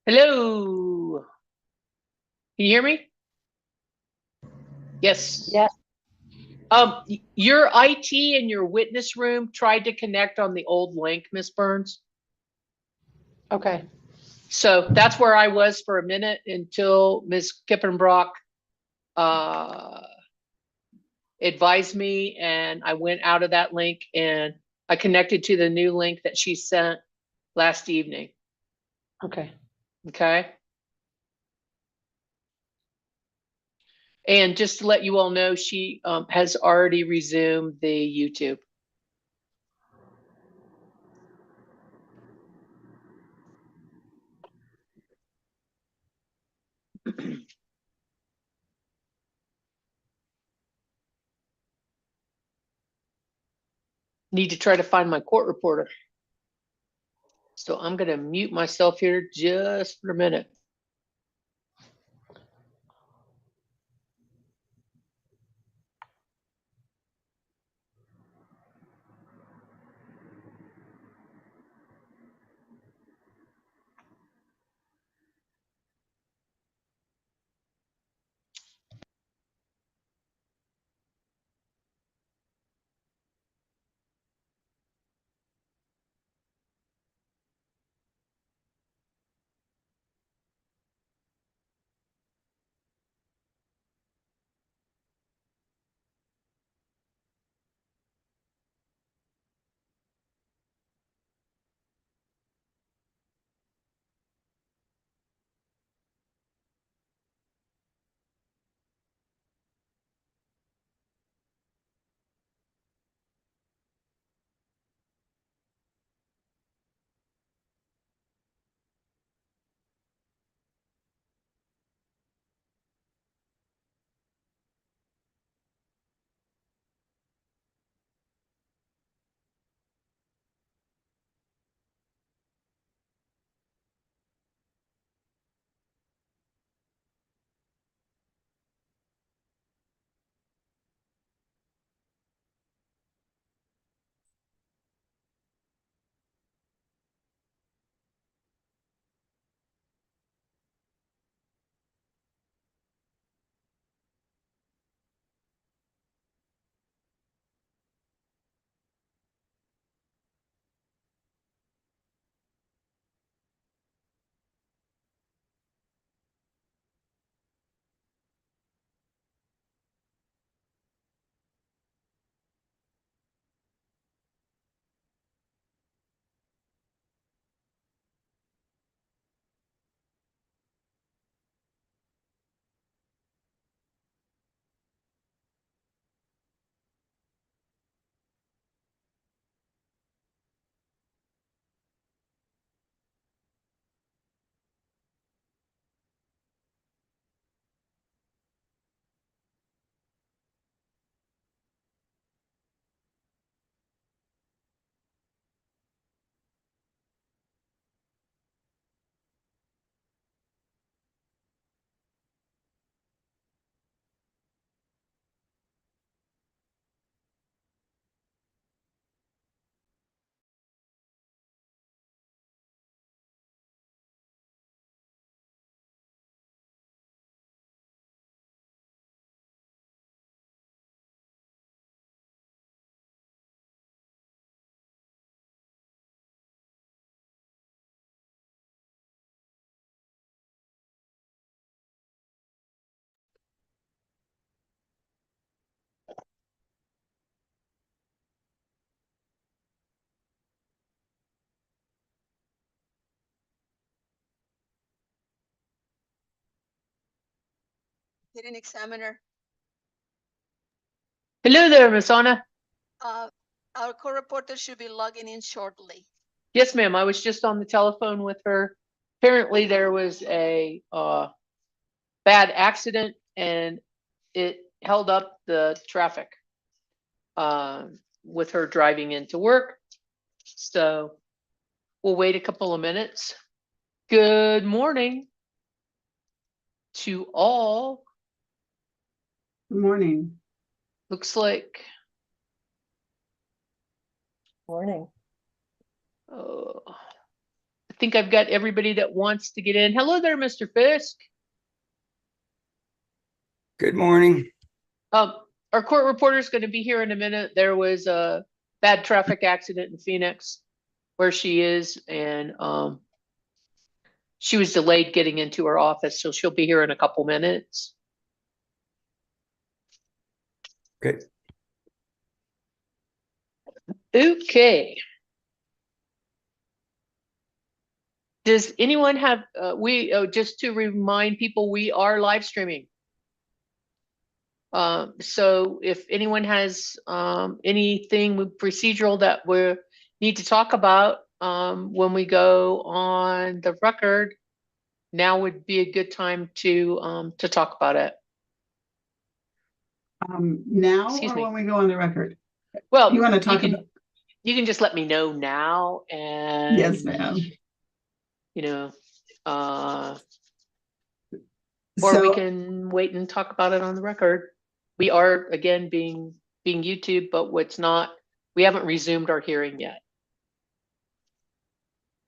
Hello. Can you hear me? Yes. Yes. Your IT and your witness room tried to connect on the old link, Miss Burns. Okay. So that's where I was for a minute until Ms. Kippenbrock advised me, and I went out of that link and I connected to the new link that she sent last evening. Okay. Okay. And just to let you all know, she has already resumed the YouTube. Need to try to find my court reporter. So I'm going to mute myself here just for a minute. Hearing examiner, Hello there, Miss Anna. our court reporter should be logging in shortly. Yes, ma'am. I was just on the telephone with her. Apparently, there was a bad accident and it held up the traffic with her driving into work. So we'll wait a couple of minutes. Good morning to all. Good morning. Looks like Morning. the think I've got everybody that wants to get in. Hello there, Mr. Fisk. Good morning. Our court reporter is going to be here in a minute. There was a bad traffic accident in Phoenix where she is, and she was delayed getting into her office, so she'll be here in a couple minutes. Okay. Okay. Does anyone have, just to remind people, we are live streaming. So if anyone has anything procedural that we need to talk about when we go on the record, now would be a good time to talk about it. Now Excuse or me. when we go on the record? Well, You want to talk can, about? you can just let me know now, and Yes, ma'am. you know, or we So can wait and talk about it on the record. We are again being YouTube, but we haven't resumed our hearing yet.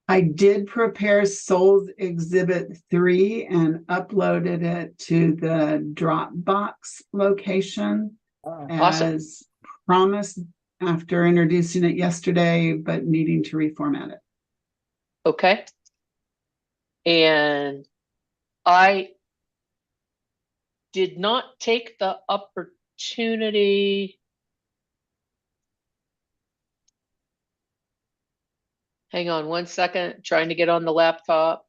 I did prepare Souls Exhibit 3 and uploaded it to the Dropbox location Awesome. as promised after introducing it yesterday, but needing to reformat it. Okay. And I did not take the opportunity. Hang on one second, trying to get on the laptop.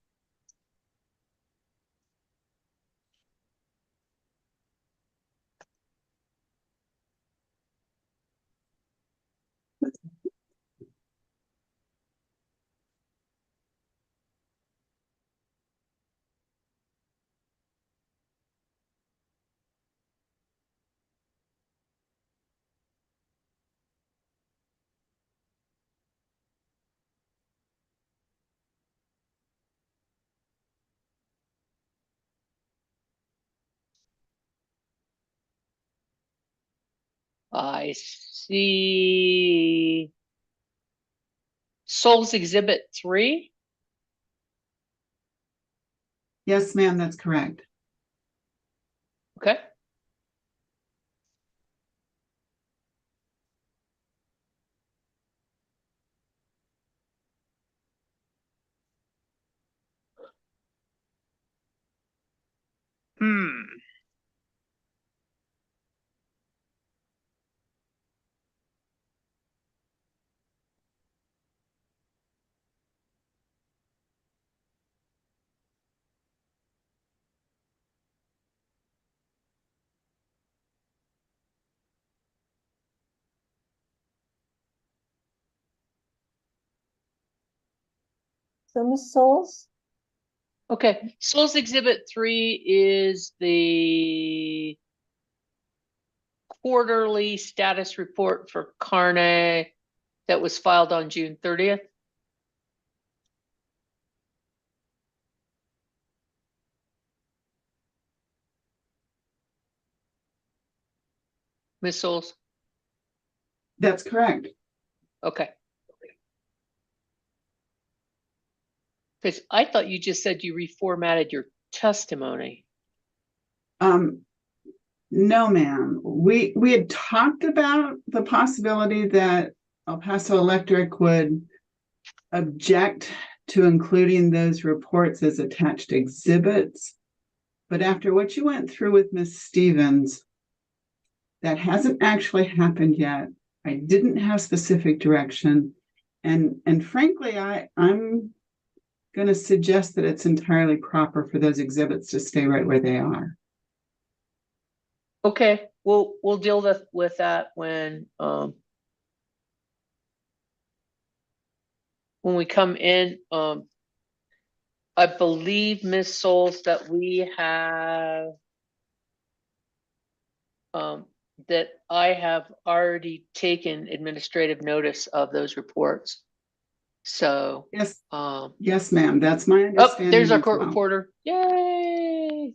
I see Souls Exhibit 3. Yes, ma'am, that's correct. Okay. Hmm. So Ms. Souls? Okay, Souls Exhibit 3 is the quarterly status report for Carne that was filed on June 30th. Ms. Souls? That's correct. Okay. Because I thought you just said you reformatted your testimony. No, ma'am. We had talked about the possibility that El Paso Electric would object to including those reports as attached exhibits. But after what you went through with Ms. Stevens, that hasn't actually happened yet. I didn't have specific direction. And frankly, I'm going to suggest that it's entirely proper for those exhibits to stay right where they are. Okay, we'll deal with that when we come in. I believe, Ms. Souls, that we have that I have already taken administrative notice of those reports. So Yes, oh, yes, ma'am. That's my understanding. there's our as court well. reporter. Yay!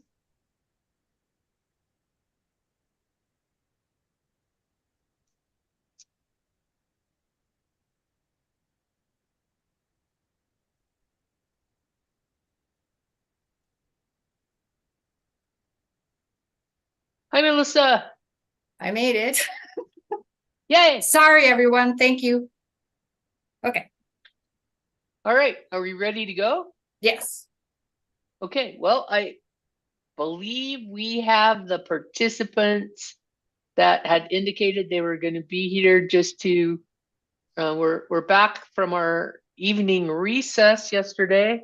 Hi, Melissa. I made it. Yay. Sorry, everyone. Thank you. Okay. All right. Are we ready to go? Yes. Okay. Well, I believe we have the participants that had indicated they were going to be here just to, we're back from our evening recess yesterday.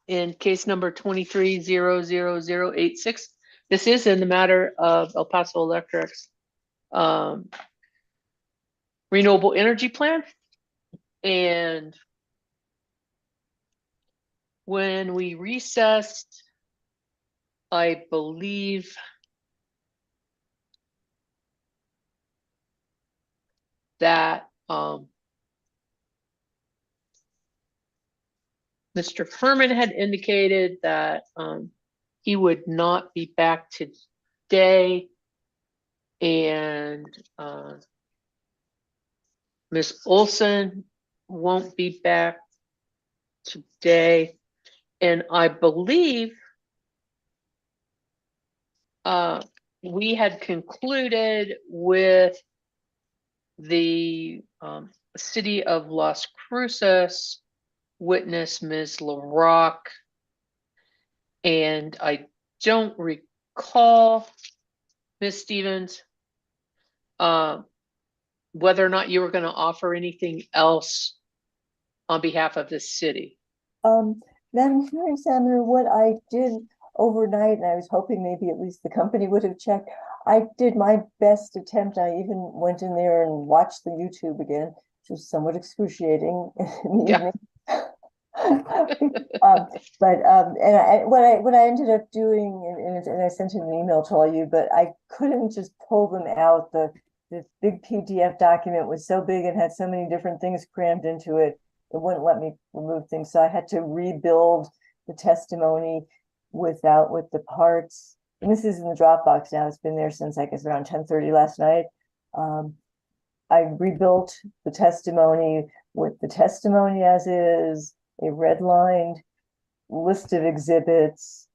In case number 23-00086. This is in the matter of El Paso Electric's renewable energy plan. And when we recessed, I believe that Mr. Herman had indicated that he would not be back today, and Ms. Olson won't be back today, and I believe we had concluded with the city of Las Cruces witness, Ms. LaRock, and I don't recall, Ms. Stevens, whether or not you were going to offer anything else on behalf of the city. Madam Hearing Examiner, what I did overnight, and I was hoping maybe at least the company would have checked, I did my best attempt. I even went in there and watched the YouTube again, which was somewhat excruciating in the evening. What I ended up doing, and I sent an email to all you, but I couldn't just pull them out. The big PDF document was so big and had so many different things crammed into it. It wouldn't let me remove things, so I had to rebuild the testimony with the parts. And this is in the Dropbox now. It's been there since I guess around 10:30 last night. I rebuilt the testimony with the testimony as is, a redlined list of exhibits,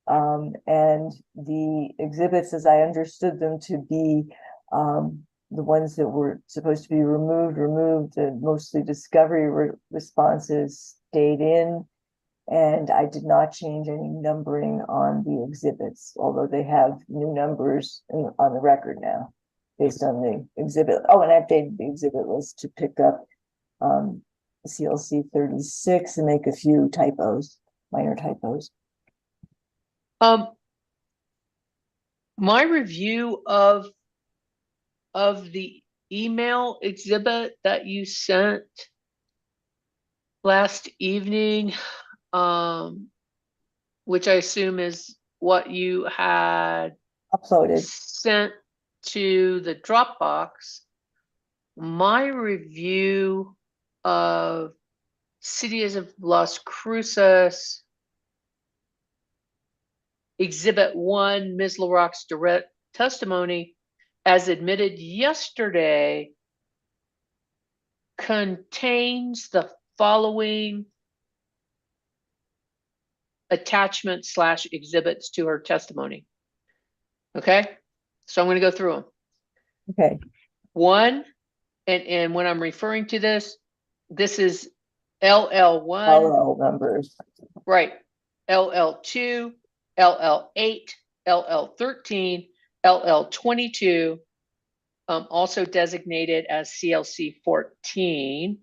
and the exhibits as I understood them to be the ones that were supposed to be removed, and mostly discovery responses stayed in. And I did not change any numbering on the exhibits, although they have new numbers on the record now based on the exhibit. Oh, and I updated the exhibit list to pick up CLC 36 and make a few typos, minor typos. My review of the email exhibit that you sent last evening, which I assume is what you had Uploaded. sent to the Dropbox. My review of Cities of Las Cruces Exhibit 1, Ms. LaRock's direct testimony, as admitted yesterday, contains the following attachments / exhibits to her testimony. Okay, so I'm going to go through them. Okay. One, and when I'm referring to this is LL1. LL numbers. Right. LL2, LL8, LL13, LL22, also designated as CLC 14.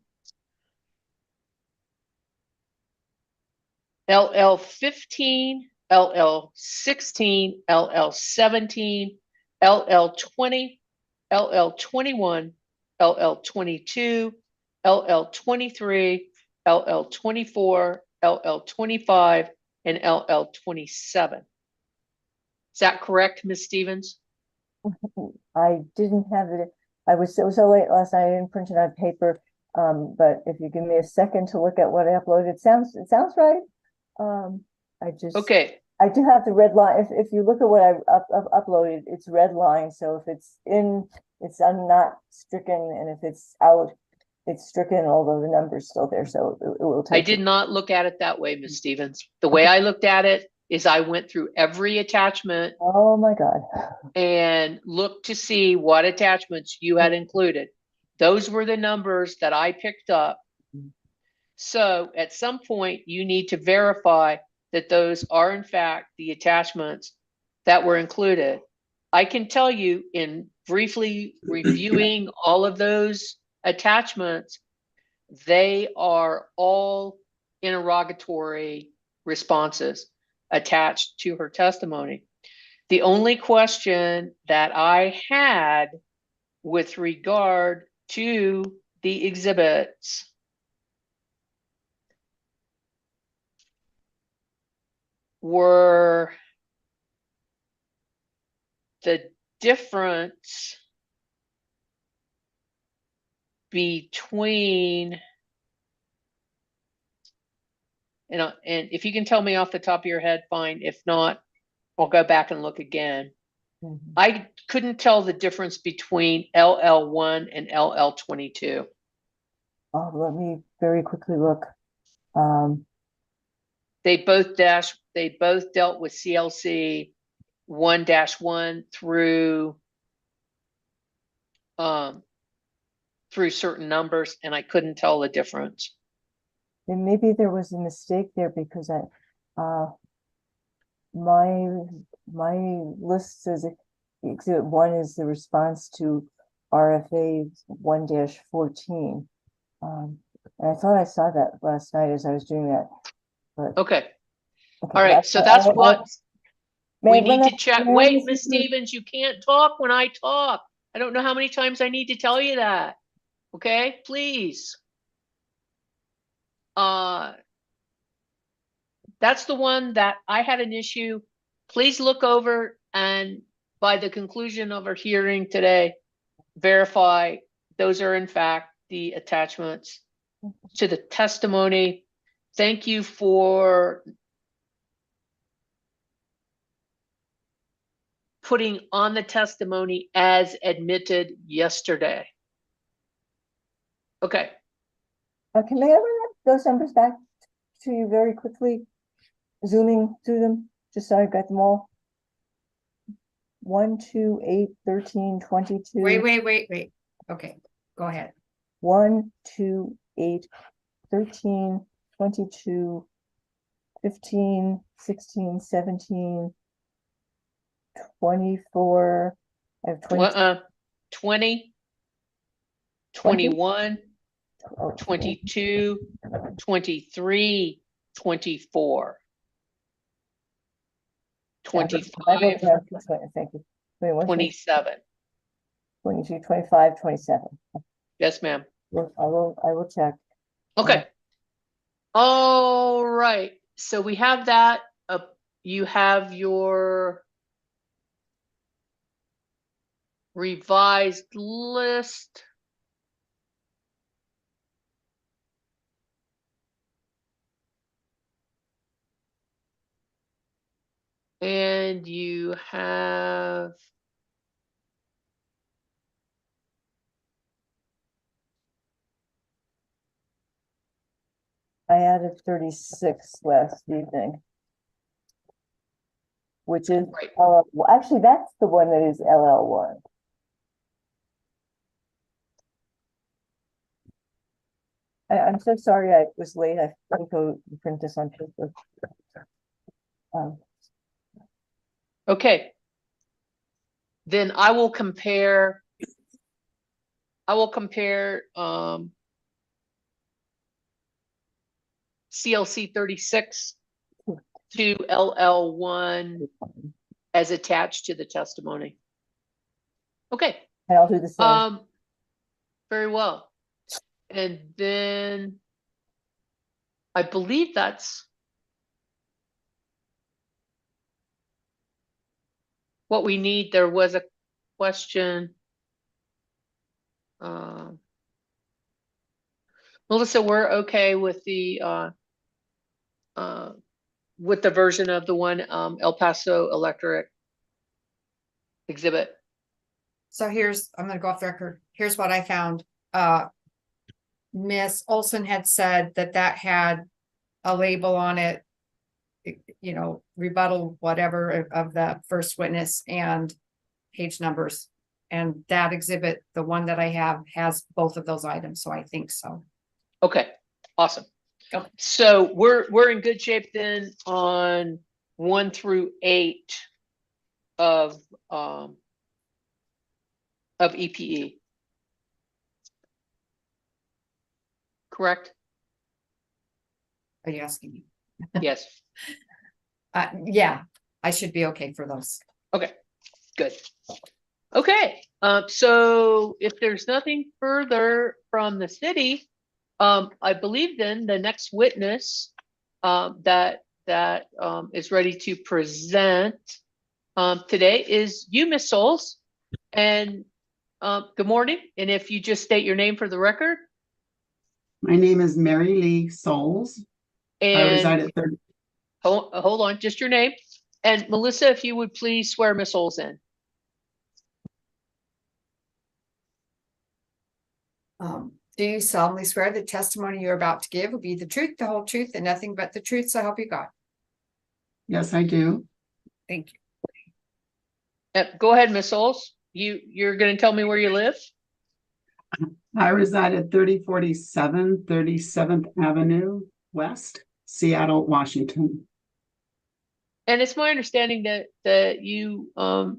LL15, LL16, LL17, LL20, LL21, LL22, LL23, LL24, LL25, and LL27. Is that correct, Ms. Stevens? I didn't have it. It was so late last night. I didn't print it on paper. But if you give me a second to look at what I uploaded, it sounds right. Okay. I do have the red line. If you look at what I uploaded, it's red line. So if it's in, I'm not stricken, and if it's out, it's stricken, although the number's still there. So it will take. I did not look at it that way, Ms. Stevens. The way I looked at it is I went through every attachment Oh, my God. and looked to see what attachments you had included. Those were the numbers that I picked up. So at some point, you need to verify that those are in fact the attachments that were included. I can tell you in briefly reviewing all of those attachments, they are all interrogatory responses attached to her testimony. The only question that I had with regard to the exhibits were the difference between, and if you can tell me off the top of your head, fine. If not, I'll go back and look again. Mhm. I couldn't tell the difference between LL1 and LL22. Oh, let me very quickly look. They both dealt with CLC 1-1 through certain numbers, and I couldn't tell the difference. And maybe there was a mistake there because my list says exhibit 1 is the response to RFA 1-14. And I thought I saw that last night as I was doing that, but. Okay, Okay, all right, so that's what we may- need may to I- check. may I Wait, ask Miss you- Stevens, you can't talk when I talk. I don't know how many times I need to tell you that. Okay, please. That's the one that I had an issue. Please look over, and by the conclusion of our hearing today, verify those are in fact the attachments to the testimony. Thank you for putting on the testimony as admitted yesterday. Okay, Can I have those numbers back to you very quickly? Zooming through them, just so I got them all. 1, 2, 8, 13, 22. Wait. Okay, go ahead. 1, 2, 8, 13, 22, 15, 16, 17, 24. I have 20. 20, 21, Oh, 22, 23, 24. I wrote 25, down 20, thank you. 21, 27. 22, 25, 27. Yes, ma'am. I will check. Okay. All right. So we have that. You have your revised list. And you have I added 36 last evening. Which is, Right. well, actually, that's the one that is LL1. I'm so sorry I was late. I couldn't go print this on paper. okay. Then I will compare CLC 36 to LL1 as attached to the testimony. Okay. And I'll do the same. Very well. And then I believe that's what we need. There was a question. Melissa, we're okay with the version of the one El Paso Electric exhibit. So I'm gonna go off the record. Here's what I found. Miss Olson had said that had a label on it you know, rebuttal, whatever of the first witness and page numbers. And that exhibit, the one that I have, has both of those items, so I think so. Okay, awesome. Yep. So we're in good shape then on 1 through 8 of EPE. Correct? Are you asking me? Yes. Yeah, I should be okay for those. Okay, good. Okay, so if there's nothing further from the city, I believe then the next witness that is ready to present today is you, Miss Souls. And good morning. And if you just state your name for the record. My name is Mary Lee Souls. I reside And at 30. hold on, just your name. And Melissa, if you would please swear Miss Souls in. Do you solemnly swear the testimony you're about to give will be the truth, the whole truth, and nothing but the truth, so help you God? Yes, I do. Thank you. Go ahead, Miss Souls. You're going to tell me where you live? I reside at 3047 37th Avenue West, Seattle, Washington. And it's my understanding that you I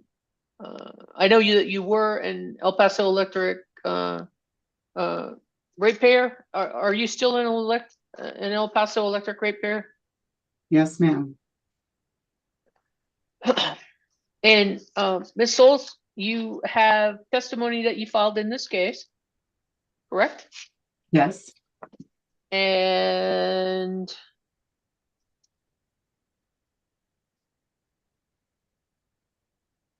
know you were an El Paso Electric ratepayer. Are you still an El Paso Electric ratepayer? Yes, ma'am. And Ms. Souls, you have testimony that you filed in this case, correct? Yes. And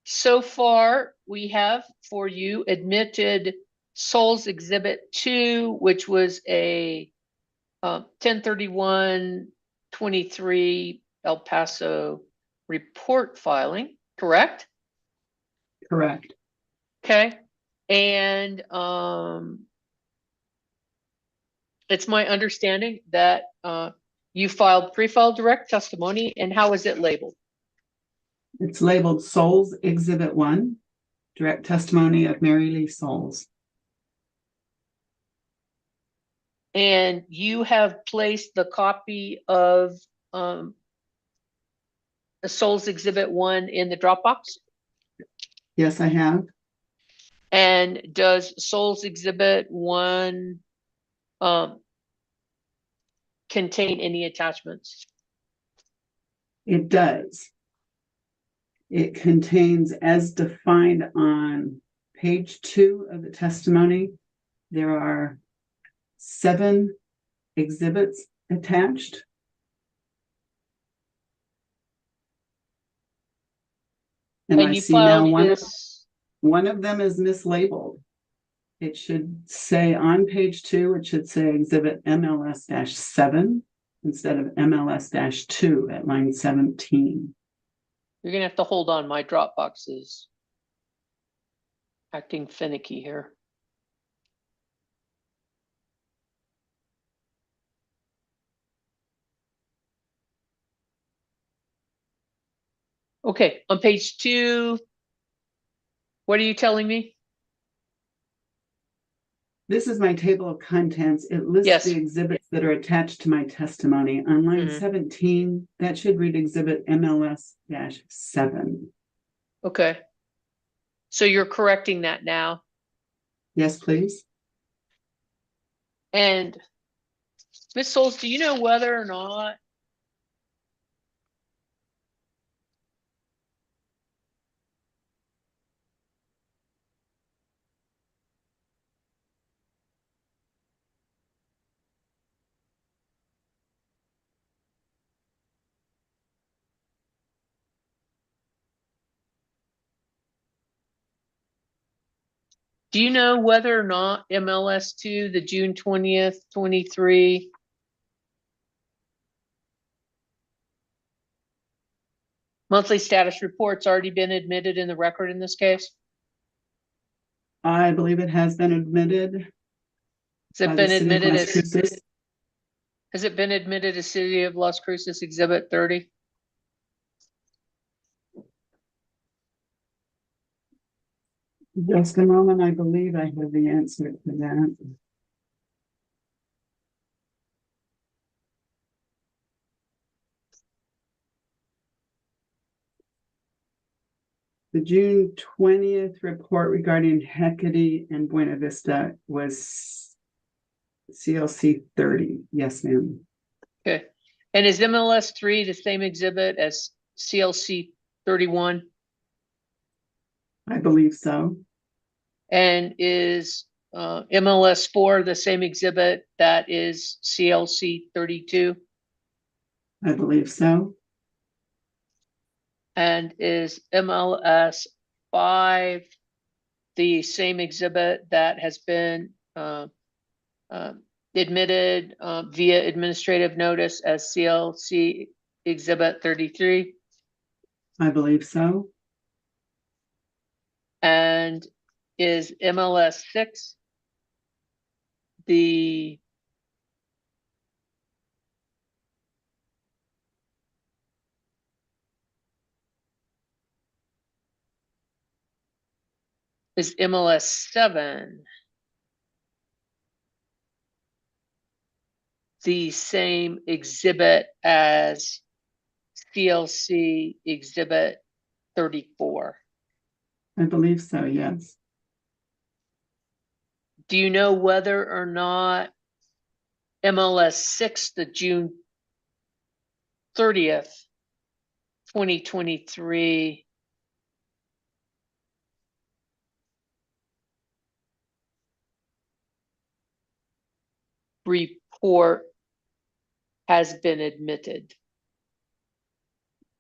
so far, we have for you admitted Souls Exhibit 2, which was a 10/31/23 El Paso report filing, correct? Correct. Okay. And it's my understanding that you filed pre-filed direct testimony, and how is it labeled? It's labeled Souls Exhibit 1, direct testimony of Mary Lee Souls. And you have placed the copy of the Souls Exhibit 1 in the Dropbox? Yes, I have. And does Souls Exhibit 1 contain any attachments? It does. It contains, as defined on page 2 of the testimony, there are 7 exhibits attached. And I you see now filed one of them is mislabeled. It should say on page 2, it should say exhibit MLS-7 instead of MLS-2 at line 17. You're gonna have to hold on. My Dropbox is acting finicky here. Okay, on page 2, what are you telling me? This is my table of contents. It lists Yes. the exhibits that are attached to my testimony. On line Mhm. 17, that should read exhibit MLS-7. Okay. So you're correcting that now. Yes, please. And Ms. Souls, do you know whether or not MLS2, the June 20th, 23 monthly status report's already been admitted in the record in this case? I believe it has been admitted. Has by it the been city of admitted Las Cruces. has it been admitted as City of Las Cruces Exhibit 30? Just a moment, I believe I have the answer to that. The June 20th report regarding Hecate and Buena Vista was CLC 30. Yes, ma'am. Okay. And is MLS 3 the same exhibit as CLC 31? I believe so. And is MLS 4 the same exhibit that is CLC 32? I believe so. And is MLS 5 the same exhibit that has been admitted via administrative notice as CLC exhibit 33? I believe so. And is MLS 6 the is MLS 7 the same exhibit as CLC exhibit 34? I believe so, yes. Do you know whether or not MLS 6, the June 30th, 2023 report has been admitted?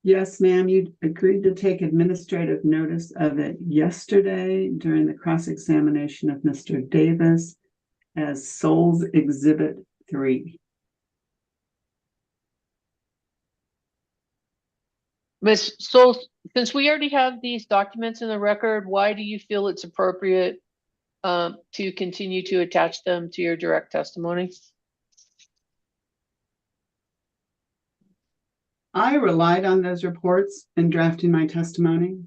Yes, ma'am, you agreed to take administrative notice of it yesterday during the cross-examination of Mr. Davis as Souls Exhibit 3. Ms. Souls, since we already have these documents in the record, why do you feel it's appropriate to continue to attach them to your direct testimony? I relied on those reports in drafting my testimony,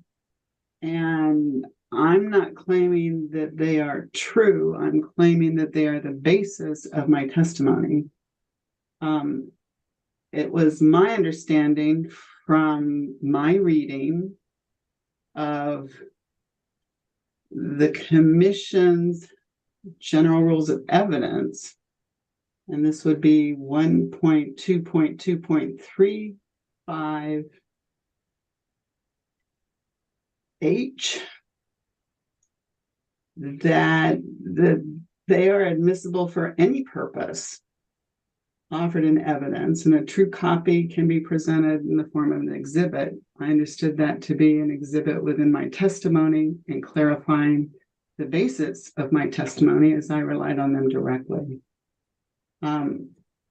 and I'm not claiming that they are true. I'm claiming that they are the basis of my testimony. It was my understanding from my reading of the commission's general rules of evidence, and this would be 1.2.2.35H, that they are admissible for any purpose offered in evidence, and a true copy can be presented in the form of an exhibit. I understood that to be an exhibit within my testimony and clarifying the basis of my testimony as I relied on them directly.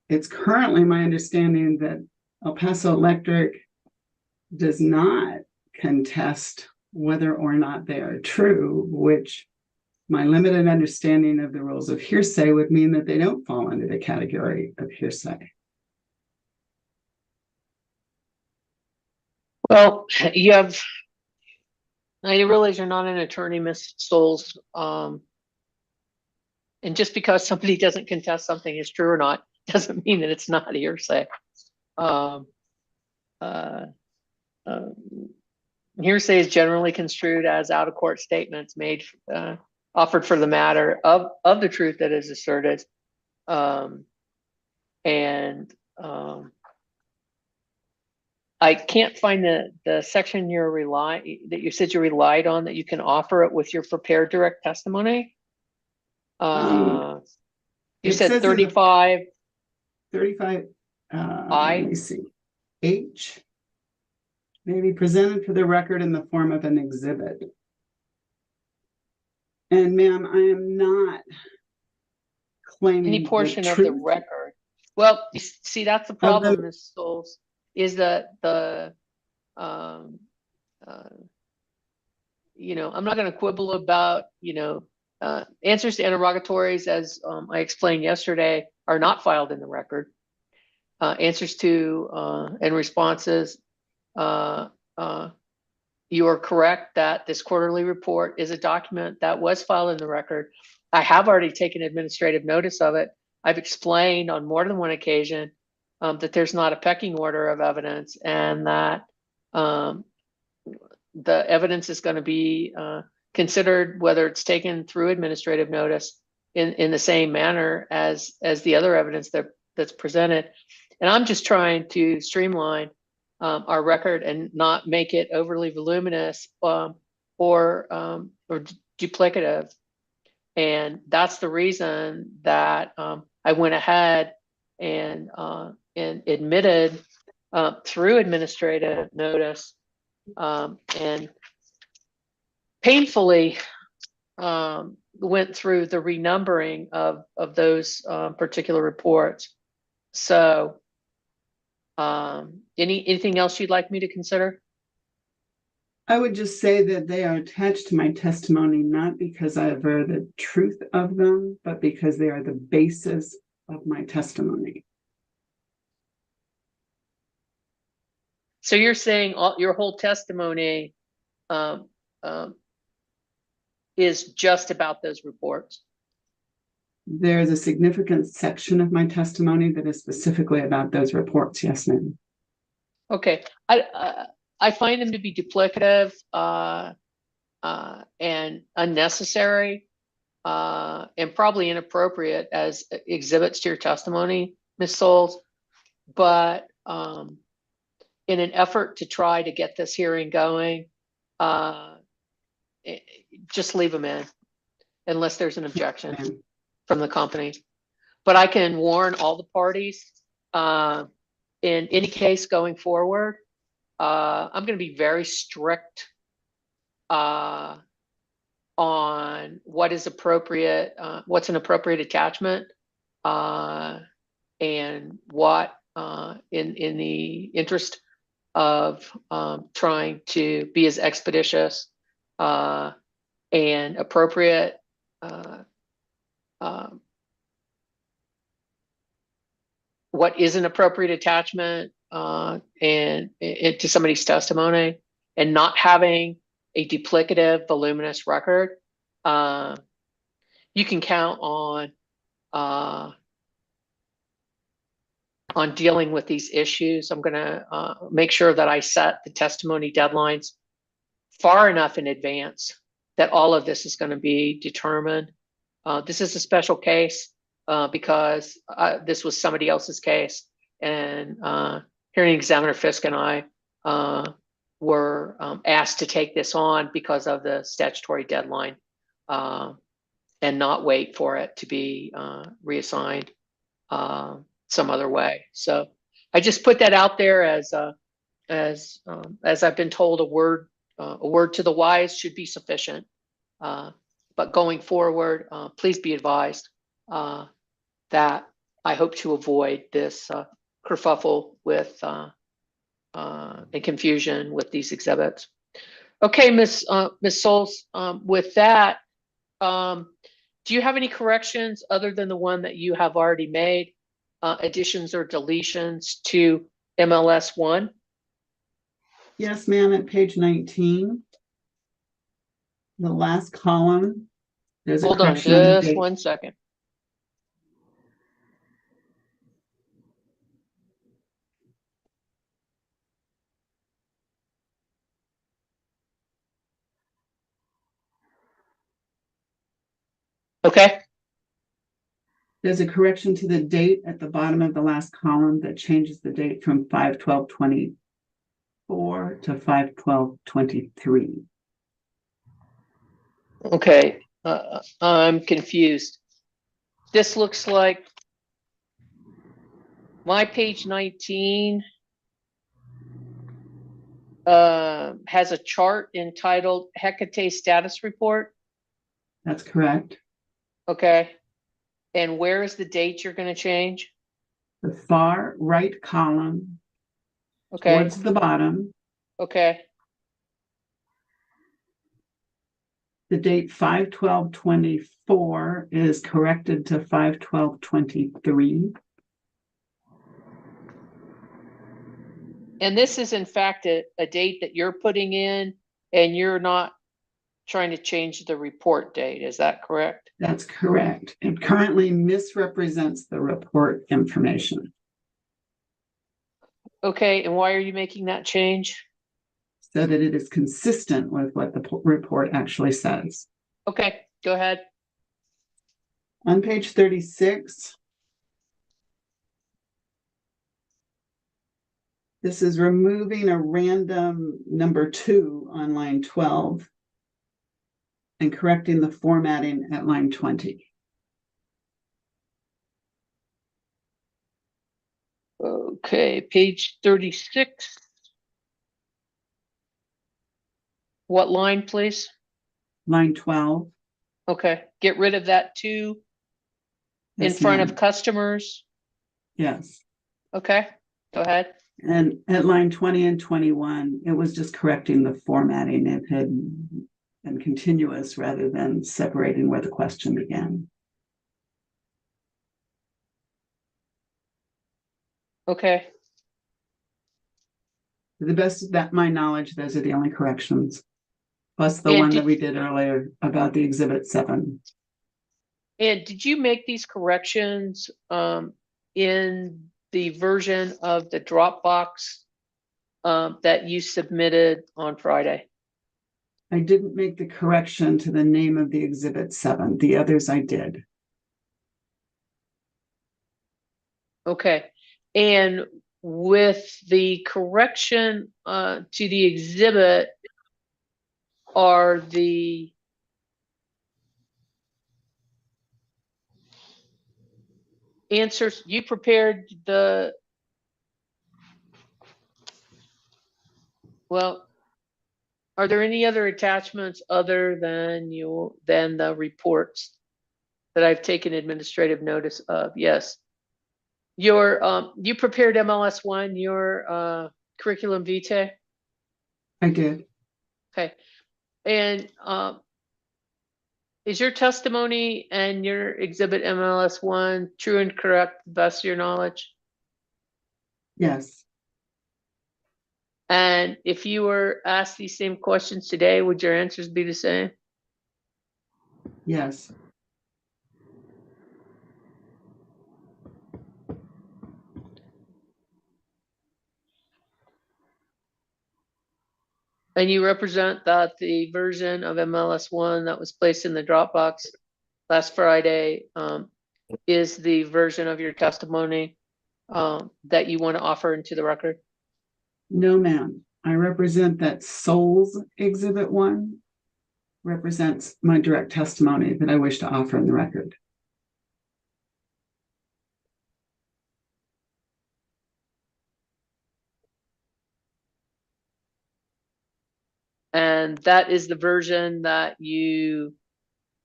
It's currently my understanding that El Paso Electric does not contest whether or not they are true, which my limited understanding of the rules of hearsay would mean that they don't fall under the category of hearsay. Well, I realize you're not an attorney, Ms. Souls. And just because somebody doesn't contest something is true or not, doesn't mean that it's not hearsay. Hearsay is generally construed as out-of-court statements made, offered for the matter of the truth that is asserted. I can't find the section that you said you relied on that you can offer it with your prepared direct testimony. You It said says in the 35. 35, I. let me see, H may be presented for the record in the form of an exhibit. And ma'am, I am not claiming Any portion of the record. Well, you see, that's the problem, Ms. Souls, is that I'm not going to quibble about, answers to interrogatories, as I explained yesterday, are not filed in the record. Answers to and responses you are correct that this quarterly report is a document that was filed in the record. I have already taken administrative notice of it. I've explained on more than one occasion that there's not a pecking order of evidence, and that the evidence is going to be considered, whether it's taken through administrative notice, in the same manner as the other evidence that's presented. And I'm just trying to streamline our record and not make it overly voluminous or duplicative. And that's the reason that I went ahead and admitted through administrative notice and painfully went through the renumbering of those particular reports. So anything else you'd like me to consider? I would just say that they are attached to my testimony, not because I aver the truth of them, but because they are the basis of my testimony. So you're saying your whole testimony is just about those reports? There's a significant section of my testimony that is specifically about those reports. Yes, ma'am. Okay, I find them to be duplicative and unnecessary and probably inappropriate as exhibits to your testimony, Ms. Souls. But in an effort to try to get this hearing going, just leave them in unless there's an objection from the company. But I can warn all the parties in any case going forward. I'm going to be very strict on what is appropriate, what's an appropriate attachment, and what in the interest of trying to be as expeditious and appropriate what is an appropriate attachment and to somebody's testimony, and not having a duplicative, voluminous record. You can count on dealing with these issues. I'm going to make sure that I set the testimony deadlines far enough in advance that all of this is going to be determined. This is a special case because this was somebody else's case, and Hearing Examiner Fisk and I were asked to take this on because of the statutory deadline and not wait for it to be reassigned some other way. So I just put that out there as I've been told, a word to the wise should be sufficient. But going forward, please be advised that I hope to avoid this kerfuffle with and confusion with these exhibits. Okay, Ms. Souls, with that, do you have any corrections other than the one that you have already made, additions or deletions to MLS 1? Yes, ma'am. At page 19, the last column, there's a Hold on correction on the just date. 1 second. Okay. There's a correction to the date at the bottom of the last column that changes the date from 5/12/24 to 5/12/23. Okay, I'm confused. This looks like my page 19 has a chart entitled Hecate Status Report. That's correct. Okay. And where is the date you're going to change? The far right column Okay. towards the bottom, Okay. the date 5/12/24 is corrected to 5/12/23. And this is in fact a date that you're putting in and you're not trying to change the report date, is that correct? That's correct. It currently misrepresents the report information Okay, and why are you making that change? so that it is consistent with what the report actually says. Okay, go ahead. On page 36, this is removing a random number 2 on line 12 and correcting the formatting at line 20. Okay, page 36. What line, please? Line 12. Okay, get rid of that two in Yes, front of ma'am. customers. Yes. Okay, go ahead. And at line 20 and 21, it was just correcting the formatting. It had been continuous rather than separating where the question began. Okay, To the best of that my knowledge, those are the only corrections. Plus the And one did- that we did earlier about the exhibit 7. and did you make these corrections in the version of the Dropbox that you submitted on Friday? I didn't make the correction to the name of the exhibit 7. The others I did. Okay, and with the correction to the exhibit are the answers you prepared well, are there any other attachments other than the reports that I've taken administrative notice of? Yes. You prepared MLS1, your curriculum vitae? I did. Okay. And is your testimony and your exhibit MLS1 true and correct, to the best of your knowledge? Yes. And if you were asked these same questions today, would your answers be the same? Yes. And you represent that the version of MLS1 that was placed in the Dropbox last Friday is the version of your testimony that you want to offer into the record? No, ma'am. I represent that Souls exhibit 1 represents my direct testimony that I wish to offer in the record. And that is the version that you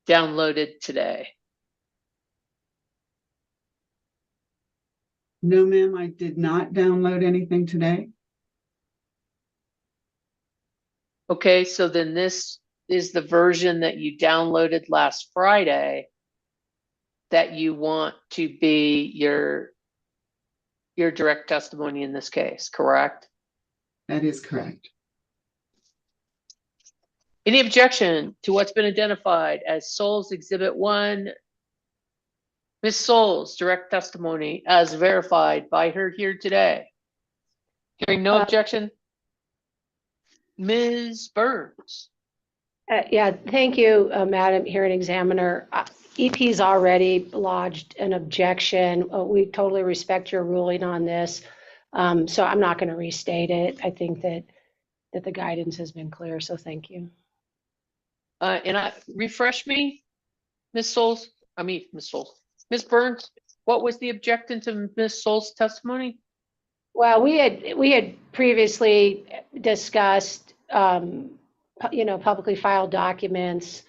downloaded today. No, ma'am, I did not download anything today. Okay, so then this is the version that you downloaded last Friday that you want to be your direct testimony in this case, correct? That is correct. Any objection to what's been identified as Souls Exhibit 1? Ms. Souls, direct testimony as verified by her here today. Hearing no objection. Ms. Burns. Yeah, thank you, Madam Hearing Examiner. EP's already lodged an objection. We totally respect your ruling on this. So I'm not going to restate it. I think that the guidance has been clear, so thank you. And refresh me, Ms. Souls. Ms. Burns, what was the objection to Ms. Souls' testimony? Well, we had previously discussed, publicly filed documents,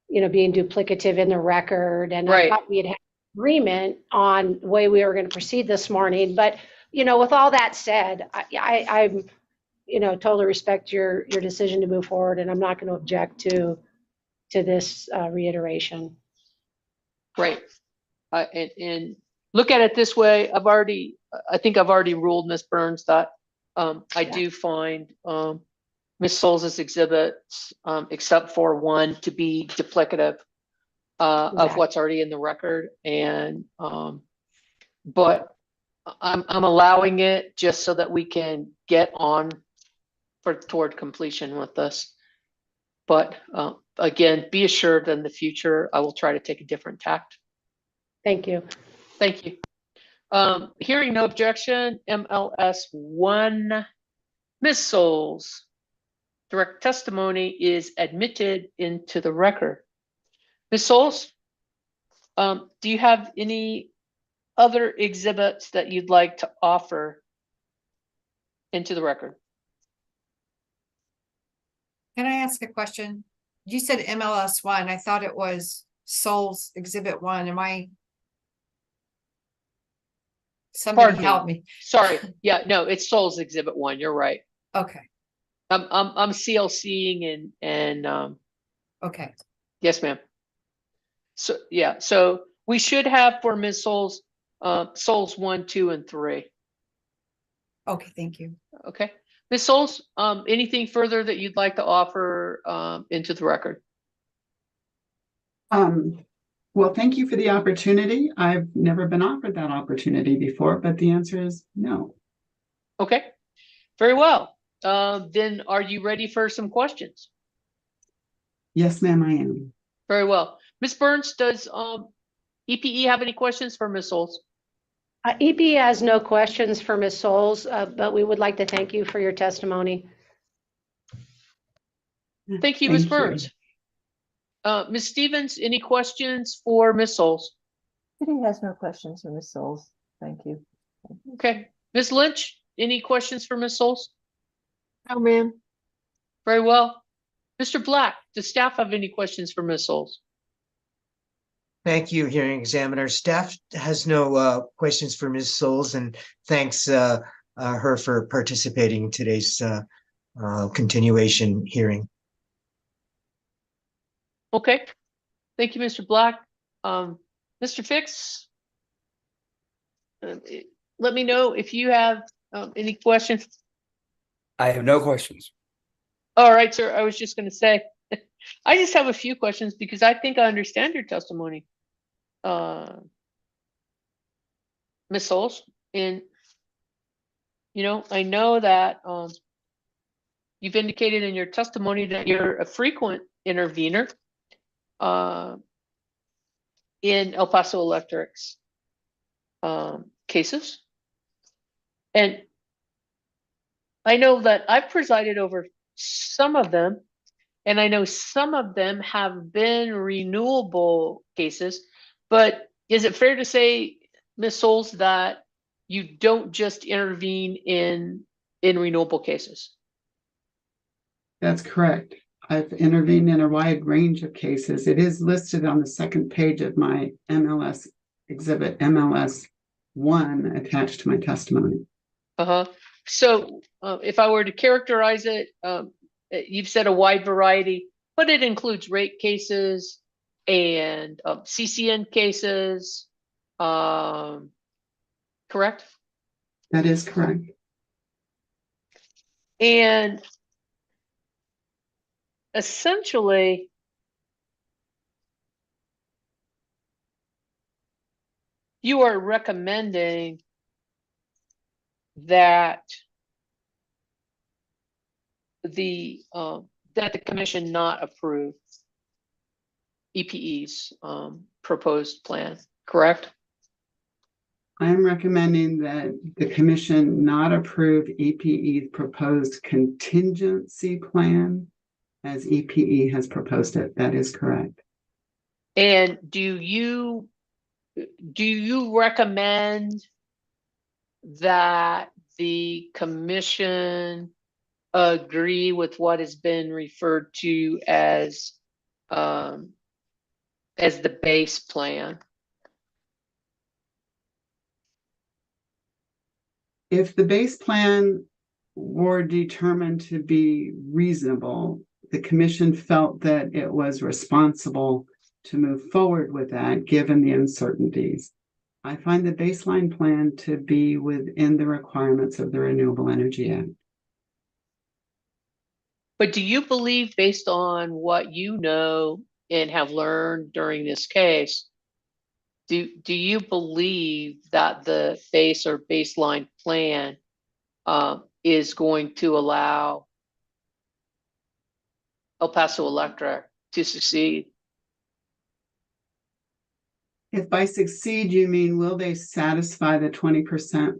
being duplicative in the record, and Right. I thought we had agreement on the way we were going to proceed this morning. But with all that said, I'm totally respect your decision to move forward, and I'm not going to object to this reiteration. Right. And look at it this way. I think I've already ruled, Ms. Burns, that I do find Ms. Souls' exhibits, except for one to be duplicative of Exactly. what's already in the record. And, but I'm allowing it just so that we can get on toward completion with this. But again, be assured in the future, I will try to take a different tact. Thank you. Thank you. Hearing no objection, MLS 1, Ms. Souls. Direct testimony is admitted into the record. Ms. Souls, do you have any other exhibits that you'd like to offer into the record? Can I ask a question? You said MLS 1. I thought it was Souls Exhibit 1. Am I? Somebody Pardon me. help me. Sorry. Yeah, no, it's Souls Exhibit 1. You're right. Okay, I'm CLCing and okay. yes, ma'am. So yeah, so we should have for Ms. Souls, Souls 1, 2, and 3. Okay, thank you. Okay. Ms. Souls, anything further that you'd like to offer into the record? Well, thank you for the opportunity. I've never been offered that opportunity before, but the answer is no. Okay, very well. Then are you ready for some questions? Yes, ma'am, I am. Very well. Ms. Burns, does EPE have any questions for Ms. Souls? EP has no questions for Ms. Souls, but we would like to thank you for your testimony. Thank you, Ms. Burns. Ms. Stevens, any questions for Ms. Souls? City has no questions for Ms. Souls. Thank you. Okay. Ms. Lynch, any questions for Ms. Souls? No, ma'am. Very well. Mr. Black, does staff have any questions for Ms. Souls? Thank you, hearing examiner. Staff has no questions for Ms. Souls, and thanks her for participating in today's continuation hearing. Okay. Thank you, Mr. Black. Mr. Fix, let me know if you have any questions. I have no questions. All right, sir. I was just going to say, I just have a few questions because I think I understand your testimony. Ms. Souls, and I know that you've indicated in your testimony that you're a frequent intervener in El Paso Electric's cases. And I know that I've presided over some of them, and I know some of them have been renewable cases, but is it fair to say, Ms. Souls, that you don't just intervene in renewable cases? That's correct. I've intervened in a wide range of cases. It is listed on the second page of my MLS exhibit, MLS 1, attached to my testimony. So if I were to characterize it, you've said a wide variety, but it includes rate cases and CCN cases, correct? That is correct. And essentially, you are recommending that the commission not approve EPE's proposed plan, correct? I am recommending that the commission not approve EPE's proposed contingency plan as EPE has proposed it. That is correct. And do you recommend that the commission agree with what has been referred to as the base plan? If the base plan were determined to be reasonable, the commission felt that it was responsible to move forward with that, given the uncertainties. I find the baseline plan to be within the requirements of the Renewable Energy Act. But do you believe, based on what you know and have learned during this case, do you believe that the base or baseline plan is going to allow El Paso Electric to succeed? If by succeed, you mean will they satisfy the 20%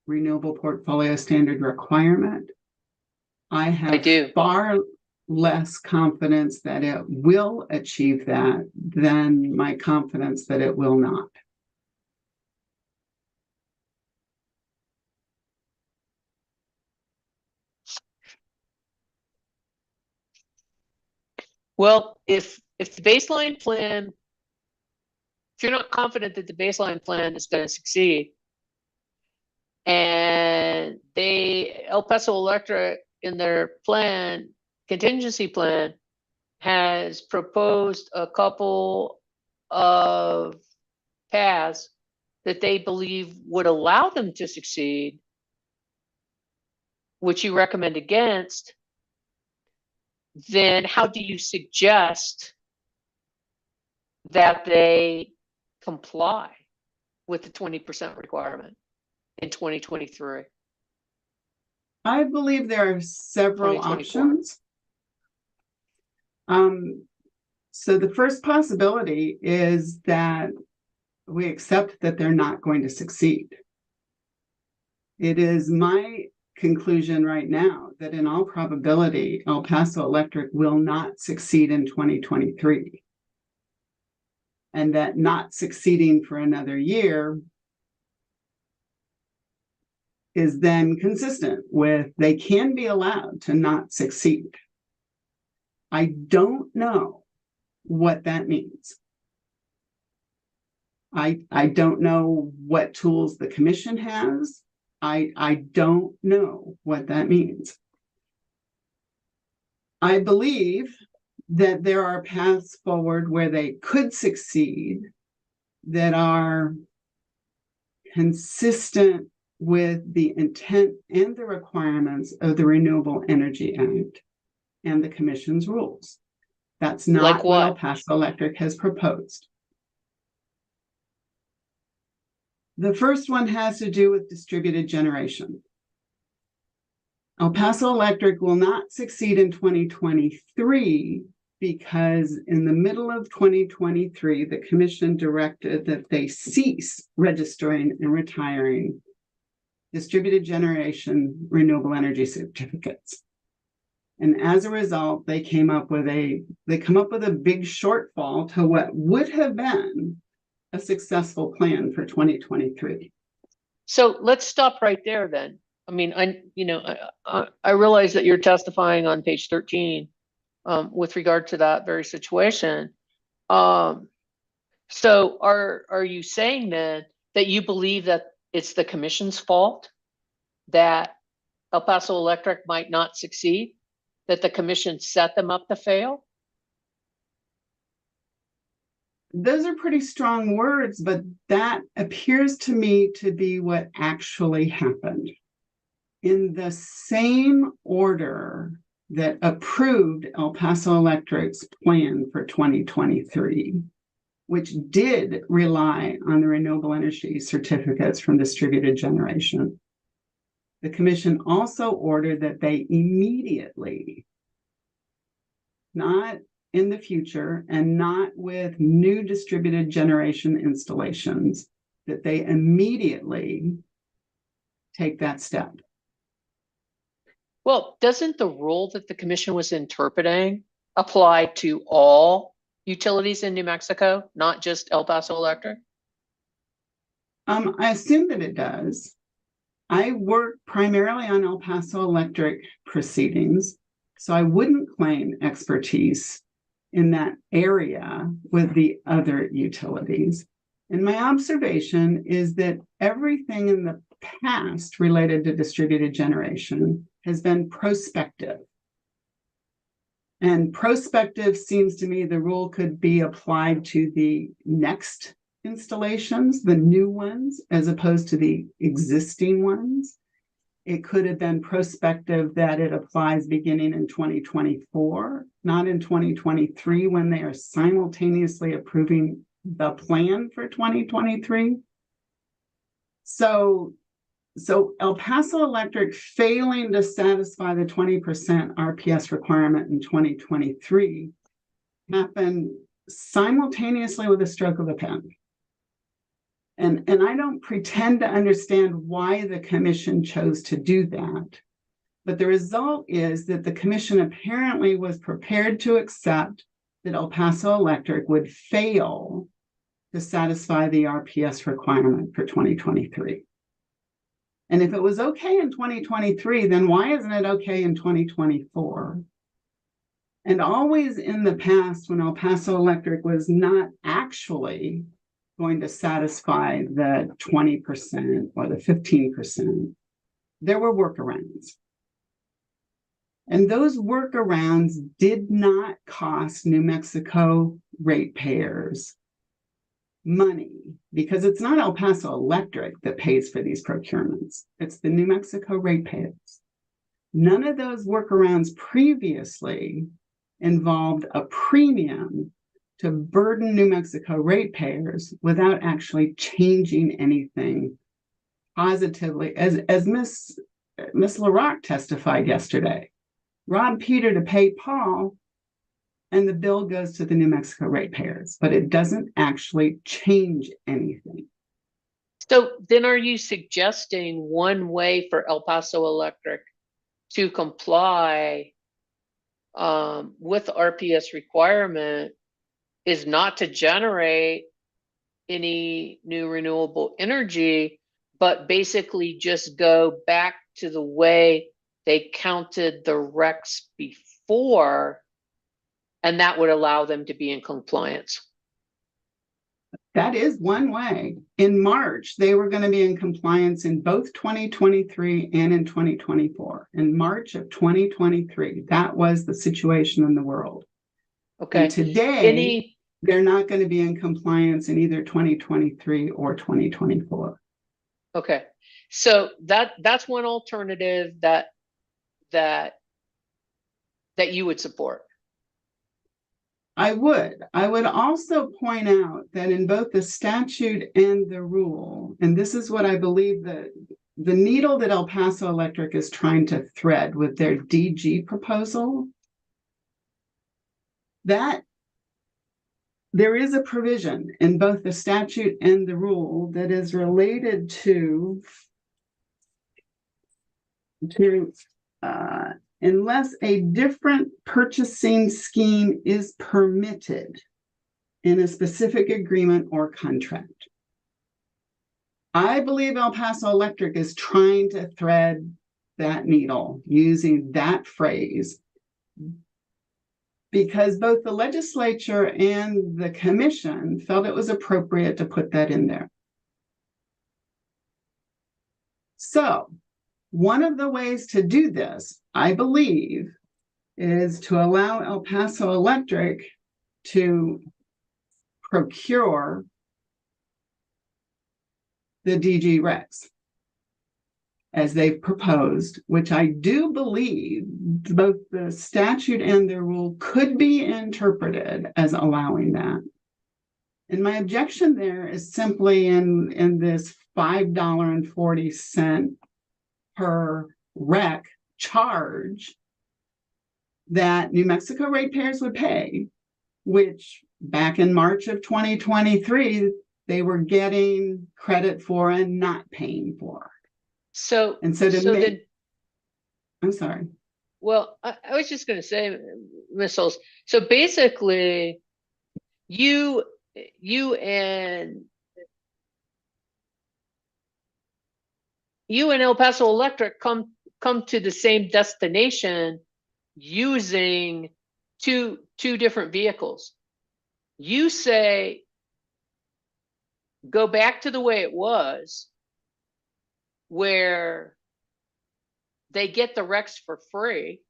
renewable portfolio standard requirement? I have do. far less confidence that it will achieve that than my confidence that it will not. Well, if the baseline plan, if you're not confident that the baseline plan is going to succeed, and El Paso Electric in their plan, contingency plan, has proposed a couple of paths that they believe would allow them to succeed, which you recommend against, then how do you suggest that they comply with the 20% requirement in 2023? I believe there are several 2024. options. So the first possibility is that we accept that they're not going to succeed. It is my conclusion right now that in all probability, El Paso Electric will not succeed in 2023. And that not succeeding for another year is then consistent with they can be allowed to not succeed. I don't know what that means. I don't know what tools the commission has. I don't know what that means. I believe that there are paths forward where they could succeed that are consistent with the intent and the requirements of the Renewable Energy Act and the commission's rules. That's not Like what El what? Paso Electric has proposed. The first one has to do with distributed generation. El Paso Electric will not succeed in 2023 because in the middle of 2023, the commission directed that they cease registering and retiring distributed generation renewable energy certificates. And as a result, they come up with a big shortfall to what would have been a successful plan for 2023. So let's stop right there then. I mean, I realize that you're testifying on page 13 with regard to that very situation. So are you saying then that you believe that it's the commission's fault that El Paso Electric might not succeed, that the commission set them up to fail? Those are pretty strong words, but that appears to me to be what actually happened. In the same order that approved El Paso Electric's plan for 2023, which did rely on the renewable energy certificates from distributed generation, the commission also ordered that they immediately, not in the future and not with new distributed generation installations, that they immediately take that step. Well, doesn't the rule that the commission was interpreting apply to all utilities in New Mexico, not just El Paso Electric? I assume that it does. I work primarily on El Paso Electric proceedings, so I wouldn't claim expertise in that area with the other utilities. And my observation is that everything in the past related to distributed generation has been prospective. And prospective seems to me the rule could be applied to the next installations, the new ones, as opposed to the existing ones. it could have been prospective that it applies beginning in 2024, not in 2023, when they are simultaneously approving the plan for 2023. So El Paso Electric failing to satisfy the 20% RPS requirement in 2023 happened simultaneously with a stroke of a pen. And I don't pretend to understand why the commission chose to do that. But the result is that the commission apparently was prepared to accept that El Paso Electric would fail to satisfy the RPS requirement for 2023. And if it was okay in 2023, then why isn't it okay in 2024? And always in the past, when El Paso Electric was not actually going to satisfy the 20% or the 15%, there were workarounds. And those workarounds did not cost New Mexico ratepayers money, because it's not El Paso Electric that pays for these procurements. It's the New Mexico ratepayers. None of those workarounds previously involved a premium to burden New Mexico ratepayers without actually changing anything positively. As Miss LaRock testified yesterday, rob Peter to pay Paul, and the bill goes to the New Mexico ratepayers, but it doesn't actually change anything. So then are you suggesting one way for El Paso Electric to comply with the RPS requirement is not to generate any new renewable energy, but basically just go back to the way they counted the RECs before, and that would allow them to be in compliance? That is one way. In March, they were going to be in compliance in both 2023 and in 2024. In March of 2023, that was the situation in the world. Okay. And today, they're not going to be in compliance in either 2023 or 2024. Okay. So that's one alternative that you would support. I would also point out that in both the statute and the rule, and this is what I believe that the needle that El Paso Electric is trying to thread with their DG proposal, that there is a provision in both the statute and the rule that is related to unless a different purchasing scheme is permitted in a specific agreement or contract. I believe El Paso Electric is trying to thread that needle using that phrase, because both the legislature and the commission felt it was appropriate to put that in there. So one of the ways to do this, I believe, is to allow El Paso Electric to procure the DG RECs as they've proposed, which I do believe both the statute and the rule could be interpreted as allowing that. And my objection there is simply in this $5.40 per REC charge that New Mexico ratepayers would pay, which back in March of 2023, they were getting credit for and not paying for. So, And so to so make, then, I'm sorry. well, I was just going to say, Ms. Souls, so basically you and El Paso Electric come to the same destination using two different vehicles. You say, go back to the way it was, where they get the RECs for free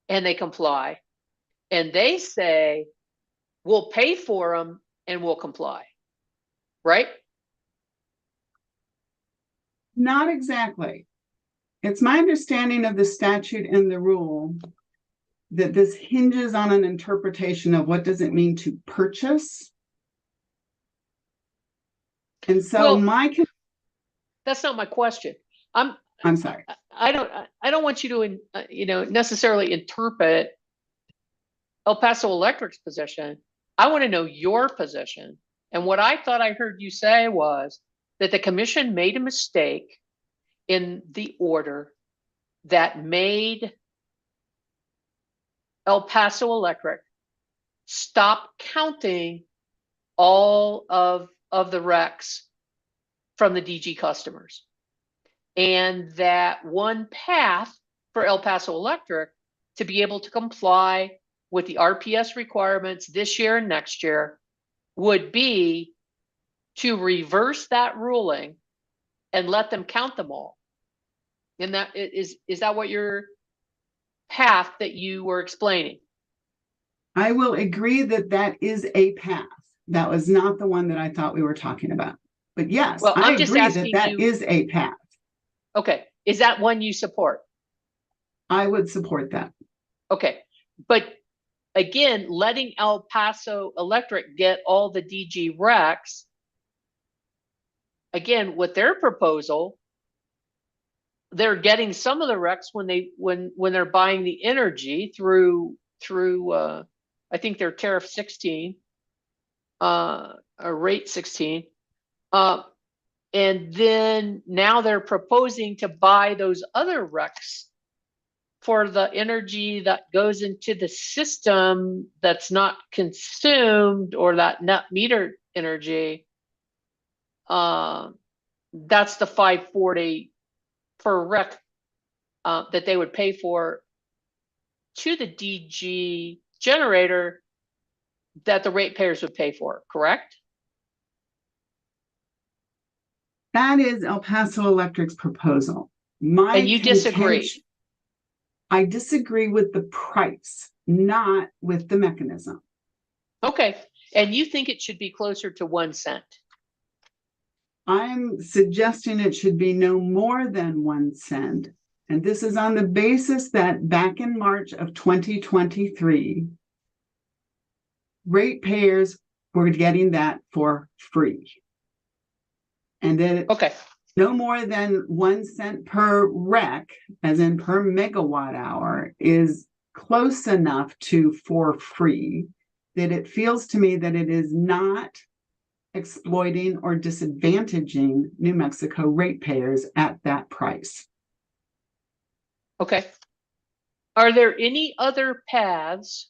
and they comply. And they say, we'll pay for them and we'll comply. Right? Not exactly. It's my understanding of the statute and the rule that this hinges on an interpretation of what does it mean to purchase. And so Well- That's not my question. I'm sorry. I don't want you to, necessarily interpret El Paso Electric's position. I want to know your position. And what I thought I heard you say was that the commission made a mistake in the order that made El Paso Electric stop counting all of the RECs from the DG customers. And that one path for El Paso Electric to be able to comply with the RPS requirements this year and next year would be to reverse that ruling and let them count them all. And that is that what your path that you were explaining? I will agree that that is a path. That was not the one that I thought we were talking about. But yes, Well, I I'm just agree that asking that you- is a path. Okay, is that one you support? I would support that. Okay, but again, letting El Paso Electric get all the DG RECs, again, with their proposal, they're getting some of the RECs when they're buying the energy through I think they're tariff 16, or rate 16. And then now they're proposing to buy those other RECs for the energy that goes into the system that's not consumed, or that net meter energy. That's the $540 per REC that they would pay for to the DG generator that the ratepayers would pay for, correct? That is El Paso Electric's proposal. My And you disagree? contention- I disagree with the price, not with the mechanism. Okay, and you think it should be closer to 1 cent? I'm suggesting it should be no more than 1 cent. And this is on the basis that back in March of 2023, ratepayers were getting that for free. And that Okay, no more than 1 cent per REC, as in per megawatt hour, is close enough to for free that it feels to me that it is not exploiting or disadvantaging New Mexico ratepayers at that price. okay. Are there any other paths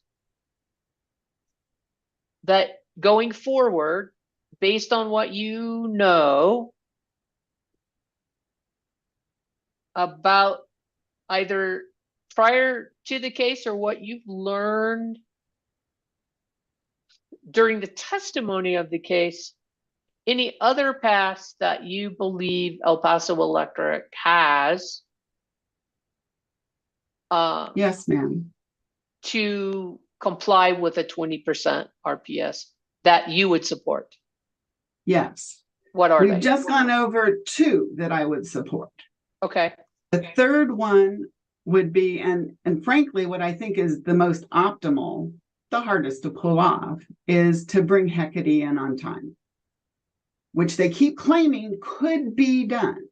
that going forward, based on what you know about either prior to the case or what you've learned during the testimony of the case, any other paths that you believe El Paso Electric has Yes, ma'am. to comply with a 20% RPS that you would support? Yes. What are We've they? just gone over 2 that I would support. Okay, The third one would be, and frankly, what I think is the most optimal, the hardest to pull off, is to bring Hecate in on time, which they keep claiming could be done,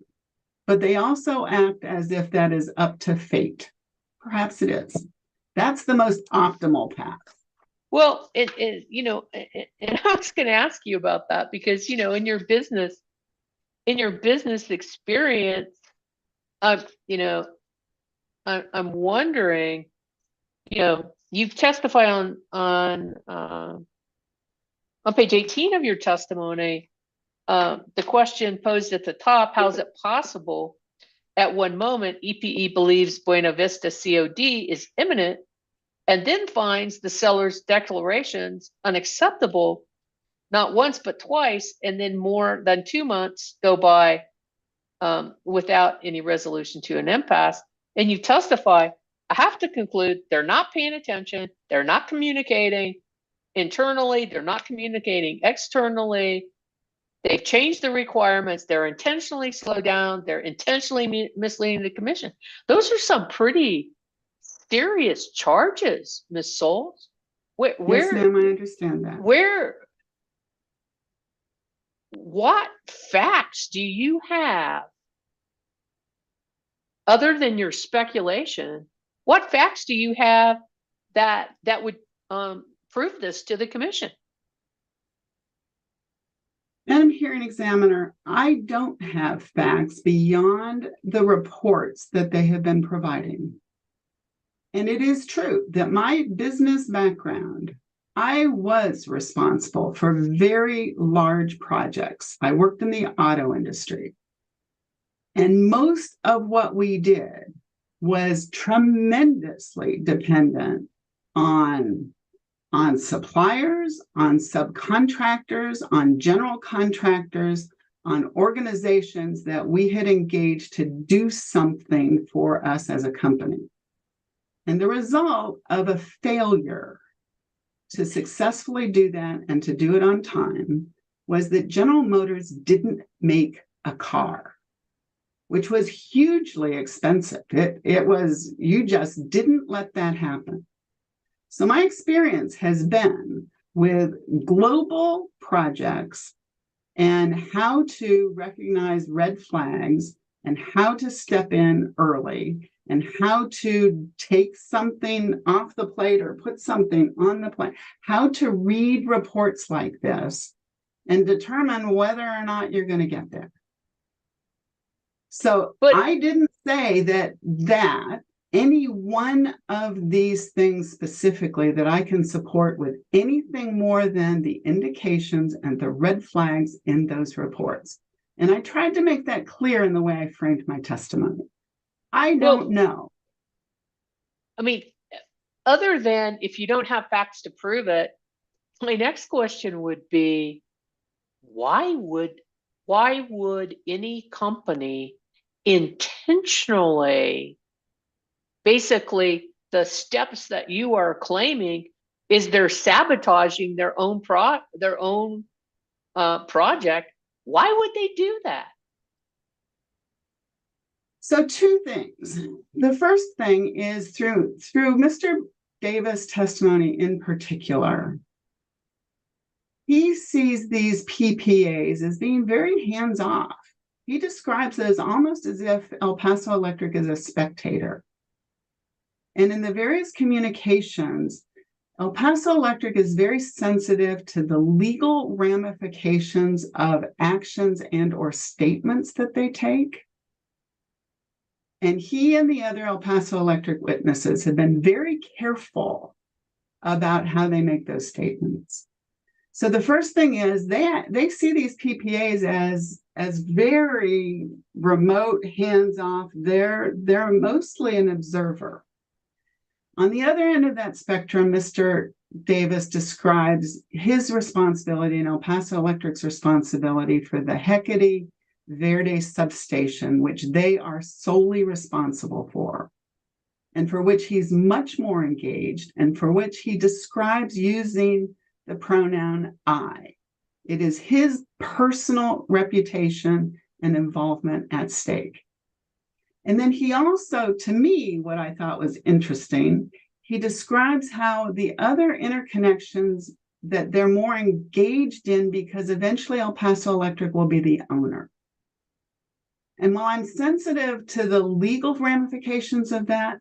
but they also act as if that is up to fate. Perhaps it is. That's the most optimal path. well, and I was going to ask you about that because, in your business experience, I'm wondering, you've testified on page 18 of your testimony, the question posed at the top, how is it possible at one moment EPE believes Buena Vista COD is imminent and then finds the seller's declarations unacceptable, not once, but twice, and then more than 2 months go by without any resolution to an impasse. And you testify, I have to conclude they're not paying attention, they're not communicating internally, they're not communicating externally. They've changed the requirements. They're intentionally slowed down. They're intentionally misleading the commission. Those are some pretty serious charges, Ms. Souls. Yes, ma'am, I understand that. What facts do you have other than your speculation? What facts do you have that would prove this to the commission? Madam Hearing Examiner, I don't have facts beyond the reports that they have been providing. And it is true that my business background, I was responsible for very large projects. I worked in the auto industry. And most of what we did was tremendously dependent on suppliers, on subcontractors, on general contractors, on organizations that we had engaged to do something for us as a company. And the result of a failure to successfully do that and to do it on time was that General Motors didn't make a car, which was hugely expensive. It was, you just didn't let that happen. So my experience has been with global projects and how to recognize red flags and how to step in early and how to take something off the plate or put something on the plate, how to read reports like this and determine whether or not you're going to get there. So I didn't say that any one of these things specifically that I can support with anything more than the indications and the red flags in those reports. And I tried to make that clear in the way I framed my testimony. I don't know. I mean, other than if you don't have facts to prove it, my next question would be, why would any company intentionally, basically the steps that you are claiming is they're sabotaging their own project? Why would they do that? So two things. The first thing is through Mr. Davis' testimony in particular, he sees these PPAs as being very hands-off. He describes it as almost as if El Paso Electric is a spectator. And in the various communications, El Paso Electric is very sensitive to the legal ramifications of actions and or statements that they take. And he and the other El Paso Electric witnesses have been very careful about how they make those statements. So the first thing is they see these PPAs as very remote, hands-off. They're mostly an observer. On the other end of that spectrum, Mr. Davis describes his responsibility and El Paso Electric's responsibility for the Hecate Verde substation, which they are solely responsible for, and for which he's much more engaged, and for which he describes using the pronoun I. It is his personal reputation and involvement at stake. And then he also, to me, what I thought was interesting, he describes how the other interconnections that they're more engaged in because eventually El Paso Electric will be the owner. And while I'm sensitive to the legal ramifications of that,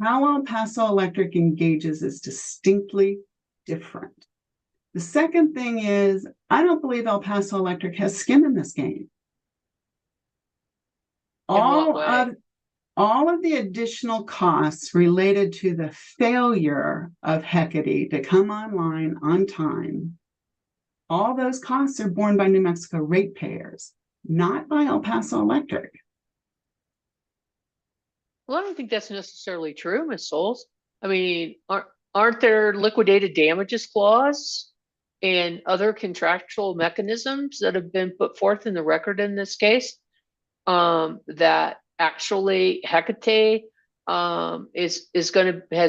how El Paso Electric engages is distinctly different. The second thing is, I don't believe El Paso Electric has skin in this game. All of the additional costs related to the failure of Hecate to come online on time, all those costs are borne by New Mexico ratepayers, not by El Paso Electric. Well, I don't think that's necessarily true, Ms. Souls. I mean, aren't there liquidated damages clause and other contractual mechanisms that have been put forth in the record in this case that actually Hecate has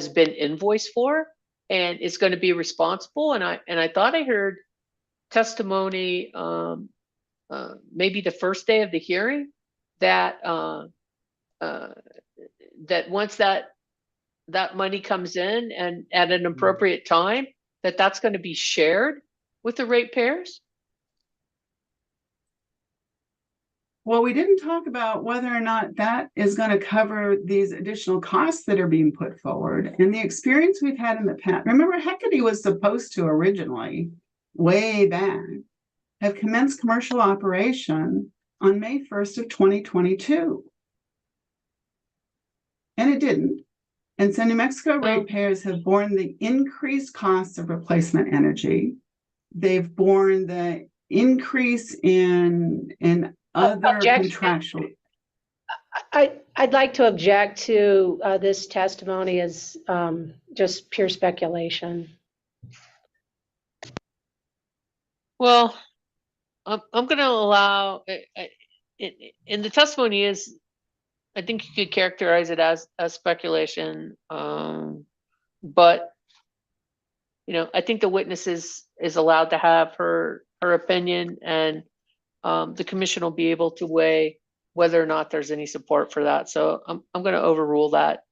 been invoiced for and is going to be responsible? And I thought I heard testimony maybe the first day of the hearing, that, that once that money comes in and at an appropriate time, that's going to be shared with the ratepayers? Well, we didn't talk about whether or not that is going to cover these additional costs that are being put forward. And the experience we've had in the past, remember Hecate was supposed to originally, way back, have commenced commercial operation on May 1st of 2022. And it didn't. And so New Mexico ratepayers have borne the increased costs of replacement energy. They've borne the increase in other Objection. contractual. I'd like to object to this testimony as just pure speculation. Well, I'm going to allow, in the testimony is, I think you could characterize it as speculation, but, you know, I think the witness is allowed to have her opinion, and the commission will be able to weigh whether or not there's any support for that. So I'm going to overrule that,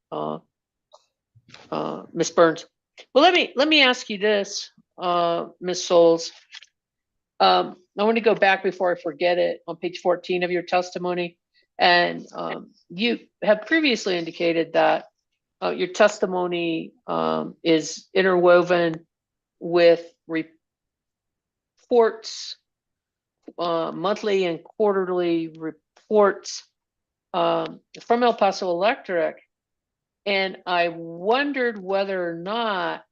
Ms. Burns. Well, let me ask you this, Ms. Souls. I want to go back before I forget it on page 14 of your testimony. And you have previously indicated that your testimony is interwoven with reports, monthly and quarterly reports from El Paso Electric. And I wondered whether or not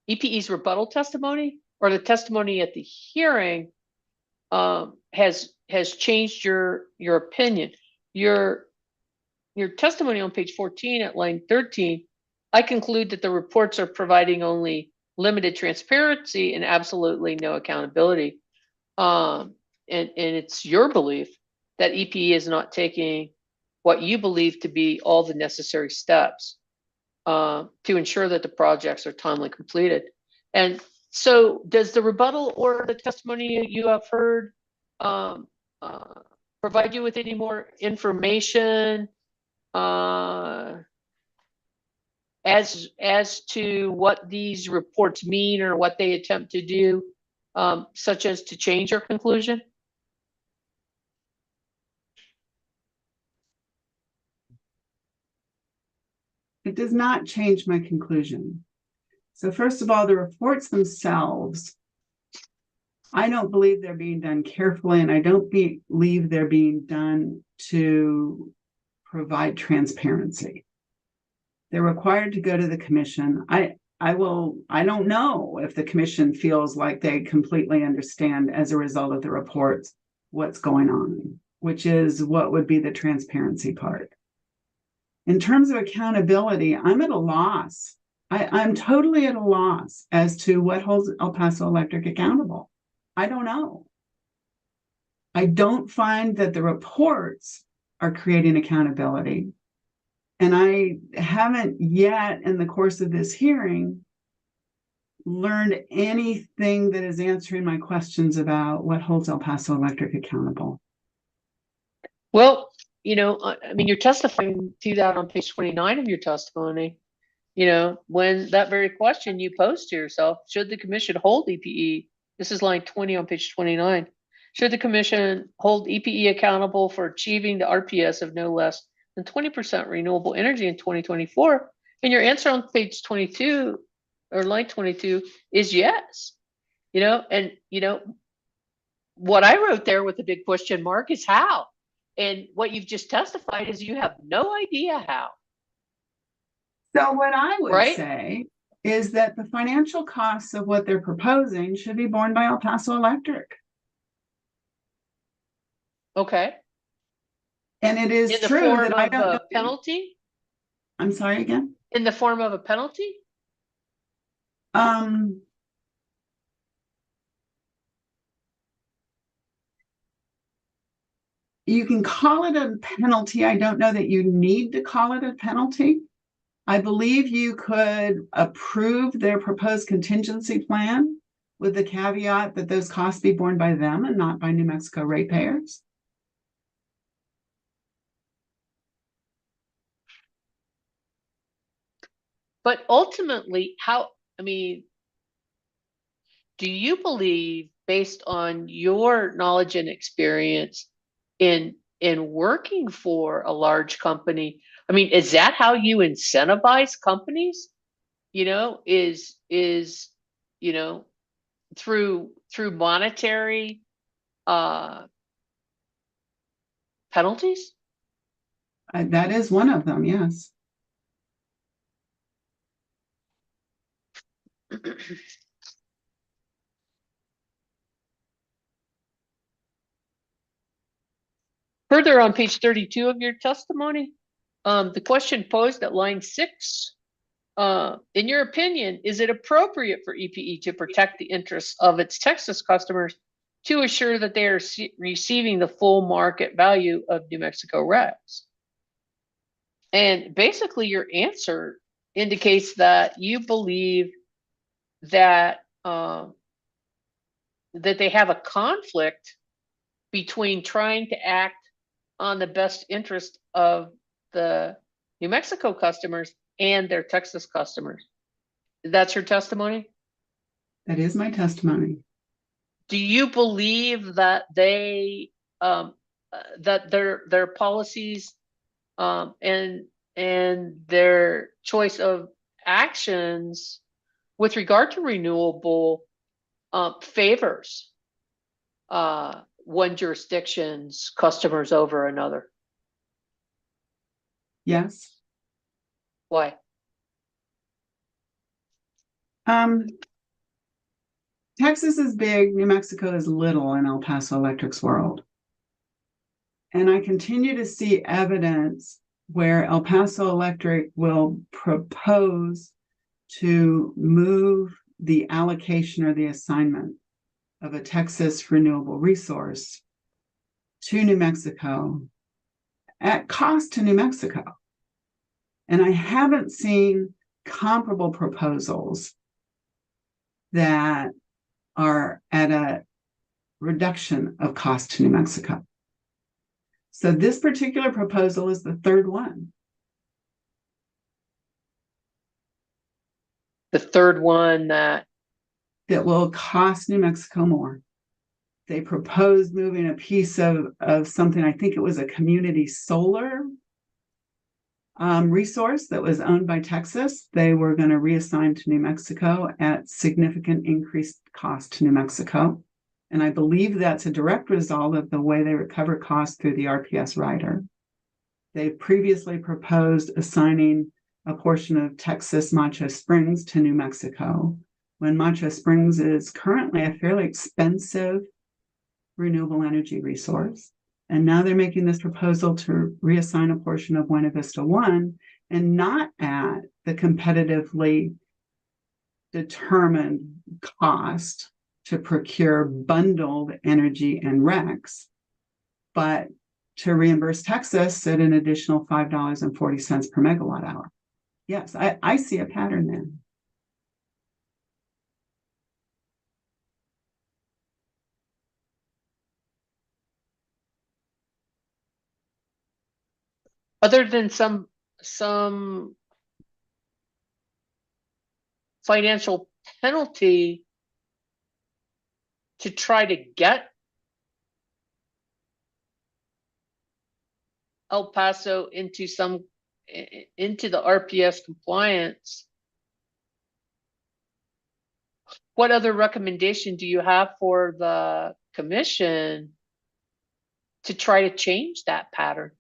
EPE's rebuttal testimony or the testimony at the hearing has changed your opinion. Your testimony on page 14 at line 13, I conclude that the reports are providing only limited transparency and absolutely no accountability. And it's your belief that EPE is not taking what you believe to be all the necessary steps to ensure that the projects are timely completed. And so does the rebuttal or the testimony you have heard provide you with any more information as to what these reports mean or what they attempt to do, such as to change your conclusion? It does not change my conclusion. So first of all, the reports themselves, I don't believe they're being done carefully, and I don't believe they're being done to provide transparency. They're required to go to the commission. I don't know if the commission feels like they completely understand as a result of the reports what's going on, which is what would be the transparency part. In terms of accountability, I'm at a loss. I'm totally at a loss as to what holds El Paso Electric accountable. I don't know. I don't find that the reports are creating accountability. And I haven't yet, in the course of this hearing, learned anything that is answering my questions about what holds El Paso Electric accountable. Well, you know, I mean, you're testifying to that on page 29 of your testimony. You know, when that very question you posed to yourself, should the commission hold EPE? This is line 20 on page 29. Should the commission hold EPE accountable for achieving the RPS of no less than 20% renewable energy in 2024? And your answer on page 22 or line 22 is yes. You know, and you know, what I wrote there with the big question mark is how. And what you've just testified is you have no idea how. So what I would Right? say is that the financial costs of what they're proposing should be borne by El Paso Electric. Okay. And it is In the true form that I of don't know. a penalty? I'm sorry again. In the form of a penalty? You can call it a penalty. I don't know that you need to call it a penalty. I believe you could approve their proposed contingency plan with the caveat that those costs be borne by them and not by New Mexico ratepayers? But ultimately, I mean, do you believe, based on your knowledge and experience in working for a large company, I mean, is that how you incentivize companies? You know, you know, through monetary penalties? That is one of them, yes. Further on page 32 of your testimony, the question posed at line 6, in your opinion, is it appropriate for EPE to protect the interests of its Texas customers to assure that they are receiving the full market value of New Mexico RECs? And basically your answer indicates that you believe that that they have a conflict between trying to act on the best interest of the New Mexico customers and their Texas customers. That's your testimony? That is my testimony. Do you believe that they that their policies and their choice of actions with regard to renewable favors one jurisdiction's customers over another? Yes. Why? Texas is big, New Mexico is little in El Paso Electric's world. And I continue to see evidence where El Paso Electric will propose to move the allocation or the assignment of a Texas renewable resource to New Mexico at cost to New Mexico. And I haven't seen comparable proposals that are at a reduction of cost to New Mexico. So this particular proposal is the third one. The third one that will cost New Mexico more. They proposed moving a piece of something, I think it was a community solar resource that was owned by Texas. They were going to reassign to New Mexico at significant increased cost to New Mexico. And I believe that's a direct result of the way they recover costs through the RPS rider. They previously proposed assigning a portion of Texas Macho Springs to New Mexico, when Macho Springs is currently a fairly expensive renewable energy resource. And now they're making this proposal to reassign a portion of Buena Vista 1 and not at the competitively determined cost to procure bundled energy and RECs, but to reimburse Texas at an additional $5.40 per megawatt hour. Yes, I see a pattern there. other than some financial penalty to try to get El Paso into the RPS compliance, what other recommendation do you have for the commission to try to change that pattern?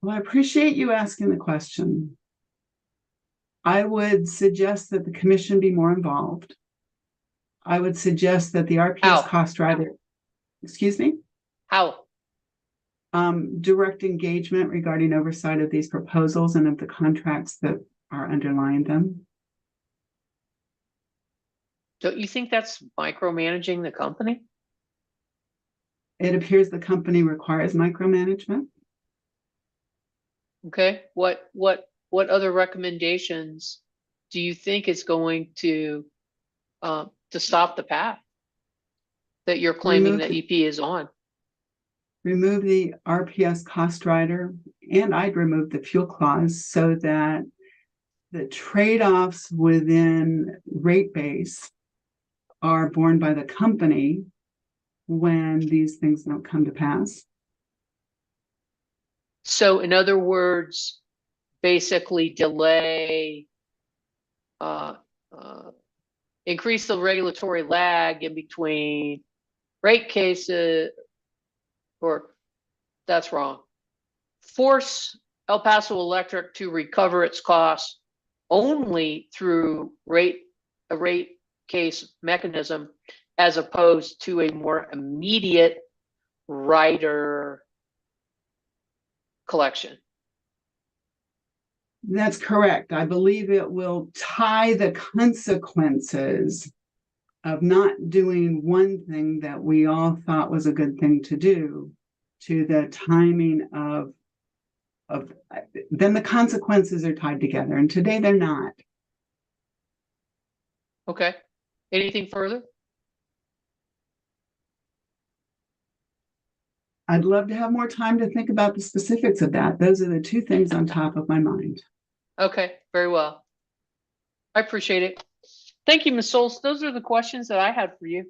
Well, I appreciate you asking the question. I would suggest that the commission be more involved. I would suggest that the RPS cost rider, excuse me? How? Direct engagement regarding oversight of these proposals and of the contracts that are underlying them. Don't you think that's micromanaging the company? It appears the company requires micromanagement. Okay, what other recommendations do you think is going to stop the path that you're claiming Remove that the- EP is on? Remove the RPS cost rider, and I'd remove the fuel clause so that the trade-offs within rate base are borne by the company when these things don't come to pass. So in other words, basically delay, increase the regulatory lag in between rate cases, or that's wrong. Force El Paso Electric to recover its costs only through a rate case mechanism, as opposed to a more immediate rider collection. That's correct. I believe it will tie the consequences of not doing one thing that we all thought was a good thing to do to the timing of then the consequences are tied together, and today they're not. Okay. Anything further? I'd love to have more time to think about the specifics of that. Those are the two things on top of my mind. Okay, very well. I appreciate it. Thank you, Ms. Souls. Those are the questions that I had for you.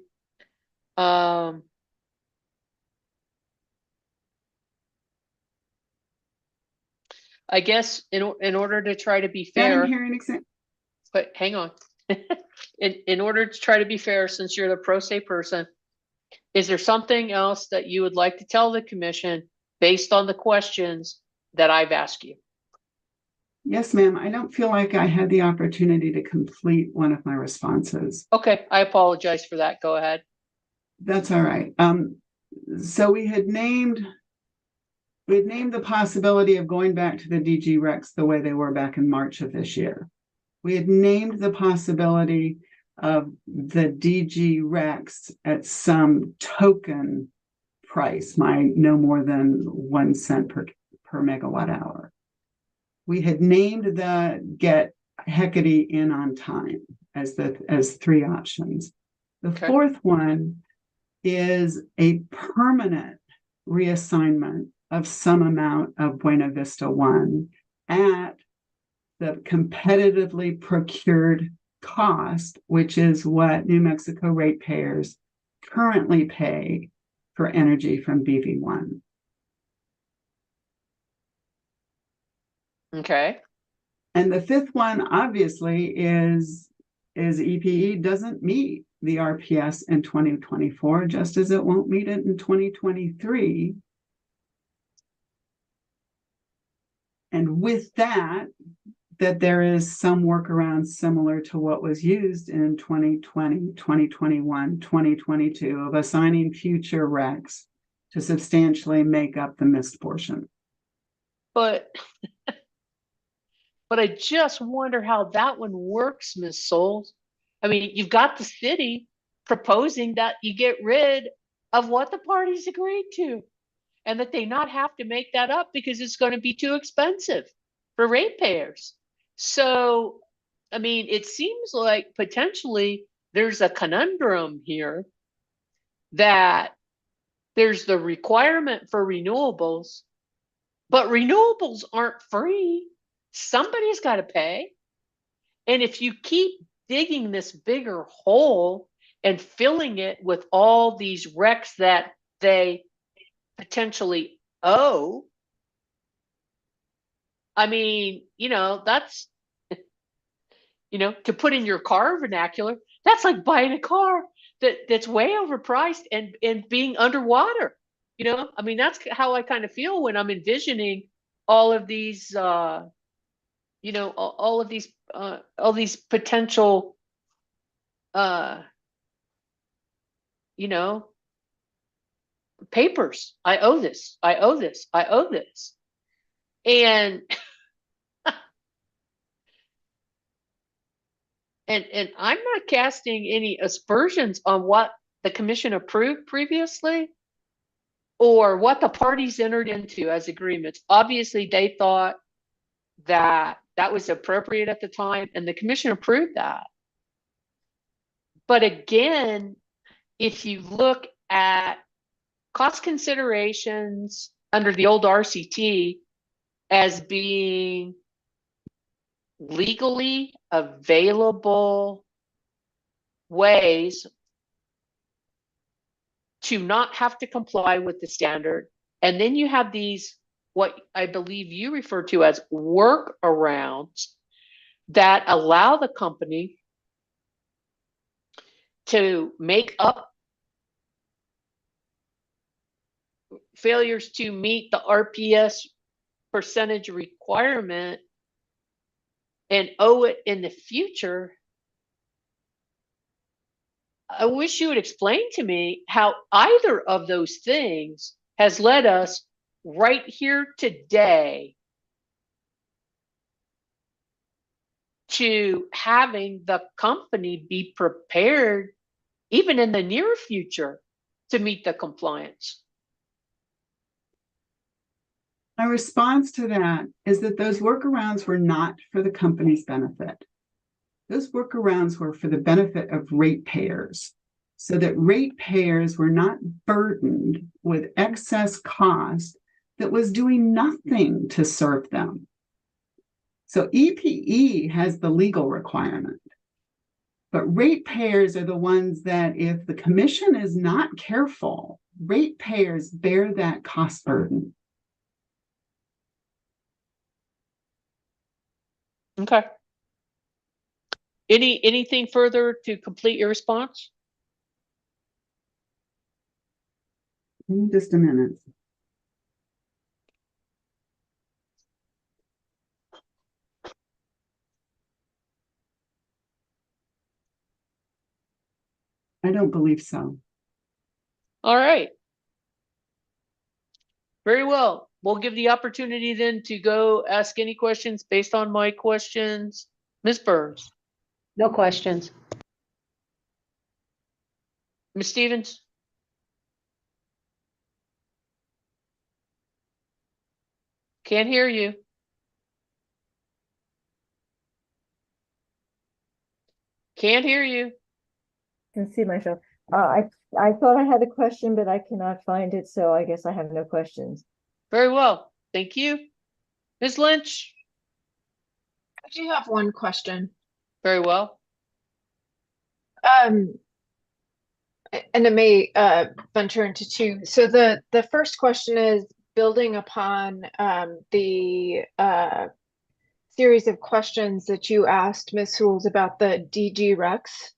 I guess in order to try to be Madam fair, Hearing Exam- but hang on. In order to try to be fair, since you're the pro se person, is there something else that you would like to tell the commission based on the questions that I've asked you? Yes, ma'am. I don't feel like I had the opportunity to complete one of my responses. Okay, I apologize for that. Go ahead. That's all right. So we had named the possibility of going back to the DG Recs the way they were back in March of this year. We had named the possibility of the DG Recs at some token price, no more than 1 cent per megawatt hour. We had named the get Hecate in on time as 3 options. The Okay. fourth one is a permanent reassignment of some amount of Buena Vista 1 at the competitively procured cost, which is what New Mexico ratepayers currently pay for energy from BV1. Okay. And the fifth one, obviously, is EPE doesn't meet the RPS in 2024, just as it won't meet it in 2023. And with that there is some workaround similar to what was used in 2020, 2021, 2022 of assigning future RECs to substantially make up the missed portion. But I just wonder how that one works, Ms. Souls. I mean, you've got the city proposing that you get rid of what the parties agreed to, and that they not have to make that up because it's going to be too expensive for ratepayers. So, I mean, it seems like potentially there's a conundrum here that there's the requirement for renewables, but renewables aren't free. Somebody's got to pay. And if you keep digging this bigger hole and filling it with all these RECs that they potentially owe, I mean, that's, to put in your car vernacular, that's like buying a car that's way overpriced and being underwater. I mean, that's how I kind of feel when I'm envisioning all of these, all these potential, papers. I owe this. I owe this. I owe this. And and I'm not casting any aspersions on what the commission approved previously or what the parties entered into as agreements. Obviously, they thought that that was appropriate at the time, and the commission approved that. But again, if you look at cost considerations under the old RCT as being legally available ways to not have to comply with the standard. And then you have these, what I believe you refer to as workarounds that allow the company to make up failures to meet the RPS percentage requirement and owe it in the future. I wish you would explain to me how either of those things has led us right here today to having the company be prepared, even in the near future, to meet the compliance. My response to that is that those workarounds were not for the company's benefit. Those workarounds were for the benefit of ratepayers, so that ratepayers were not burdened with excess cost that was doing nothing to serve them. So EPE has the legal requirement, but ratepayers are the ones that, if the commission is not careful, ratepayers bear that cost burden. Okay. Anything further to complete your response? Just a minute. I don't believe so. All right. Very well. We'll give the opportunity then to go ask any questions based on my questions. Ms. Burns, No questions. Ms. Stevens, can't hear you. Can't hear you. Can see myself. I thought I had a question, but I cannot find it, so I guess I have no questions. Very well. Thank you. Ms. Lynch, I do have one question. very well. And it may venture into two. So the first question is building upon the series of questions that you asked Ms. Hools about the DG Rex.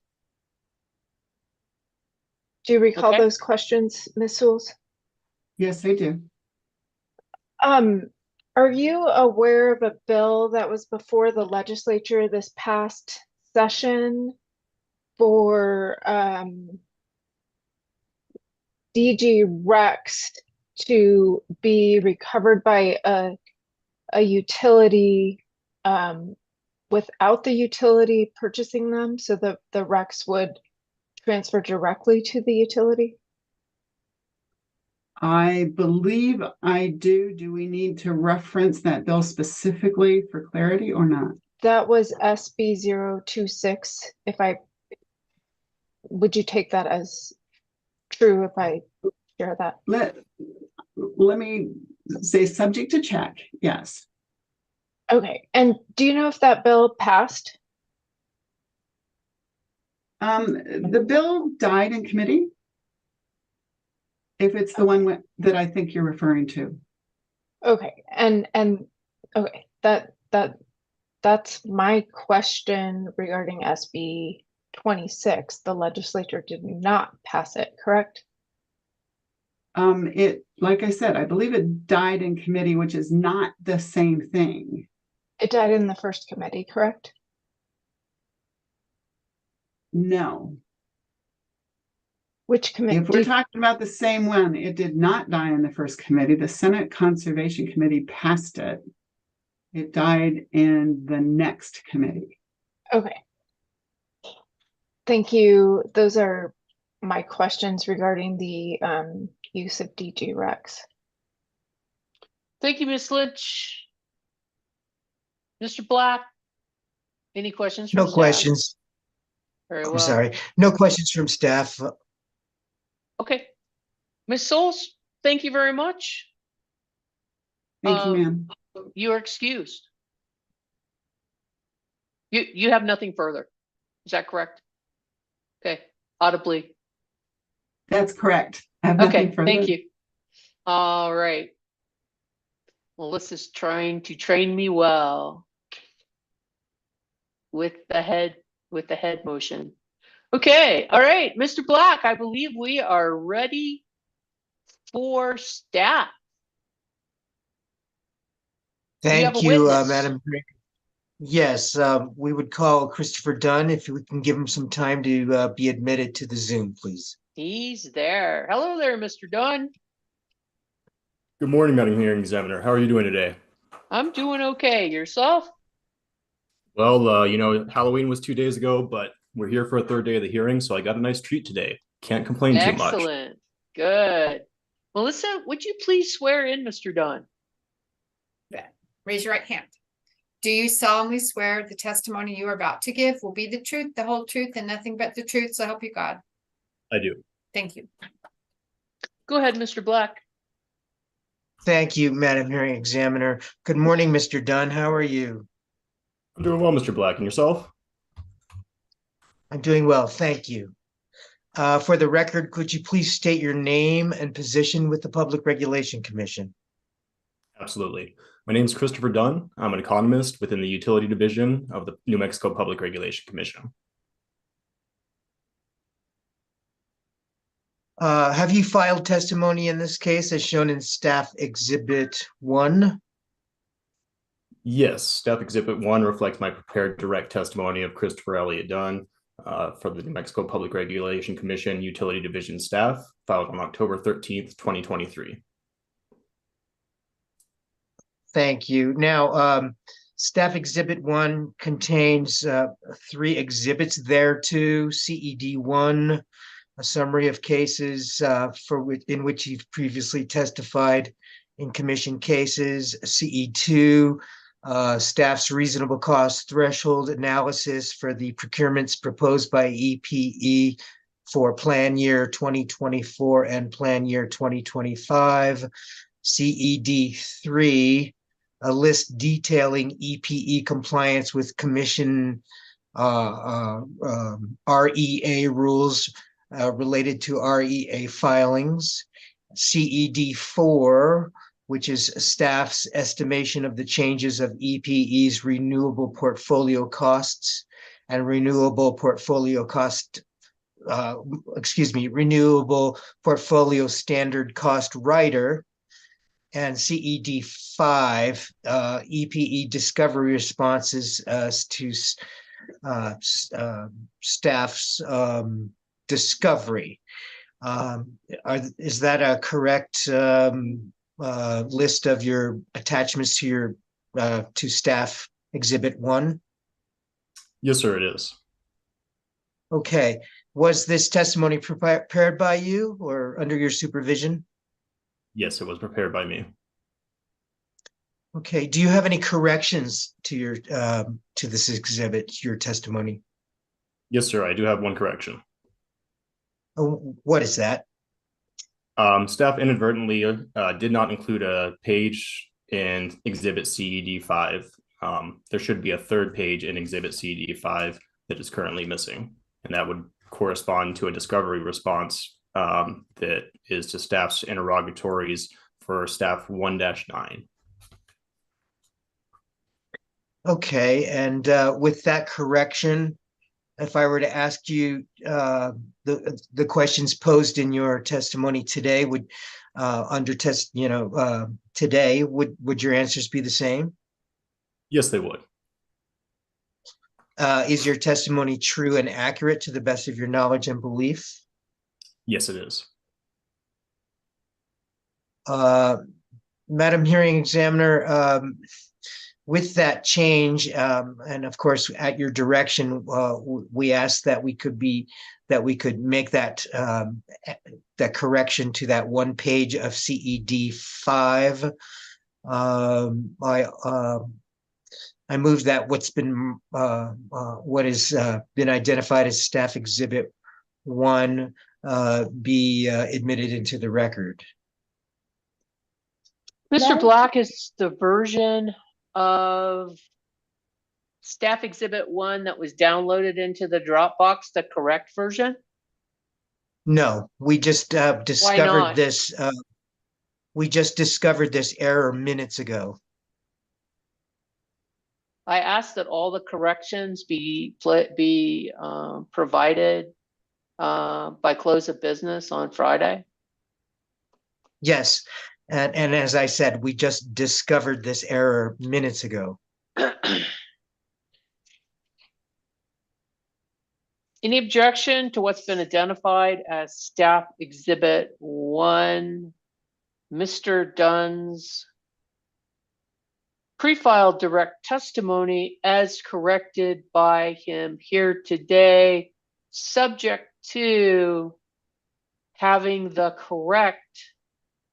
Do you recall Okay. those questions, Ms. Hools? Yes, I do. Are you aware of a bill that was before the legislature this past session for DG Rex to be recovered by a utility without the utility purchasing them, so the Rex would transfer directly to the utility? I believe I do. Do we need to reference that bill specifically for clarity or not? That was SB 026. Would you take that as true if I share that? Let me say subject to check. Yes. Okay, and do you know if that bill passed? The bill died in committee. If it's the one that I think you're referring to. Okay, and okay, that's my question regarding SB 26. The legislature did not pass it, correct? Like I said, I believe it died in committee, which is not the same thing. It died in the first committee, correct? No. Which committee? If we're talking about the same one, it did not die in the first committee. The Senate Conservation Committee passed it. It died in the next committee. Okay. Thank you. Those are my questions regarding the use of DG Rex. Thank you, Ms. Lynch. Mr. Black? Any questions from No staff? questions. Very I'm well. sorry. No questions from staff. Okay. Ms. Souls, thank you very much. Thank you, Um, ma'am. You are excused. You have nothing further. Is that correct? Okay, audibly. That's correct. I have Okay, nothing further. thank you. All right. Melissa's trying to train me well with the head motion. Okay, all right, Mr. Black, I believe we are ready for staff. We have Thank a you, witness. Madam. Yes, we would call Christopher Dunn if we can give him some time to be admitted to the Zoom, please. He's there. Hello there, Mr. Dunn. Good morning, Madam Hearing Examiner. How are you doing today? I'm doing okay. Yourself? Well, Halloween was 2 days ago, but we're here for a third day of the hearing, so I got a nice treat today. Can't complain too much. Excellent. Good. Melissa, would you please swear in Mr. Dunn? Raise your right hand. Do you solemnly swear the testimony you are about to give will be the truth, the whole truth, and nothing but the truth, so help you God? I do. Thank you. Go ahead, Mr. Black. Thank you, Madam Hearing Examiner. Good morning, Mr. Dunn. How are you? I'm doing well, Mr. Black. And yourself? I'm doing well, thank you. For the record, could you please state your name and position with the Public Regulation Commission? Absolutely. My name is Christopher Dunn. I'm an economist within the Utility Division of the New Mexico Public Regulation Commission. Have you filed testimony in this case as shown in Staff Exhibit 1? Yes, Staff Exhibit 1 reflects my prepared direct testimony of Christopher Elliott Dunn for the New Mexico Public Regulation Commission Utility Division staff, filed on October 13th, 2023. Thank you. Now, Staff Exhibit 1 contains 3 exhibits thereto. CED 1, a summary of cases in which you've previously testified in commission cases. CE 2, staff's reasonable cost threshold analysis for the procurements proposed by EPE for plan year 2024 and plan year 2025. CED 3, a list detailing EPE compliance with commission REA rules related to REA filings. CED 4, which is staff's estimation of the changes of EPE's renewable portfolio costs and renewable portfolio standard cost rider. And CED 5, EPE discovery responses to staff's discovery. Is that a correct list of your attachments to your to Staff Exhibit 1? Yes, sir, it is. Okay. Was this testimony prepared by you or under your supervision? Yes, it was prepared by me. Okay. Do you have any corrections to your to this exhibit, your testimony? Yes, sir, I do have one correction. Oh, what is that? Staff inadvertently did not include a page in Exhibit CED 5. There should be a third page in Exhibit CED 5 that is currently missing, and that would correspond to a discovery response that is to staff's interrogatories for staff 1-9. Okay, and with that correction, if I were to ask you the questions posed in your testimony today, would today, would your answers be the same? Yes, they would. Is your testimony true and accurate to the best of your knowledge and belief? Yes, it is. Madam Hearing Examiner, with that change, and of course, at your direction, we asked that we could make that that correction to that one page of CED 5. I moved that what has been identified as staff exhibit 1 be admitted into the record. Mr. Madam- Black, is the version of staff exhibit 1 that was downloaded into the Dropbox the correct version? No, we just discovered not? this. We just discovered this error minutes ago. I asked that all the corrections be provided by close of business on Friday. Yes, and as I said, we just discovered this error minutes ago. Any objection to what's been identified as staff exhibit 1, Mr. Dunn's pre-filed direct testimony as corrected by him here today, subject to having the correct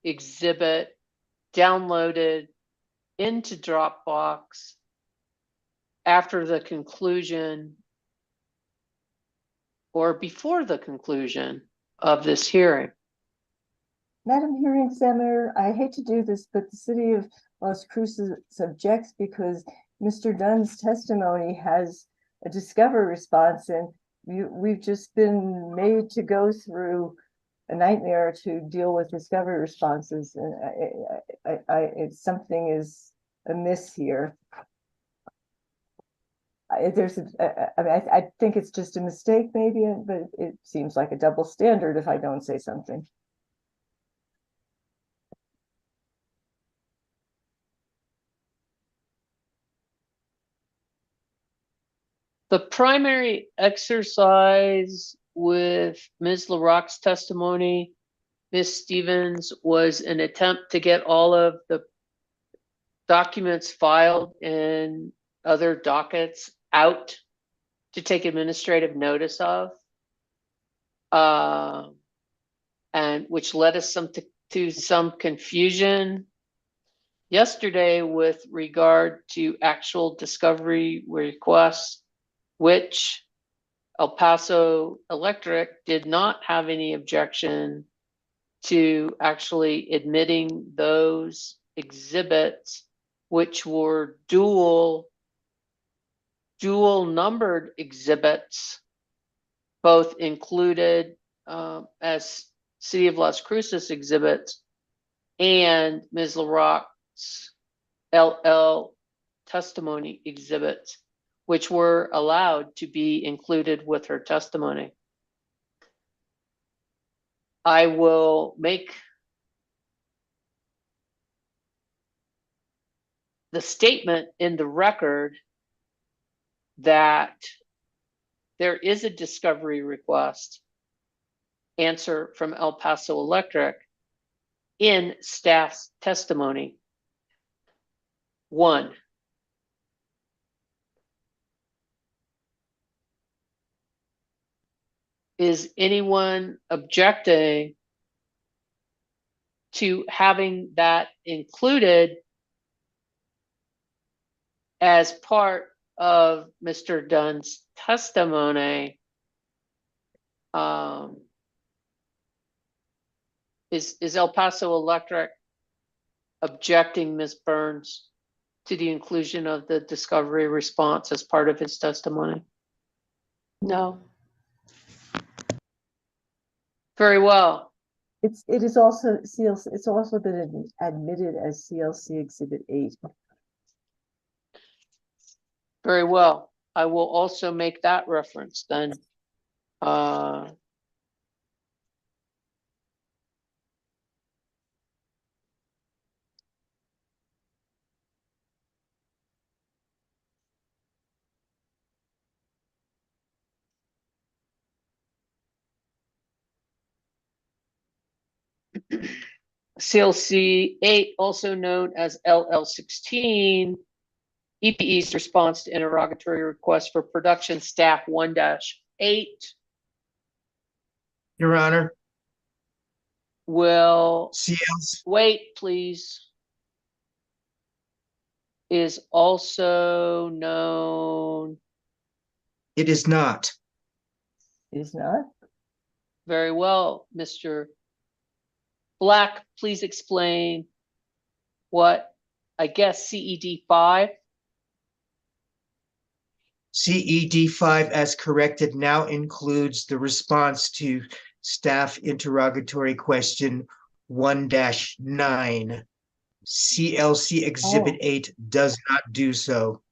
exhibit downloaded into Dropbox after the conclusion or before the conclusion of this hearing? Madam Hearing Examiner, I hate to do this, but the city of Las Cruces objects because Mr. Dunn's testimony has a discover response, and we've just been made to go through a nightmare to deal with discovery responses, and something is amiss here. I think it's just a mistake, maybe, but it seems like a double standard if I don't say something. The primary exercise with Ms. LaRock's testimony, Ms. Stevens, was an attempt to get all of the documents filed in other dockets out to take administrative notice of, and which led us to some confusion yesterday with regard to actual discovery requests, which El Paso Electric did not have any objection to actually admitting those exhibits, which were dual numbered exhibits, both included as City of Las Cruces exhibits and Ms. LaRock's LL testimony exhibits, which were allowed to be included with her testimony. I will make the statement in the record that there is a discovery request answer from El Paso Electric in staff's testimony. 1, is anyone objecting to having that included as part of Mr. Dunn's testimony? Is El Paso Electric objecting, Ms. Burns, to the inclusion of the discovery response as part of his testimony? No. Very well. It is also CLC. It's also been admitted as CLC Exhibit 8. Very well. I will also make that reference then. CLC 8, also known as LL16, EPE's response to interrogatory request for production staff 1-8 Your Honor, will, CLC, wait, please, is also known. it is not. Is not? Very well, Mr. Black, please explain what, I guess, CED 5? CED 5 as corrected now includes the response to staff interrogatory question 1-9. CLC Exhibit Oh. 8 does not do so.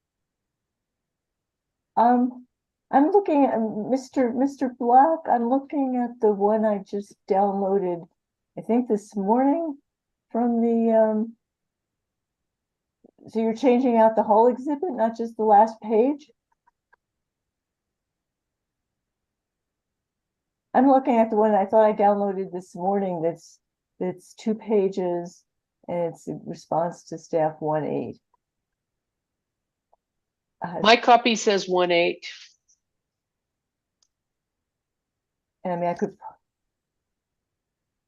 I'm looking at Mr. Black, I'm looking at the one I just downloaded, I think this morning from the, so you're changing out the whole exhibit, not just the last page? I'm looking at the one I thought I downloaded this morning that's 2 pages and it's a response to staff 1-8. My copy says 1-8. And I mean, I could.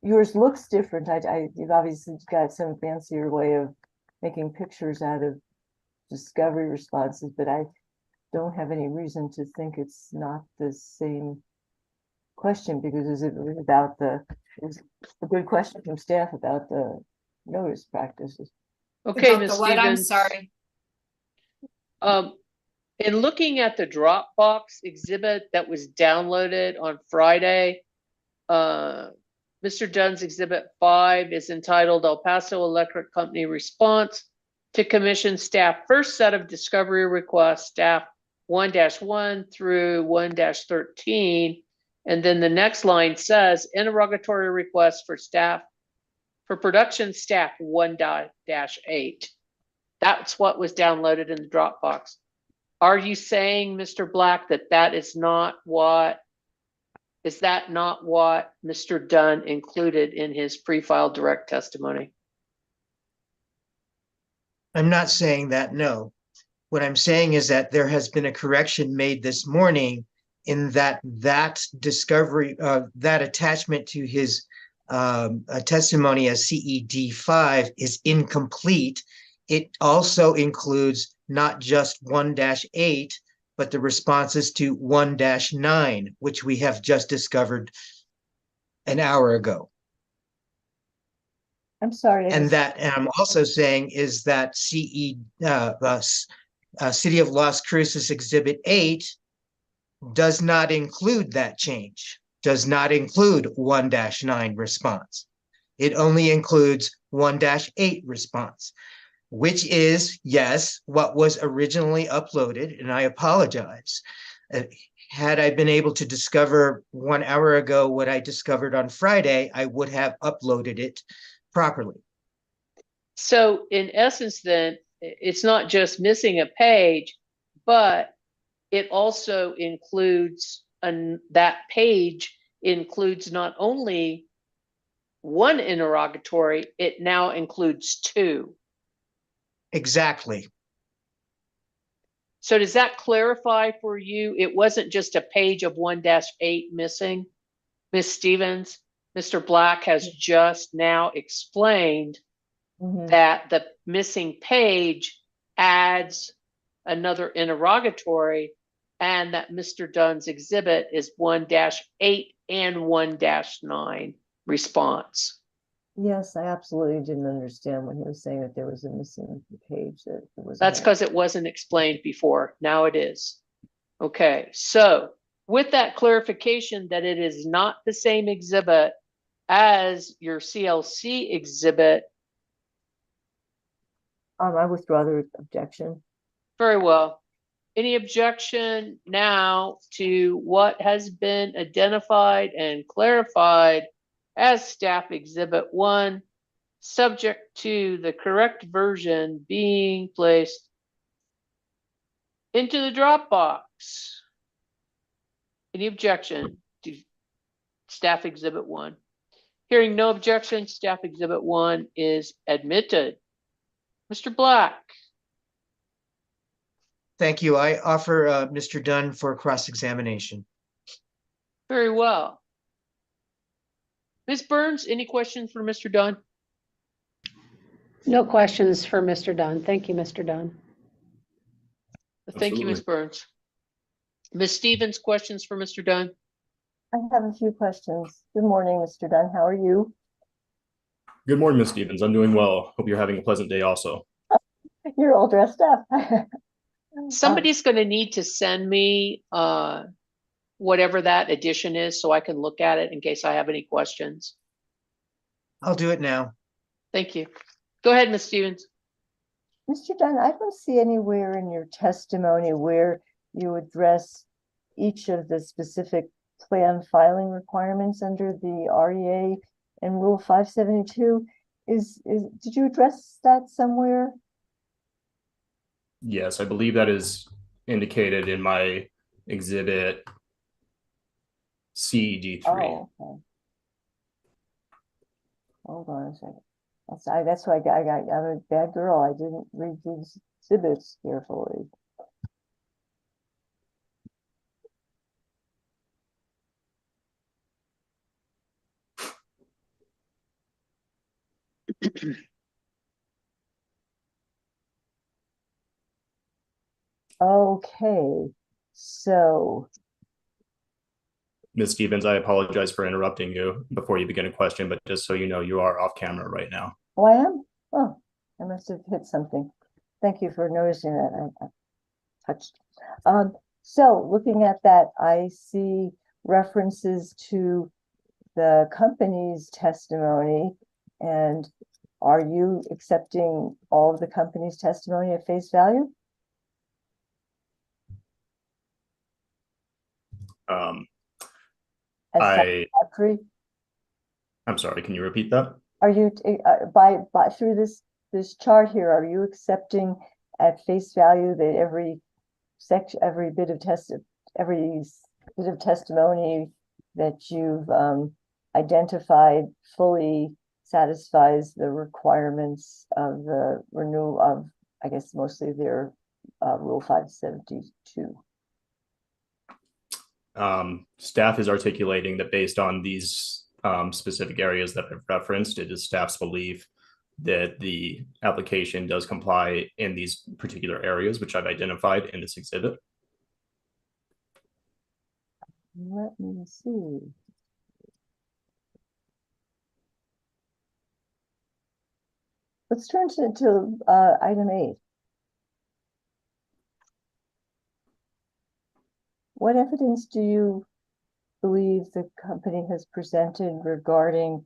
Yours looks different. You've obviously got some fancier way of making pictures out of discovery responses, but I don't have any reason to think it's not the same question because it was about it was a good question from staff about the notice practices. Okay, About Ms. the what? I'm Stevens. sorry. In looking at the Dropbox exhibit that was downloaded on Friday, Mr. Dunn's Exhibit 5 is entitled El Paso Electric Company Response to Commission Staff First Set of Discovery Requests, Staff 1-1 through 1-13. And then the next line says interrogatory request for staff, for production staff 1-8. That's what was downloaded in the Dropbox. Are you saying, Mr. Black, that is not what, is that not what Mr. Dunn included in his pre-filed direct testimony? I'm not saying that, no. What I'm saying is that there has been a correction made this morning in that discovery, that attachment to his testimony as CED 5 is incomplete. It also includes not just 1-8, but the responses to 1-9, which we have just discovered an hour ago. I'm sorry. And I'm also saying is that City of Las Cruces Exhibit 8 does not include that change, does not include 1-9 response. It only includes 1-8 response, which is, yes, what was originally uploaded, and I apologize. Had I been able to discover 1 hour ago what I discovered on Friday, I would have uploaded it properly. So in essence, then, it's not just missing a page, but it also includes, that page includes not only one interrogatory, it now includes 2. Exactly. So does that clarify for you? It wasn't just a page of 1-8 missing, Ms. Stevens? Mr. Black has just now explained that the missing page adds another interrogatory and that Mr. Dunn's exhibit is 1-8 and 1-9 response. Yes, I absolutely didn't understand when he was saying that there was a missing page that was. That's because it wasn't explained before. Now it is. Okay, so with that clarification that it is not the same exhibit as your CLC exhibit. I withdraw the objection. Very well. Any objection now to what has been identified and clarified as Staff Exhibit 1, subject to the correct version being placed into the Dropbox? Any objection to Staff Exhibit 1? Hearing no objection, Staff Exhibit 1 is admitted. Mr. Black. Thank you. I offer Mr. Dunn for cross-examination. Very well. Ms. Burns, any questions for Mr. Dunn? No questions for Mr. Dunn. Thank you, Mr. Dunn. Thank you, Ms. Burns. Ms. Stevens, questions for Mr. Dunn? I have a few questions. Good morning, Mr. Dunn. How are you? Good morning, Ms. Stevens. I'm doing well. Hope you're having a pleasant day also. You're all dressed up. Somebody's going to need to send me whatever that edition is so I can look at it in case I have any questions. I'll do it now. Thank you. Go ahead, Ms. Stevens. Mr. Dunn, I don't see anywhere in your testimony where you address each of the specific plan filing requirements under the REA and Rule 572. Did you address that somewhere? Yes, I believe that is indicated in my exhibit CED3. Oh, okay. Hold on a second. That's why I'm a bad girl. I didn't read these exhibits carefully. Okay, so Ms. Stevens, I apologize for interrupting you before you begin a question, but just so you know, you are off camera right now. oh, I am. Oh, I must have hit something. Thank you for noticing that. I touched. So looking at that, I see references to the company's testimony. And are you accepting all of the company's testimony at face value? As satisfactory? I'm sorry, can you repeat that? Are you by through this chart here? Are you accepting at face value that every bit of testimony that you've identified fully satisfies the requirements of the renewal of, I guess, mostly their Rule 572? Staff is articulating that based on these specific areas that I've referenced, it is staff's belief that the application does comply in these particular areas, which I've identified in this exhibit. Let me see. Let's turn to item 8. What evidence do you believe the company has presented regarding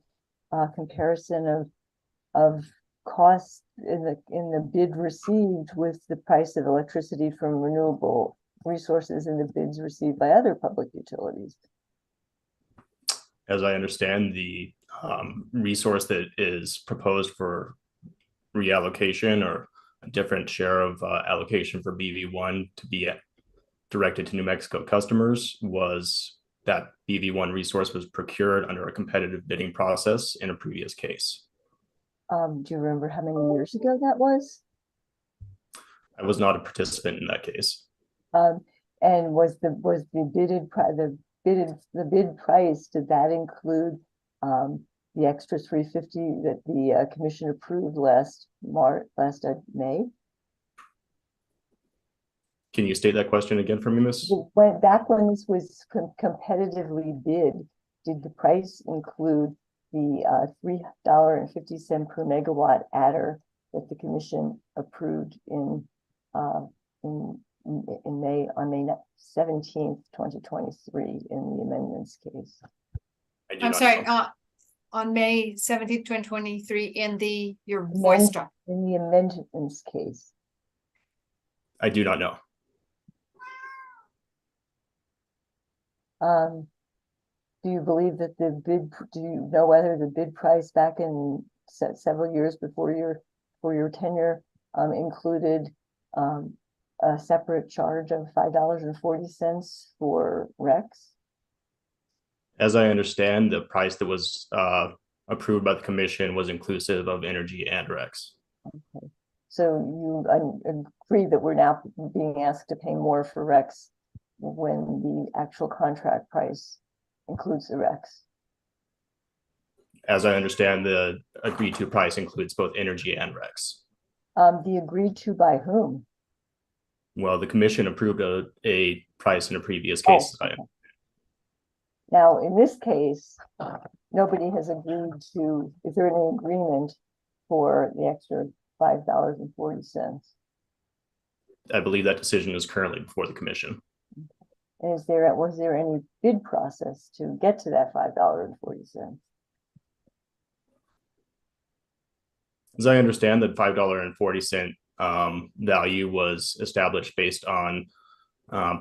comparison of costs in the bid received with the price of electricity from renewable resources in the bids received by other public utilities? As I understand, the resource that is proposed for reallocation or a different share of allocation for BV1 to be directed to New Mexico customers was that BV1 resource was procured under a competitive bidding process in a previous case. Do you remember how many years ago that was? I was not a participant in that case. And was the bid price, did that include the extra $350 that the commission approved last May? Can you state that question again for me, Miss? Back when this was competitively bid, did the price include the $3.50 per megawatt adder that the commission approved in May, on May 17th, 2023 in the amendments case? I'm sorry, on May 17th, 2023 in your voice drop. In the amendments case. I do not know. Do you believe that do you know whether the bid price back in several years before your tenure included a separate charge of $5.40 for RECs? As I understand, the price that was approved by the commission was inclusive of energy and RECs. Okay. So you agree that we're now being asked to pay more for Rex when the actual contract price includes the Rex. As I understand, the agreed to price includes both energy and Rex. The agreed to by whom? Well, the commission approved a price in a previous Oh, case. okay. Now, in this case, nobody has agreed to, is there any agreement for the extra $5.40? I believe that decision is currently before the commission. And was there any bid process to get to that $5.40? As I understand, that $5.40 value was established based on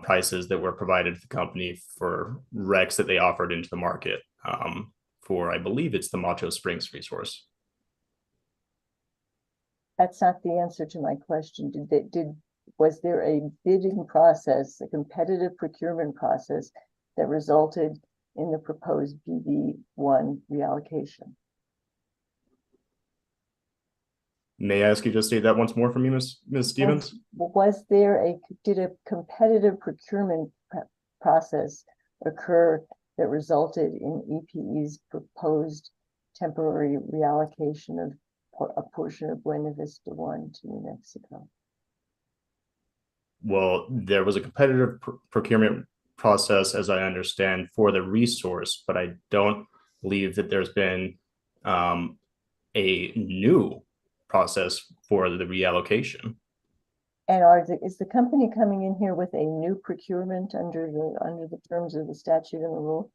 prices that were provided to the company for Rex that they offered into the market for, I believe it's the Macho Springs resource. That's not the answer to my question. Was there a bidding process, a competitive procurement process that resulted in the proposed BV1 reallocation? May I ask you to state that once more for me, Ms. Stevens? Did a competitive procurement process occur that resulted in EPE's proposed temporary reallocation of a portion of Buena Vista 1 to New Mexico? Well, there was a competitive procurement process, as I understand, for the resource, but I don't believe that there's been a new process for the reallocation. And is the company coming in here with a new procurement under the terms of the statute and the rule?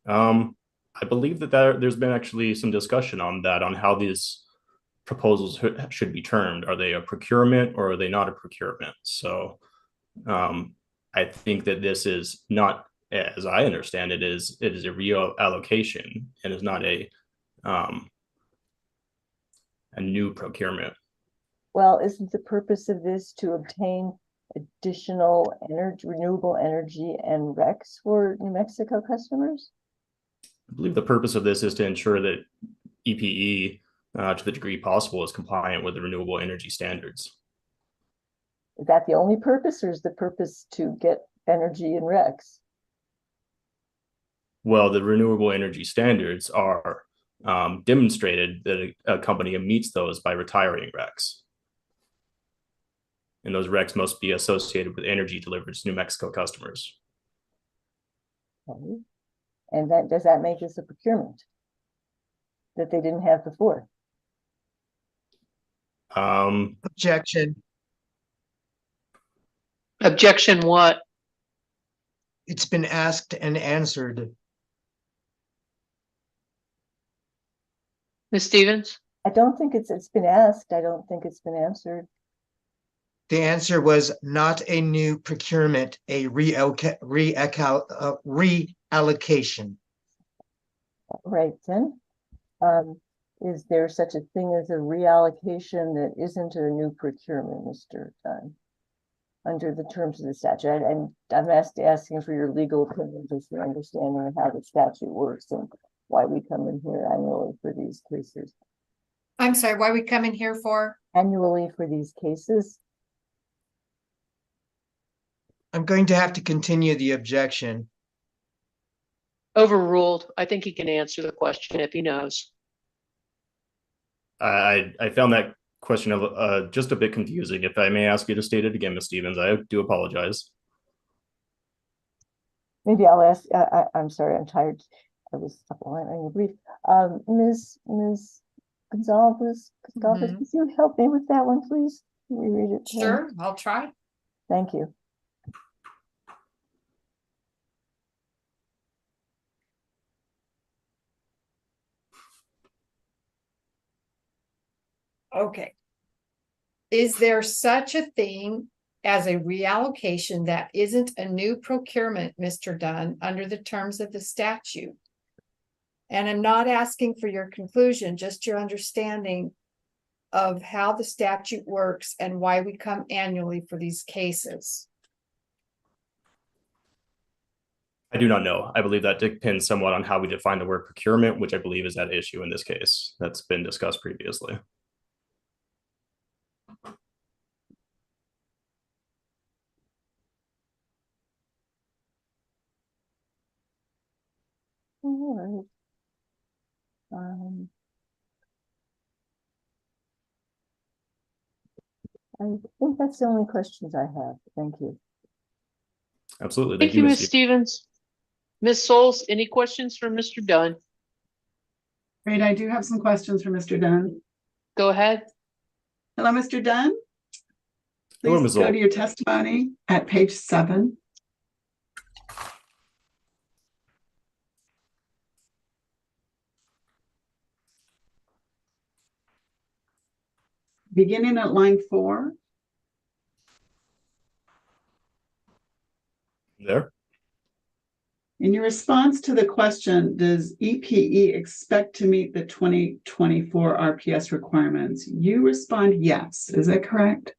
I believe that there's been actually some discussion on that, on how these proposals should be termed. Are they a procurement or are they not a procurement? So I think that this is not, as I understand it is a reallocation and is not a new procurement. Well, isn't the purpose of this to obtain additional renewable energy and RECs for New Mexico customers? I believe the purpose of this is to ensure that EPE, to the degree possible, is compliant with the renewable energy standards. Is that the only purpose, or is the purpose to get energy and RECs? Well, the renewable energy standards are demonstrated that a company meets those by retiring RECs. And those RECs must be associated with energy delivered to New Mexico customers. Okay. And does that make this a procurement that they didn't have before? Objection. Objection what? It's been asked and answered. Ms. Stevens? I don't think it's been asked. I don't think it's been answered. The answer was not a new procurement, a reallocation. Right then. Is there such a thing as a reallocation that isn't a new procurement, Mr. Dunn, under the terms of the statute? And I'm asking for your legal opinion, just your understanding of how the statute works and why we come in here annually for these cases. I'm sorry, why we come in here for? Annually for these cases? I'm going to have to continue the objection. Overruled. I think he can answer the question if he knows. I found that question just a bit confusing. If I may ask you to state it again, Ms. Stevens, I do apologize. Maybe I'll ask, I'm sorry, I'm tired. I was up all night reading the brief. Ms. Gonzalez, could you help me with that one, please? Can we read it? Sure, I'll try. Thank you. Okay. Is there such a thing as a reallocation that isn't a new procurement, Mr. Dunn, under the terms of the statute? And I'm not asking for your conclusion, just your understanding of how the statute works and why we come annually for these cases. I do not know. I believe that depends somewhat on how we define the word procurement, which I believe is at issue in this case. That's been discussed previously. All right. I think that's the only questions I have. Thank you. Absolutely. Thank you, Ms. Ms. Stevens. Ms. Souls, any questions for Mr. Dunn? Great, I do have some questions for Mr. Dunn. Go ahead. Hello, Mr. Dunn. Hello, Please Ms. go Zoll. to your testimony at page 7. Beginning at line 4. There. In your response to the question, does EPE expect to meet the 2024 RPS requirements? You respond yes. Is that correct?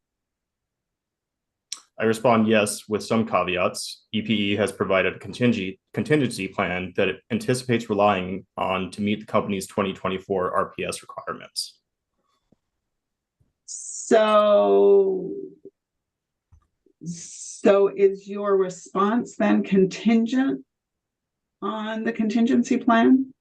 I respond yes with some caveats. EPE has provided a contingency plan that it anticipates relying on to meet the company's 2024 RPS requirements. So is your response then contingent on the contingency plan?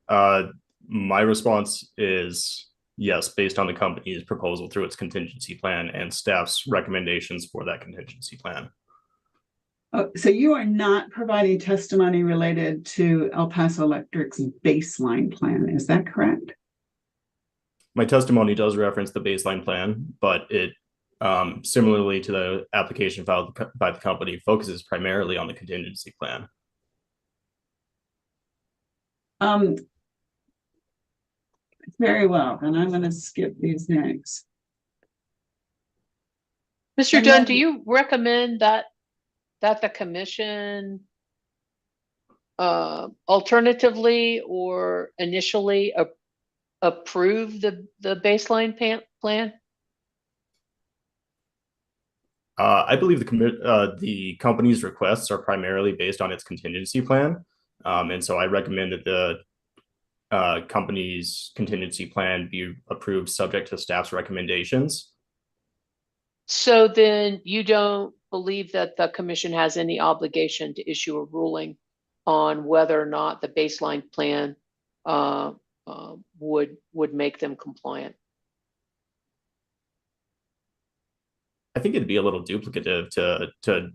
My response is yes, based on the company's proposal through its contingency plan and staff's recommendations for that contingency plan. So you are not providing testimony related to El Paso Electric's baseline plan, is that correct? My testimony does reference the baseline plan, but it similarly to the application filed by the company focuses primarily on the contingency plan. Very well, and I'm going to skip these next. Mr. And Dunn, then- do you recommend that the commission alternatively or initially approve the baseline plan? I believe the company's requests are primarily based on its contingency plan. And so I recommend that the company's contingency plan be approved subject to staff's recommendations. So then you don't believe that the commission has any obligation to issue a ruling on whether or not the baseline plan would make them compliant? I think it'd be a little duplicative to,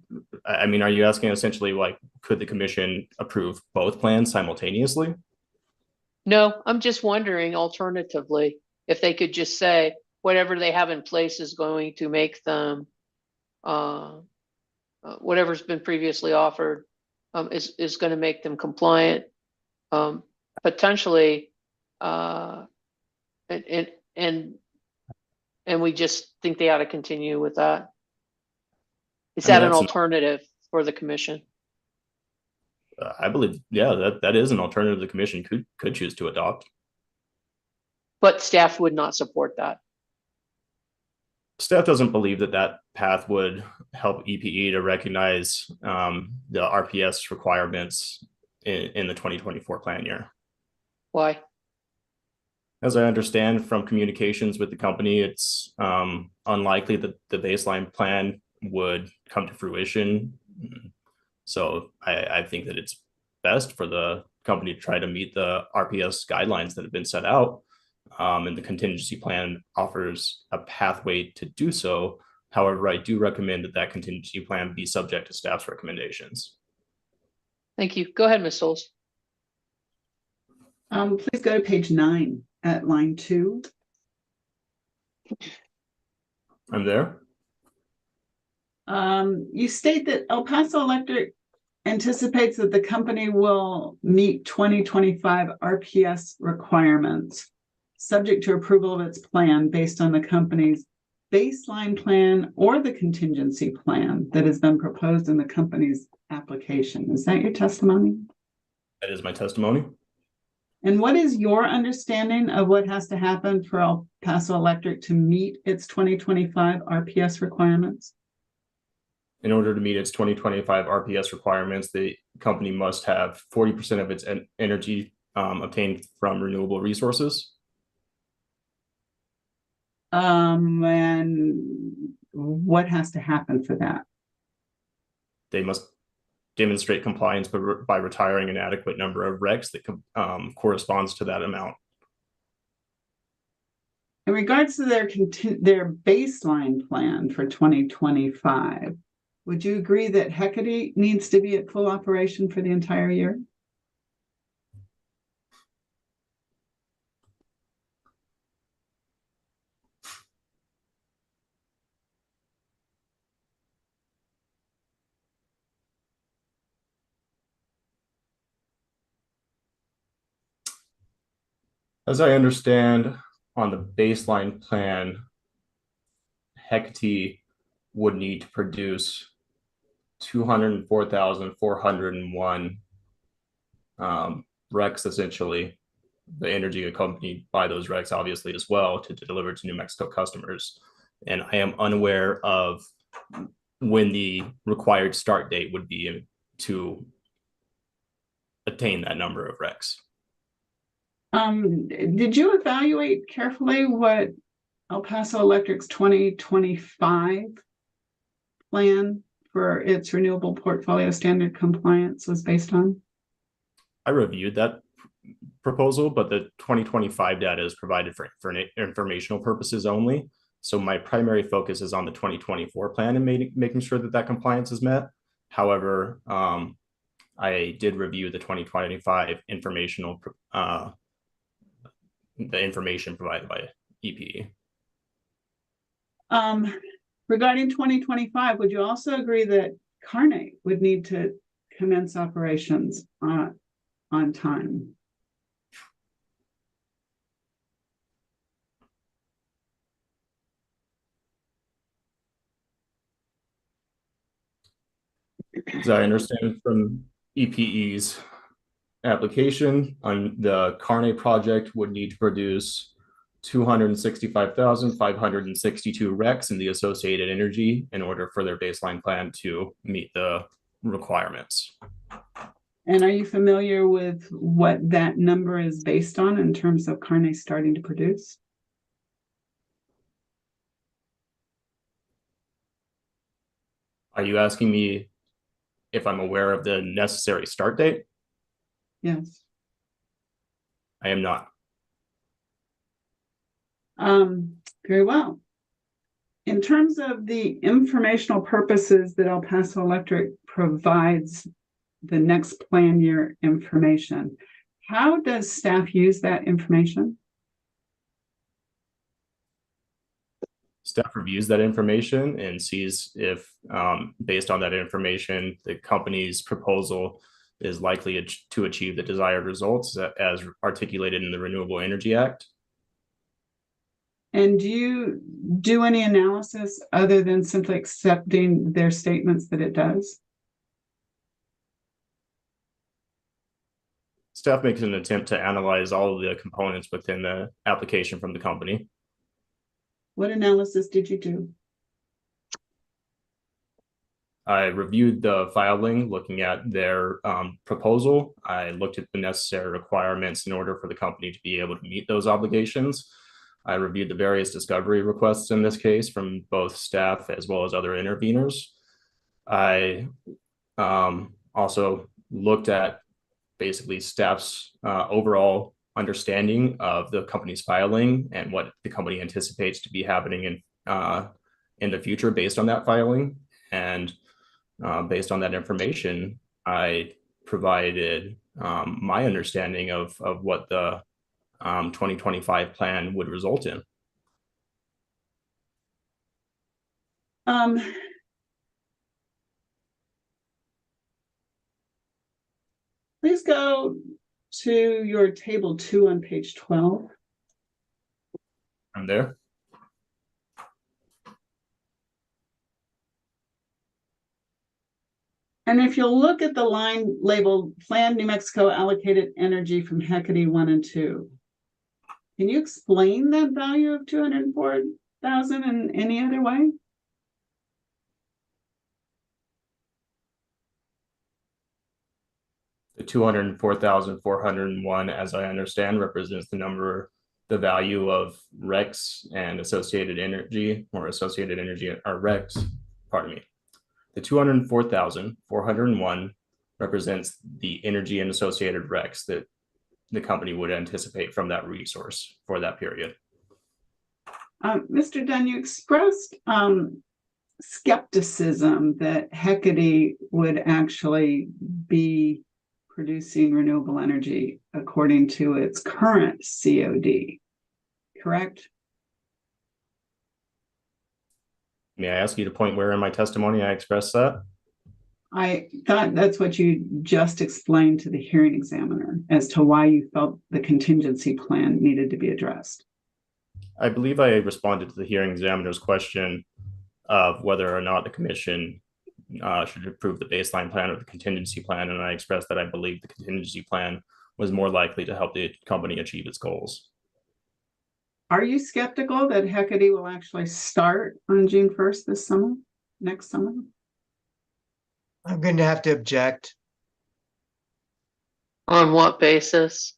I mean, are you asking essentially like, could the commission approve both plans simultaneously? No, I'm just wondering alternatively, if they could just say whatever they have in place is going to make them, whatever's been previously offered is going to make them compliant, potentially, and we just think they ought to continue with that. Is I mean, that an that's alternative for the commission? I believe, yeah, that is an alternative the commission could choose to adopt. But staff would not support that. Staff doesn't believe that path would help EPE to recognize the RPS requirements in the 2024 plan year. Why? As I understand from communications with the company, it's unlikely that the baseline plan would come to fruition. So I think that it's best for the company to try to meet the RPS guidelines that have been set out. And the contingency plan offers a pathway to do so. However, I do recommend that contingency plan be subject to staff's recommendations. Thank you. Go ahead, Ms. Souls. Please go to page 9 at line 2. I'm there. You state that El Paso Electric anticipates that the company will meet 2025 RPS requirements, subject to approval of its plan based on the company's baseline plan or the contingency plan that has been proposed in the company's application. Is that your testimony? That is my testimony. And what is your understanding of what has to happen for El Paso Electric to meet its 2025 RPS requirements? In order to meet its 2025 RPS requirements, the company must have 40% of its energy obtained from renewable resources. And what has to happen for that? They must demonstrate compliance by retiring an adequate number of RECs that corresponds to that amount. In regards to their baseline plan for 2025, would you agree that Hecate needs to be at full operation for the entire year? As I understand, on the baseline plan, Hecate would need to produce 204,401 RECs, essentially. The energy accompanied by those RECs, obviously, as well, to deliver to New Mexico customers. And I am unaware of when the required start date would be to attain that number of RECs. Did you evaluate carefully what El Paso Electric's 2025 plan for its renewable portfolio standard compliance was based on? I reviewed that proposal, but the 2025 data is provided for informational purposes only. So my primary focus is on the 2024 plan and making sure that that compliance is met. However, I did review the 2025 informational, the information provided by EPE. Regarding 2025, would you also agree that Carnate would need to commence operations on time? As I understand from EPE's application, on the Carnate project would need to produce 265,562 RECs in the associated energy in order for their baseline plan to meet the requirements. And are you familiar with what that number is based on in terms of Carnate starting to produce? Are you asking me if I'm aware of the necessary start date? Yes. I am not. Very well. In terms of the informational purposes that El Paso Electric provides the next plan year information, how does staff use that information? Staff reviews that information and sees if, based on that information, the company's proposal is likely to achieve the desired results as articulated in the Renewable Energy Act. And do you do any analysis other than simply accepting their statements that it does? Staff makes an attempt to analyze all of the components within the application from the company. What analysis did you do? I reviewed the filing, looking at their proposal. I looked at the necessary requirements in order for the company to be able to meet those obligations. I reviewed the various discovery requests in this case from both staff as well as other interveners. I also looked at basically staff's overall understanding of the company's filing and what the company anticipates to be happening in the future based on that filing. And based on that information, I provided my understanding of what the 2025 plan would result in. Please go to your table 2 on page 12. I'm there. And if you'll look at the line labeled Planned New Mexico Allocated Energy from Hecate 1 and 2, can you explain that value of 204,000 in any other way? The 204,401, as I understand, represents the number the value of REX and associated energy or REX, pardon me. The 204,401 represents the energy and associated REX that the company would anticipate from that resource for that period. Mr. Dunn, you expressed skepticism that Hecate would actually be producing renewable energy according to its current COD, correct? May I ask you to point where in my testimony I expressed that? I thought that's what you just explained to the hearing examiner as to why you felt the contingency plan needed to be addressed. I believe I responded to the hearing examiner's question of whether or not the commission should approve the baseline plan or the contingency plan, and I expressed that I believe the contingency plan was more likely to help the company achieve its goals. Are you skeptical that Hecate will actually start on June 1st this summer, next summer? I'm going to have to object. On what basis?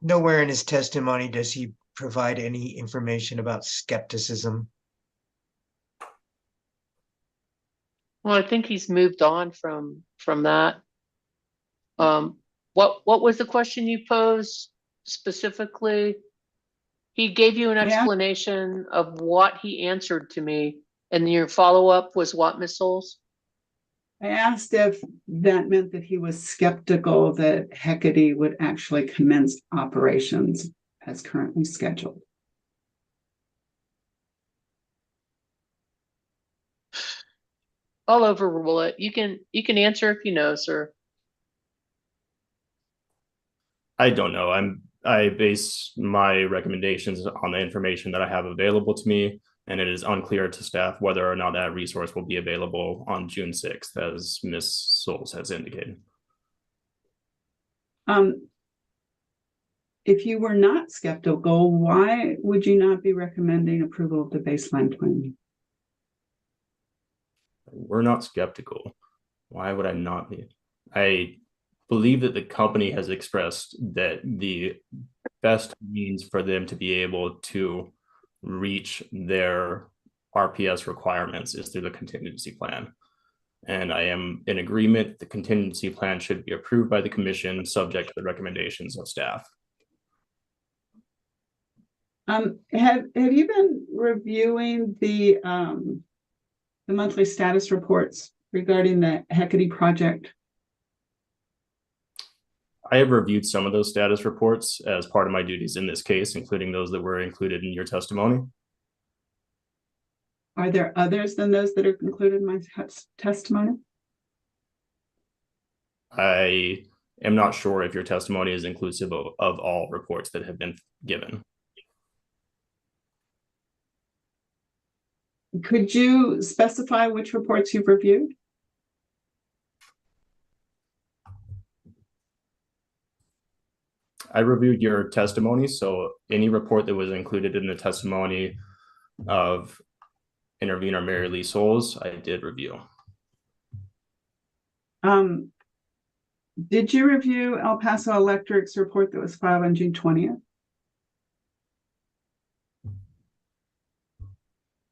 Nowhere in his testimony does he provide any information about skepticism. Well, I think he's moved on from that. What was the question you posed specifically? He gave you an explanation of what he answered to me, and your follow-up was what, Ms. Souls? I asked if that meant that he was skeptical that Hecate would actually commence operations as currently scheduled. I'll overrule it. You can answer if you know, sir. I don't know. I base my recommendations on the information that I have available to me, and it is unclear to staff whether or not that resource will be available on June 6th, as Ms. Souls has indicated. If you were not skeptical, why would you not be recommending approval of the baseline plan? We're not skeptical. Why would I not be? I believe that the company has expressed that the best means for them to be able to reach their RPS requirements is through the contingency plan. And I am in agreement the contingency plan should be approved by the commission subject to the recommendations of staff. Have you been reviewing the monthly status reports regarding the Hecate project? I have reviewed some of those status reports as part of my duties in this case, including those that were included in your testimony. Are there others than those that are included in my testimony? I am not sure if your testimony is inclusive of all reports that have been given. Could you specify which reports you've reviewed? I reviewed your testimony, so any report that was included in the testimony of intervener Mary Lee Souls, I did review. Did you review El Paso Electric's report that was filed on June 20th?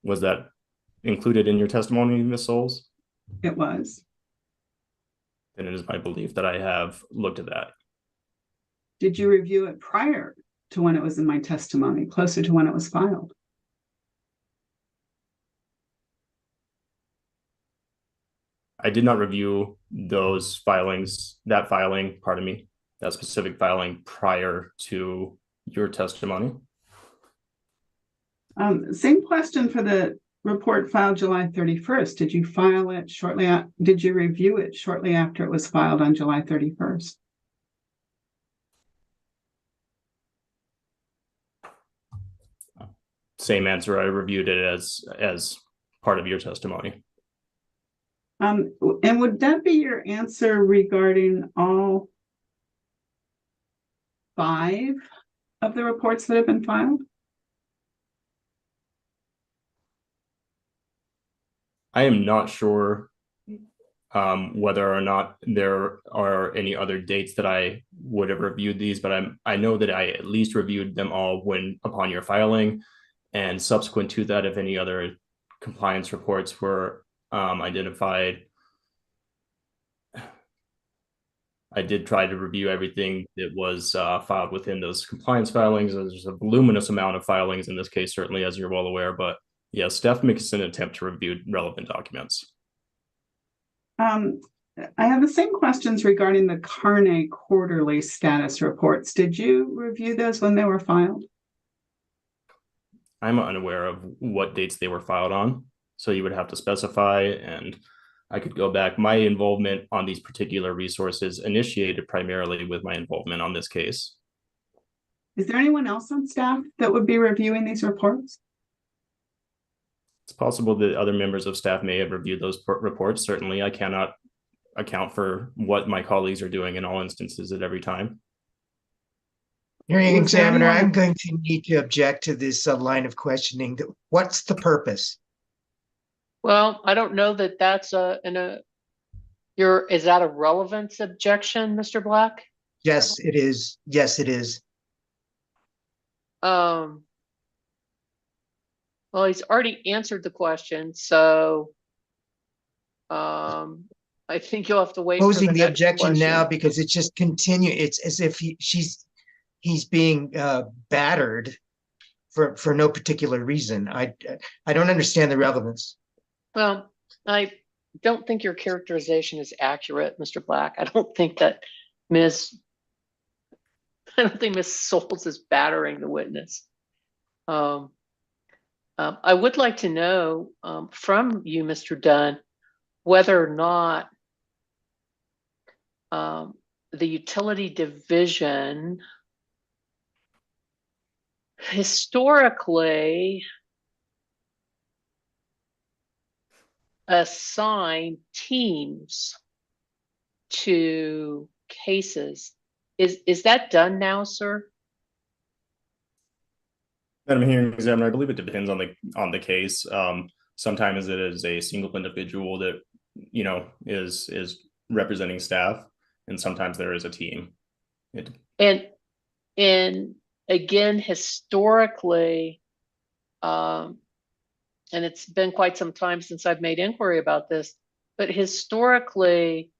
Was that included in your testimony, Ms. Souls? It was. Then it is my belief that I have looked at that. Did you review it prior to when it was in my testimony, closer to when it was filed? I did not review those filings, that specific filing prior to your testimony. Same question for the report filed July 31st. Did you file it shortly? Did you review it shortly after it was filed on July 31st? Same answer. I reviewed it as part of your testimony. And would that be your answer regarding all 5 of the reports that have been filed? I am not sure whether or not there are any other dates that I would have reviewed these, but I know that I at least reviewed them all when upon your filing, and subsequent to that, if any other compliance reports were identified, I did try to review everything that was filed within those compliance filings. There's a voluminous amount of filings in this case, certainly, as you're well aware, but yeah, staff makes an attempt to review relevant documents. I have the same questions regarding the Carne quarterly status reports. Did you review those when they were filed? I'm unaware of what dates they were filed on, so you would have to specify, and I could go back. My involvement on these particular resources initiated primarily with my involvement on this case. Is there anyone else on staff that would be reviewing these reports? It's possible that other members of staff may have reviewed those reports. Certainly, I cannot account for what my colleagues are doing in all instances at every time. Hearing Was there examiner, anyone- I'm going to need to object to this line of questioning. What's the purpose? Well, I don't know that that's is that a relevance objection, Mr. Black? Yes, it is. Yes, it is. Well, he's already answered the question, so I think you'll have to wait for Posing the next objection now question. because it's just continue. It's as if he's being battered for no particular reason. I don't understand the relevance. Well, I don't think your characterization is accurate, Mr. Black. I don't think Miss Souls is battering the witness. I would like to know from you, Mr. Dunn, whether or not the utility division historically assign teams to cases. Is that done now, sir? Madam Hearing Examiner, I believe it depends on the case. Sometimes it is a single individual that is representing staff, and sometimes there is a team. And again, historically, and it's been quite some time since I've made inquiry about this, but historically,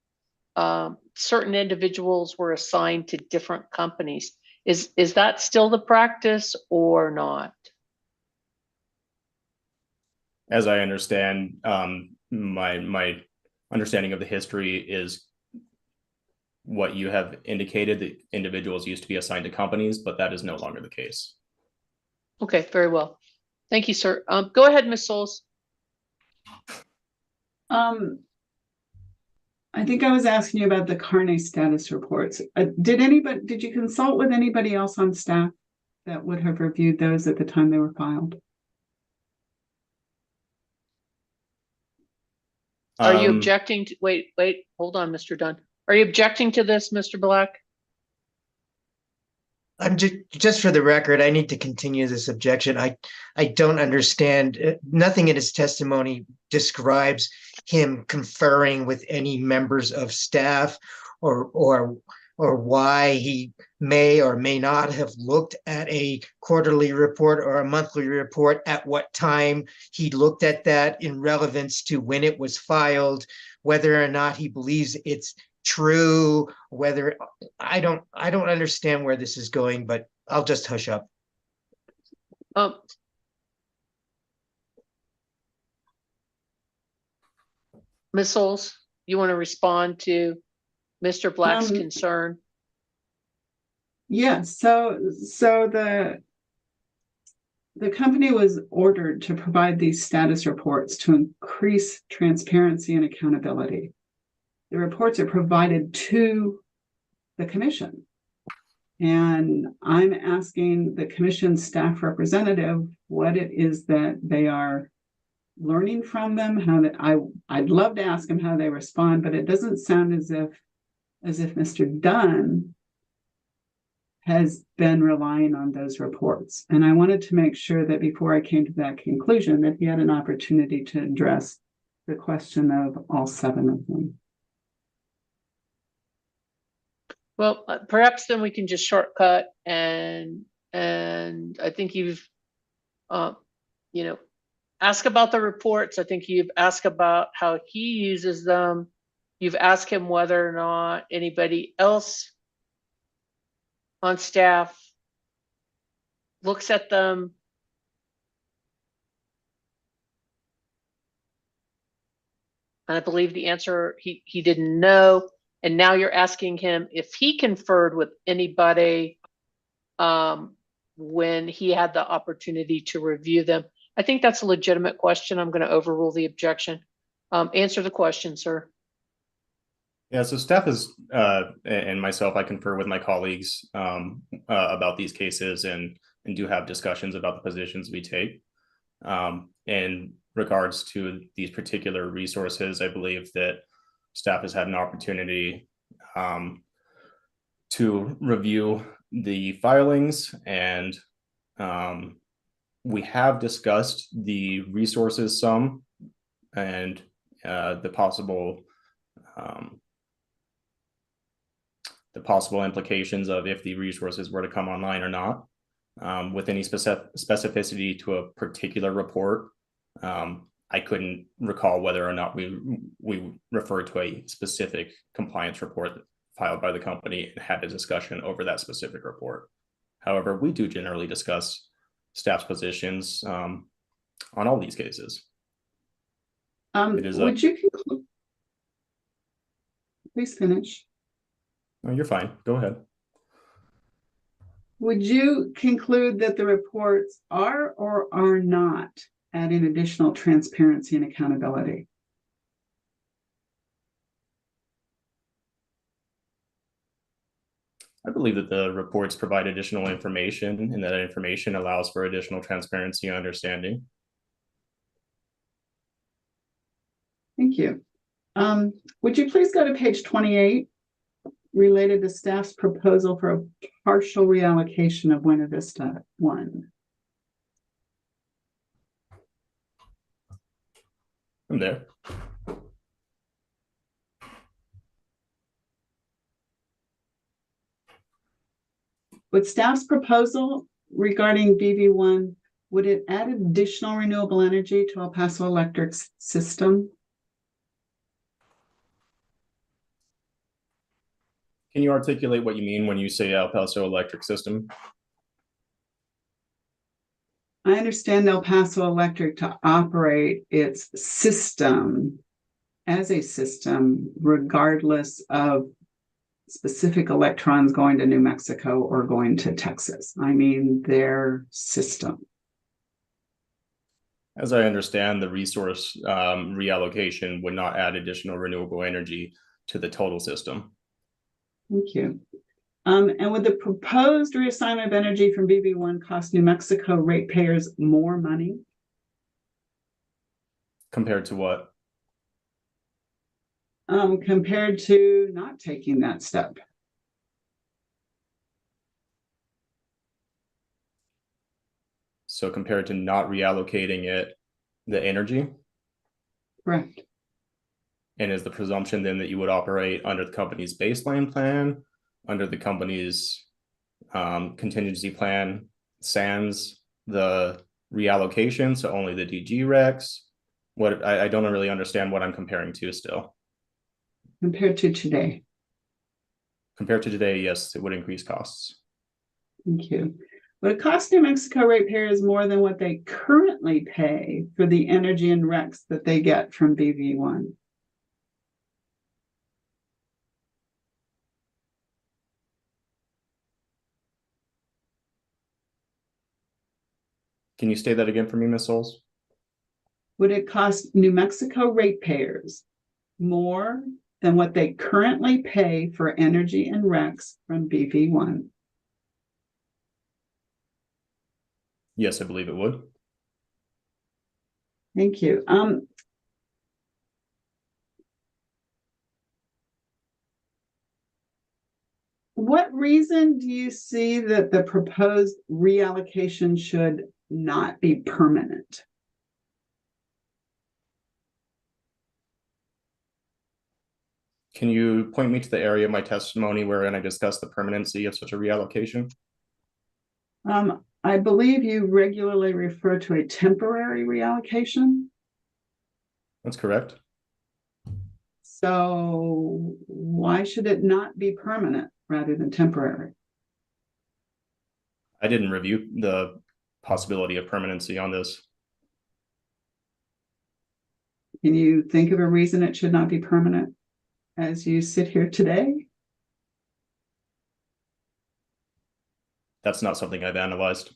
certain individuals were assigned to different companies. Is that still the practice or not? As I understand, my understanding of the history is what you have indicated, that individuals used to be assigned to companies, but that is no longer the case. Okay, very well. Thank you, sir. Go ahead, Ms. Souls. I think I was asking you about the Carne status reports. Did you consult with anybody else on staff that would have reviewed those at the time they were filed? Are you objecting to, wait, hold on, Mr. Dunn. Are you objecting to this, Mr. Black? I'm just for the record, I need to continue this objection. I don't understand. Nothing in his testimony describes him conferring with any members of staff or why he may or may not have looked at a quarterly report or a monthly report, at what time he looked at that in relevance to when it was filed, whether or not he believes it's true, whether I don't understand where this is going, but I'll just hush up. Ms. Souls, you want to respond to Mr. Black's concern? Yes. So the company was ordered to provide these status reports to increase transparency and accountability. The reports are provided to the commission. And I'm asking the commission staff representative what it is that they are learning from them, I'd love to ask them how they respond, but it doesn't sound as if Mr. Dunn has been relying on those reports. And I wanted to make sure that before I came to that conclusion, that he had an opportunity to address the question of all 7 of them. Well, perhaps then we can just shortcut and I think you've, you know, ask about the reports. I think you've asked about how he uses them. You've asked him whether or not anybody else on staff looks at them. And I believe the answer, he didn't know. And now you're asking him if he conferred with anybody when he had the opportunity to review them. I think that's a legitimate question. I'm going to overrule the objection. Answer the question, sir. Yeah, so staff is, and myself, I confer with my colleagues about these cases and do have discussions about the positions we take. In regards to these particular resources, I believe that staff has had an opportunity to review the filings, and we have discussed the resources some and the possible implications of if the resources were to come online or not. With any specificity to a particular report, I couldn't recall whether or not we referred to a specific compliance report filed by the company and had a discussion over that specific report. However, we do generally discuss staff's positions on all these cases. Would you conclude? Please finish. No, you're fine. Go ahead. Would you conclude that the reports are or are not adding additional transparency and accountability? I believe that the reports provide additional information, and that information allows for additional transparency and understanding. Thank you. Would you please go to page 28, related to staff's proposal for a partial reallocation of Buena Vista 1? I'm there. Would staff's proposal regarding BV1, would it add additional renewable energy to El Paso Electric's system? Can you articulate what you mean when you say El Paso Electric system? I understand El Paso Electric to operate its system as a system, regardless of specific electrons going to New Mexico or going to Texas. I mean, their system. As I understand, the resource reallocation would not add additional renewable energy to the total system. Thank you. And would the proposed reassignment of energy from BV1 cost New Mexico ratepayers more money? Compared to what? Compared to not taking that step? So compared to not reallocating the energy? Correct. And is the presumption then that you would operate under the company's baseline plan, under the company's contingency plan, sans the reallocation, so only the DG recs? What I don't really understand what I'm comparing to still. Compared to today? Compared to today, yes, it would increase costs. Thank you. Would it cost New Mexico ratepayers more than what they currently pay for the energy and recs that they get from BV1? Can you state that again for me, Ms. Souls? Would it cost New Mexico ratepayers more than what they currently pay for energy and recs from BV1? Yes, I believe it would. Thank you. What reason do you see that the proposed reallocation should not be permanent? Can you point me to the area of my testimony wherein I discussed the permanency of such a reallocation? I believe you regularly refer to a temporary reallocation. That's correct. So why should it not be permanent rather than temporary? I didn't review the possibility of permanency on this. Can you think of a reason it should not be permanent as you sit here today? That's not something I've analyzed.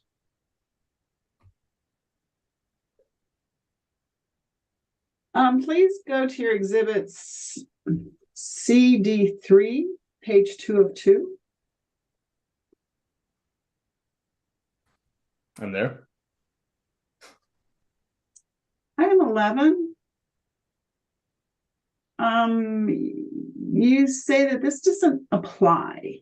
Please go to your exhibits CD3, page 2 of 2. I'm there. Item 11. You say that this doesn't apply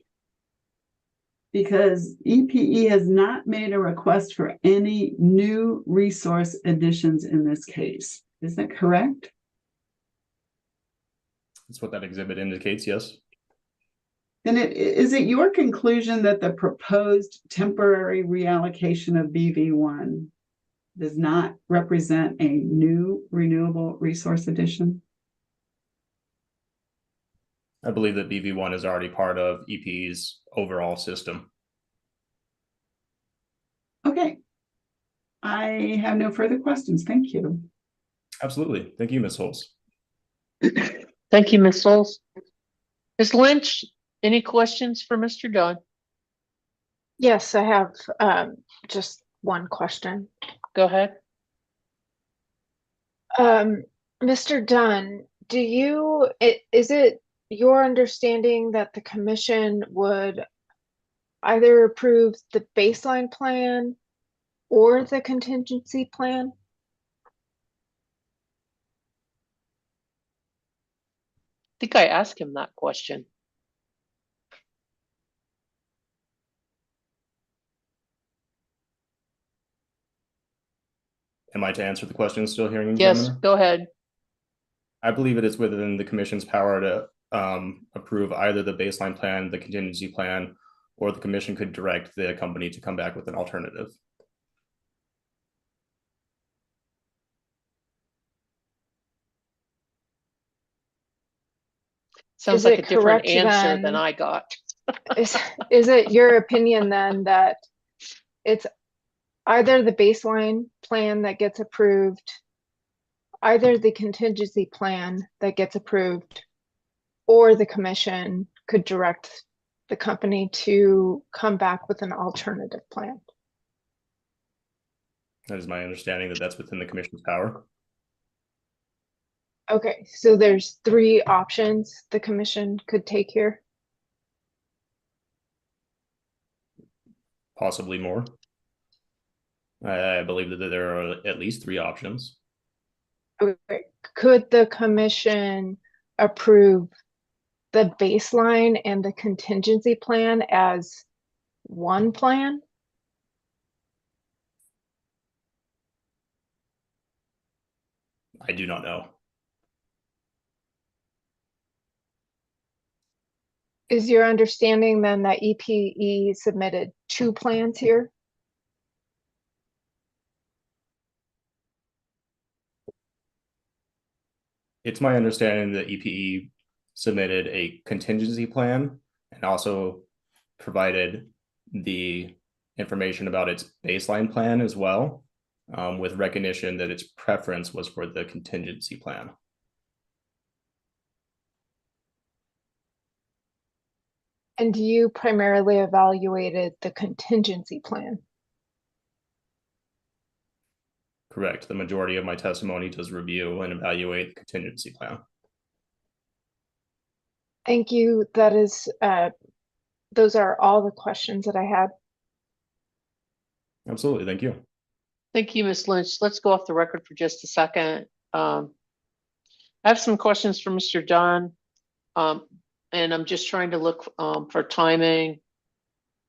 because EPE has not made a request for any new resource additions in this case. Is that correct? That's what that exhibit indicates, yes. Then is it your conclusion that the proposed temporary reallocation of BV1 does not represent a new renewable resource addition? I believe that BV1 is already part of EPE's overall system. Okay. I have no further questions. Thank you. Absolutely. Thank you, Ms. Holz. Thank you, Ms. Souls. Ms. Lynch, any questions for Mr. Dunn? Yes, I have just one question. Go ahead. Mr. Dunn, is it your understanding that the commission would either approve the baseline plan or the contingency plan? I think I asked him that question. Am I to answer the question still, hearing Yes, examiner? go ahead. I believe it is within the commission's power to approve either the baseline plan, the contingency plan, or the commission could direct the company to come back with an alternative. Sounds Is like it a different correct answer than then- I got. Is it your opinion then that it's either the baseline plan that gets approved, either the contingency plan that gets approved, or the commission could direct the company to come back with an alternative plan? That is my understanding that that's within the commission's power. Okay, so there's three options the commission could take here. Possibly more. I believe that there are at least three options. Okay, could the commission approve the baseline and the contingency plan as one plan? I do not know. Is your understanding then that EPE submitted two plans here? It's my understanding that EPE submitted a contingency plan and also provided the information about its baseline plan as well, with recognition that its preference was for the contingency plan. And you primarily evaluated the contingency plan? Correct. The majority of my testimony does review and evaluate the contingency plan. Thank you. That is, those are all the questions that I had. Absolutely. Thank you. Thank you, Ms. Lynch. Let's go off the record for just a second. I have some questions for Mr. Dunn. And I'm just trying to look for timing.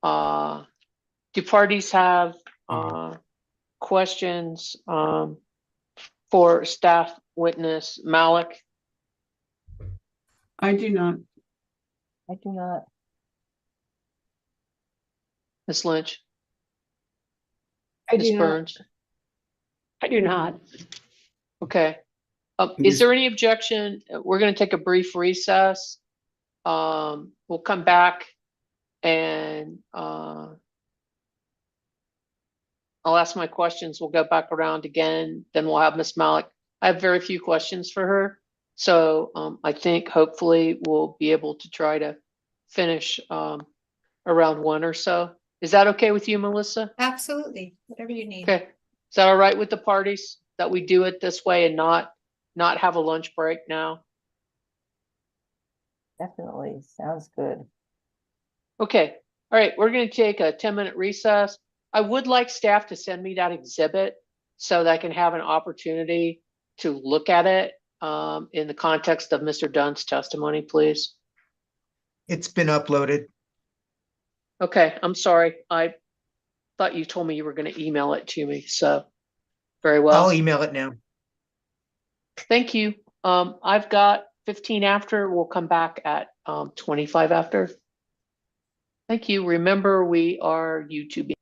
Do parties have questions for staff witness Malik? I do not. I do not. Ms. Lynch, I Ms. do not. Burns? I do not. Okay. Is Ms. there any objection? We're gonna take a brief recess. We'll come back and, I'll ask my questions. We'll go back around again, then we'll have Ms. Malik. I have very few questions for her. So, I think hopefully we'll be able to try to finish, around 1 or so. Is that okay with you, Melissa? Absolutely, whatever you need. Okay. Is that all right with the parties that we do it this way and not have a lunch break now? Definitely. Sounds good. Okay. All right. We're going to take a 10-minute recess. I would like staff to send me that exhibit so that I can have an opportunity to look at it in the context of Mr. Dunn's testimony, please. It's been uploaded. Okay. I'm sorry. I thought you told me you were going to email it to me. So very well. I'll email it now. Thank you. I've got 15 after. We'll come back at 25 after. Thank you. Remember, we are YouTubing.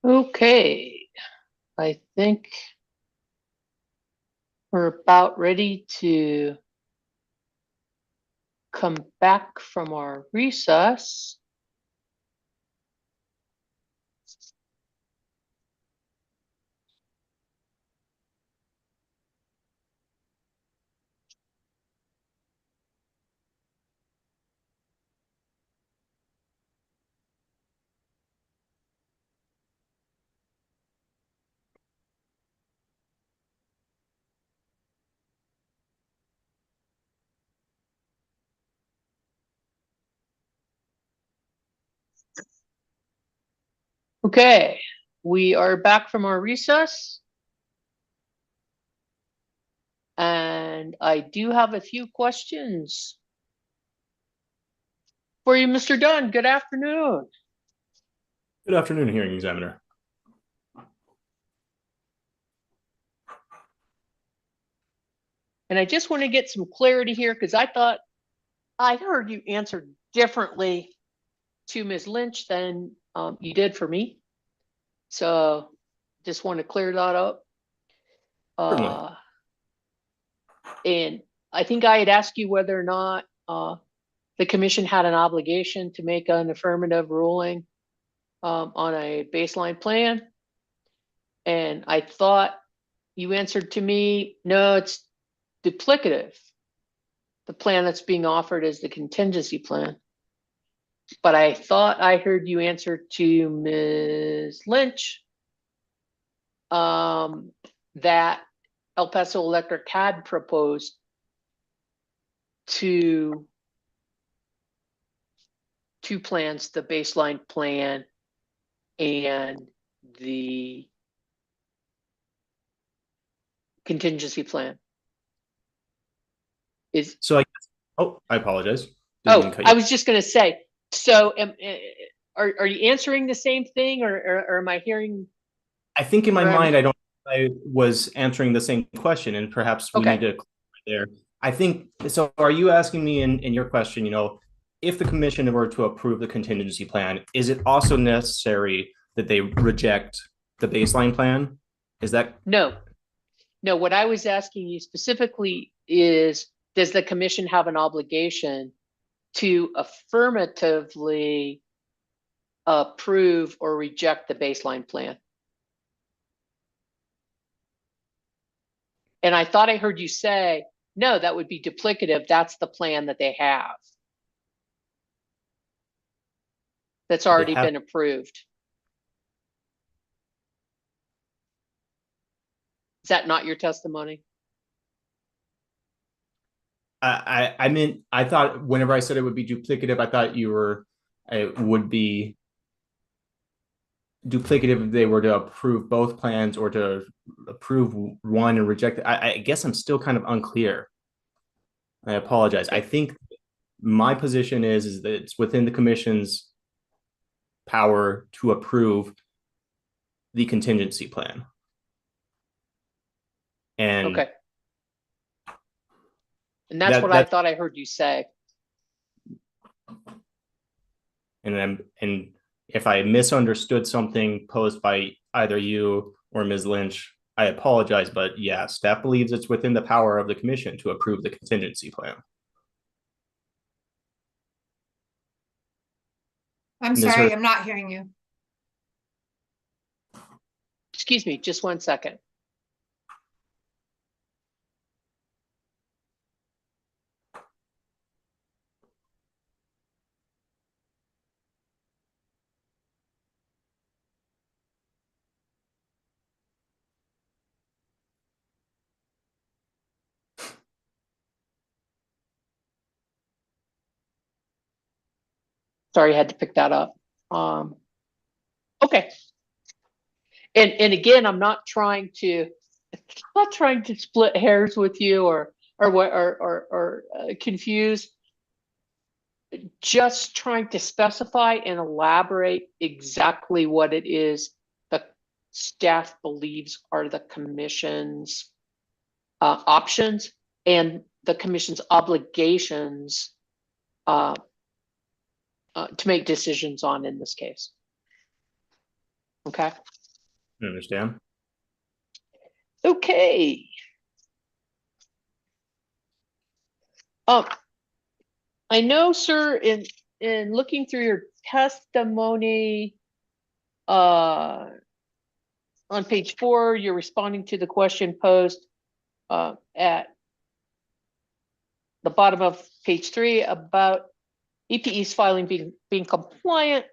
Okay, I think we're about ready to come back from our recess. Okay, we are back from our recess. And I do have a few questions for you, Mr. Dunn. Good afternoon. Good afternoon, hearing examiner. And I just want to get some clarity here because I thought I heard you answer differently to Ms. Lynch than you did for me. So just want to clear that up. Certainly. And I think I had asked you whether or not the commission had an obligation to make an affirmative ruling on a baseline plan. And I thought you answered to me, no, it's duplicative. The plan that's being offered is the contingency plan. But I thought I heard you answer to Ms. Lynch that El Paso Electric had proposed two plans, the baseline plan and the contingency plan. So I apologize. Oh, Didn't cut I you. was just going to say, so are you answering the same thing or am I hearing? I think in my Right. mind, I was answering the same question, and perhaps we Okay. need to clarify there. I think so. Are you asking me in your question, if the commission were to approve the contingency plan, is it also necessary that they reject the baseline plan? Is that No, what I was asking you specifically is, does the commission have an obligation to affirmatively approve or reject the baseline plan? And I thought I heard you say, no, that would be duplicative. That's the plan that they have. That's already been approved. Is that not your testimony? I meant, I thought whenever I said it would be duplicative, I thought it would be duplicative if they were to approve both plans or to approve one and reject it. I guess I'm still kind of unclear. I apologize. I think my position is that it's within the commission's power to approve the contingency plan. And Okay. And that's what I thought I heard you say. And if I misunderstood something posed by either you or Ms. Lynch, I apologize, but yeah, staff believes it's within the power of the commission to approve the contingency plan. I'm Ms. sorry, Hurd- I'm not hearing you. Excuse me, just 1 second. Sorry, I had to pick that up. Okay. And again, I'm not trying to split hairs with you or confuse. Just trying to specify and elaborate exactly what it is the staff believes are the commission's options and the commission's obligations to make decisions on in this case. Okay. I understand. Okay. I know, sir, in looking through your testimony, on page 4, you're responding to the question posed at the bottom of page 3 about EPE's filing being compliant.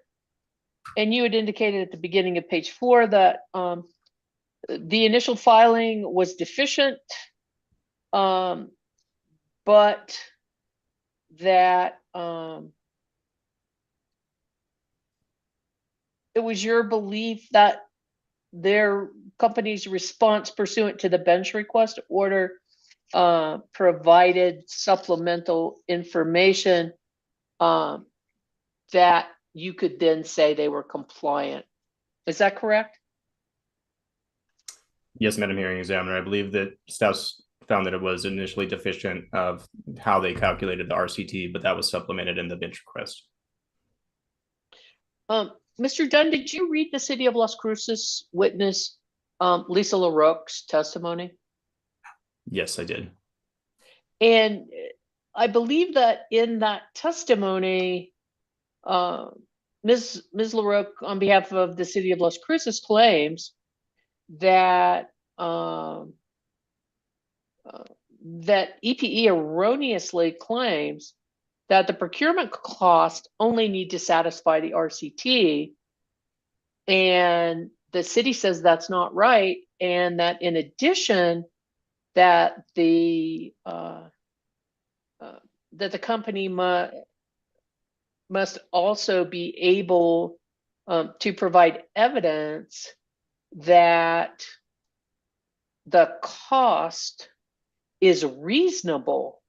And you had indicated at the beginning of page 4 that the initial filing was deficient, but that it was your belief that their company's response pursuant to the bench request order provided supplemental information that you could then say they were compliant. Is that correct? Yes, Madam Hearing Examiner. I believe that staff found that it was initially deficient of how they calculated the RCT, but that was supplemented in the bench request. Mr. Dunn, did you read the City of Las Cruces witness, Lisa LaRoque's testimony? Yes, I did. And I believe that in that testimony, Ms. LaRoque, on behalf of the City of Las Cruces, claims that that EPE erroneously claims that the procurement cost only need to satisfy the RCT, and the city says that's not right, and that in addition, that the company must also be able to provide evidence that the cost is reasonable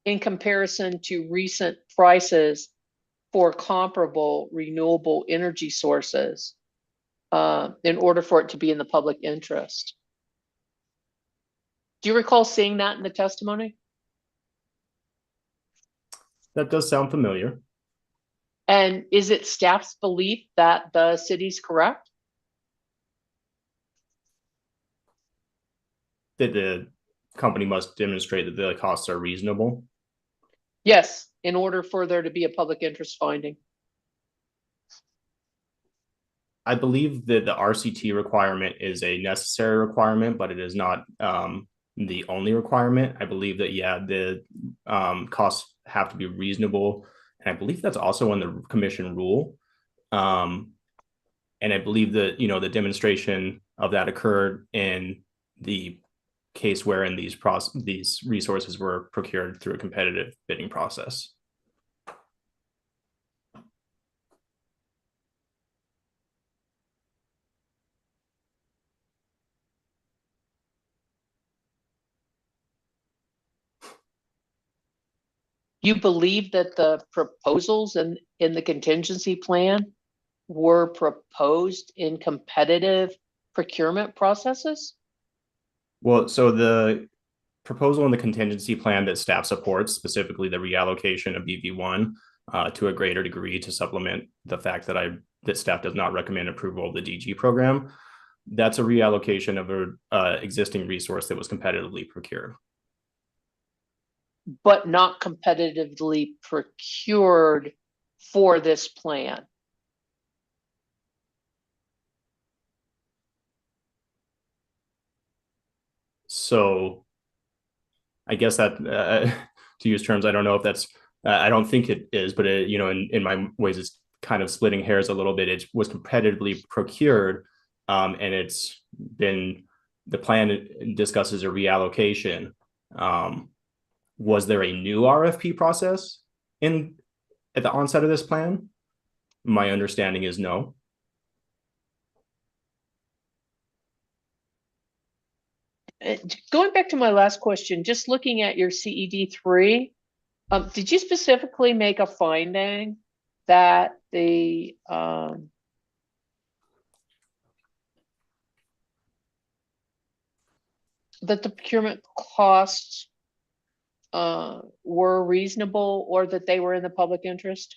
in comparison to recent prices for comparable renewable energy sources in order for it to be in the public interest. Do you recall seeing that in the testimony? That does sound familiar. And is it staff's belief that the city's correct? That the company must demonstrate that the costs are reasonable? Yes, in order for there to be a public interest finding. I believe that the RCT requirement is a necessary requirement, but it is not the only requirement. I believe that, yeah, the costs have to be reasonable. And I believe that's also in the commission rule. And I believe that, the demonstration of that occurred in the case wherein these resources were procured through a competitive bidding process. You believe that the proposals in the contingency plan were proposed in competitive procurement processes? Well, so the proposal in the contingency plan that staff supports, specifically the reallocation of BV1 to a greater degree to supplement the fact that staff does not recommend approval of the DG program, that's a reallocation of an existing resource that was competitively procured. But not competitively procured for this plan. So I guess that, to use terms, I don't know if that's, I don't think it is, but in my ways, it's kind of splitting hairs a little bit. It was competitively procured, and it's been, the plan discusses a reallocation. Was there a new RFP process at the onset of this plan? My understanding is no. Going back to my last question, just looking at your CED3, did you specifically make a finding that the procurement costs were reasonable, or that they were in the public interest?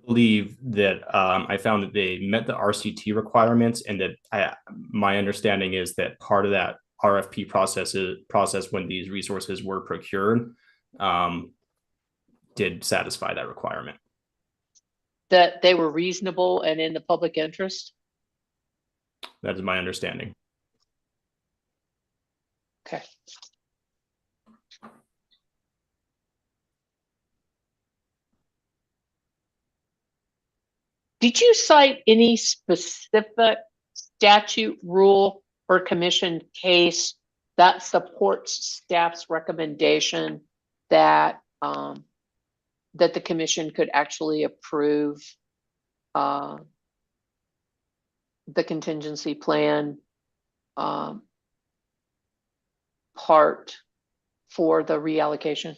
believe that I found that they met the RCT requirements, and that my understanding is that part of that RFP process when these resources were procured did satisfy that requirement. That they were reasonable and in the public interest? That is my understanding. Okay. Did you cite any specific statute, rule, or commission case that supports staff's recommendation that that the commission could actually approve the contingency plan part for the reallocation?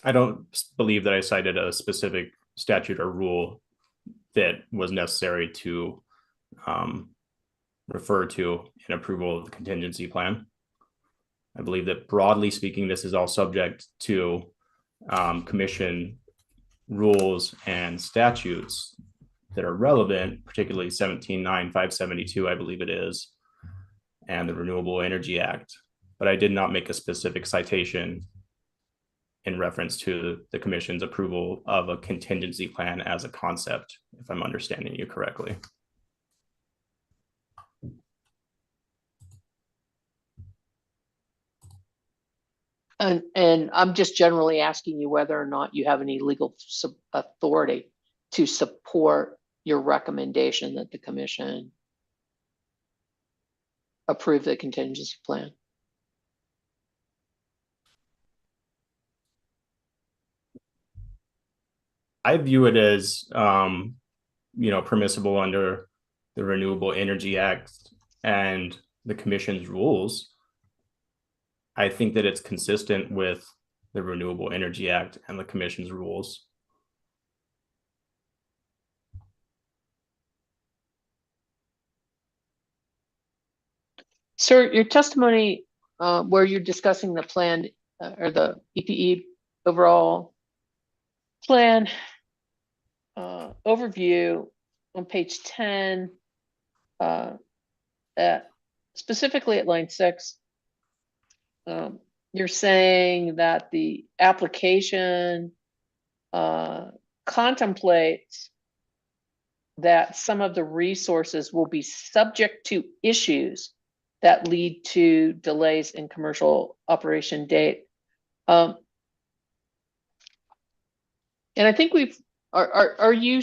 I don't believe that I cited a specific statute or rule that was necessary to refer to in approval of the contingency plan. I believe that broadly speaking, this is all subject to commission rules and statutes that are relevant, particularly 17.9.572, I believe it is, and the Renewable Energy Act. But I did not make a specific citation in reference to the commission's approval of a contingency plan as a concept, if I'm understanding you correctly. And I'm just generally asking you whether or not you have any legal authority to support your recommendation that the commission approve the contingency plan. I view it as, permissible under the Renewable Energy Act and the commission's rules. I think that it's consistent with the Renewable Energy Act and the commission's rules. Sir, your testimony where you're discussing the plan or the EPE overall plan overview on page 10, specifically at line 6, you're saying that the application contemplates that some of the resources will be subject to issues that lead to delays in commercial operation date. And I think are you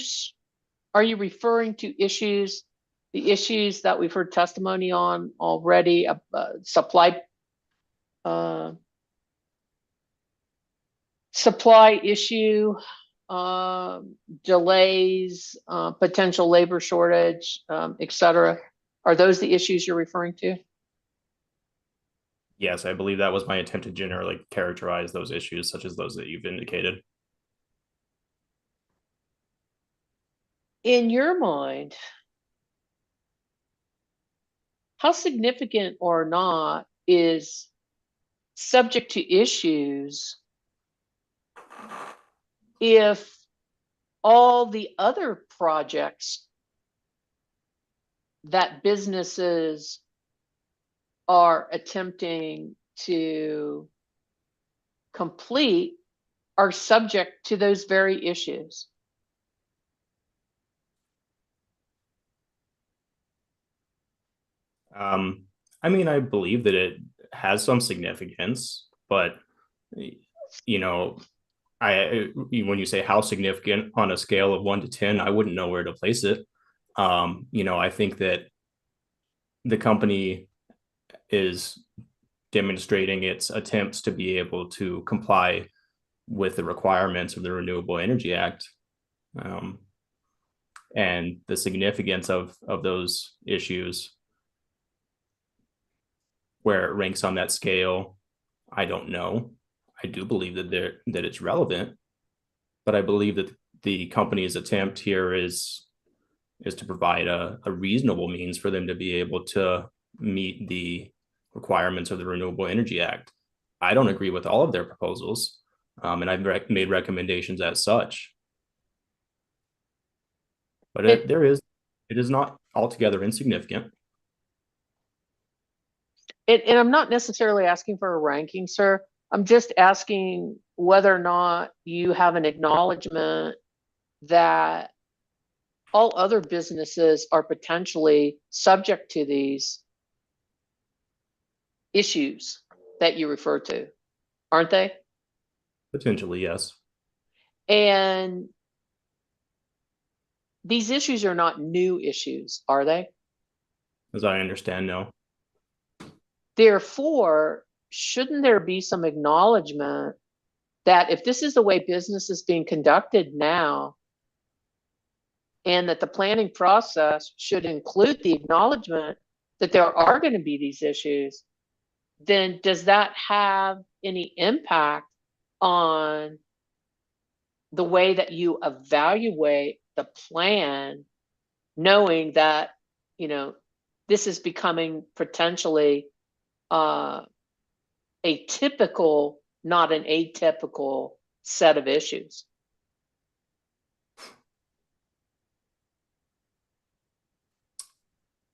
referring to issues, the issues that we've heard testimony on already, supply issue, delays, potential labor shortage, et cetera? Are those the issues you're referring to? Yes, I believe that was my intent to generally characterize those issues, such as those that you've indicated. In your mind, how significant or not is subject to issues if all the other projects that businesses are attempting to complete are subject to those very issues? I mean, I believe that it has some significance, but when you say how significant on a scale of 1 to 10, I wouldn't know where to place it. I think that the company is demonstrating its attempts to be able to comply with the requirements of the Renewable Energy Act. And the significance of those issues, where it ranks on that scale, I don't know. I do believe that it's relevant, but I believe that the company's attempt here is to provide a reasonable means for them to be able to meet the requirements of the Renewable Energy Act. I don't agree with all of their proposals, And I've made recommendations as such. But It- it is not altogether insignificant. And I'm not necessarily asking for a ranking, sir. I'm just asking whether or not you have an acknowledgement that all other businesses are potentially subject to these issues that you refer to, aren't they? Potentially, yes. And these issues are not new issues, are they? As I understand, no. Therefore, shouldn't there be some acknowledgement that if this is the way business is being conducted now, and that the planning process should include the acknowledgement that there are going to be these issues, then does that have any impact on the way that you evaluate the plan, knowing that, you know, this is becoming potentially a typical, not an atypical set of issues?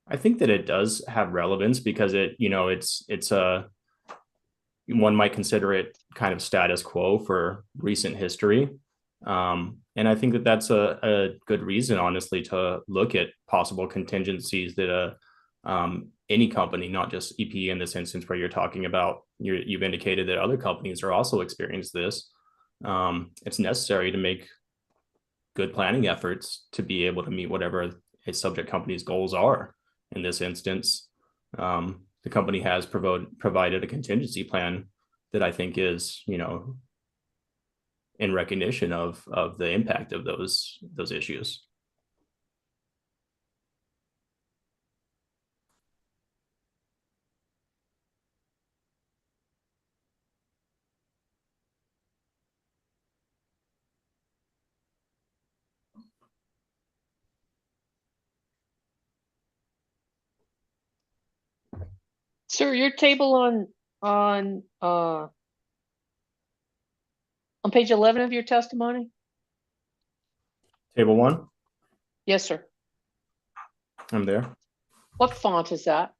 I think that it does have relevance because it's a one might consider it kind of status quo for recent history. And I think that that's a good reason, honestly, to look at possible contingencies that any company, not just EPE in this instance where you're talking about, you've indicated that other companies are also experiencing this. It's necessary to make good planning efforts to be able to meet whatever a subject company's goals are. In this instance, the company has provided a contingency plan that I think is, in recognition of the impact of those issues. Sir, your table on page 11 of your testimony? Table 1, Yes, sir. I'm there. What font is that?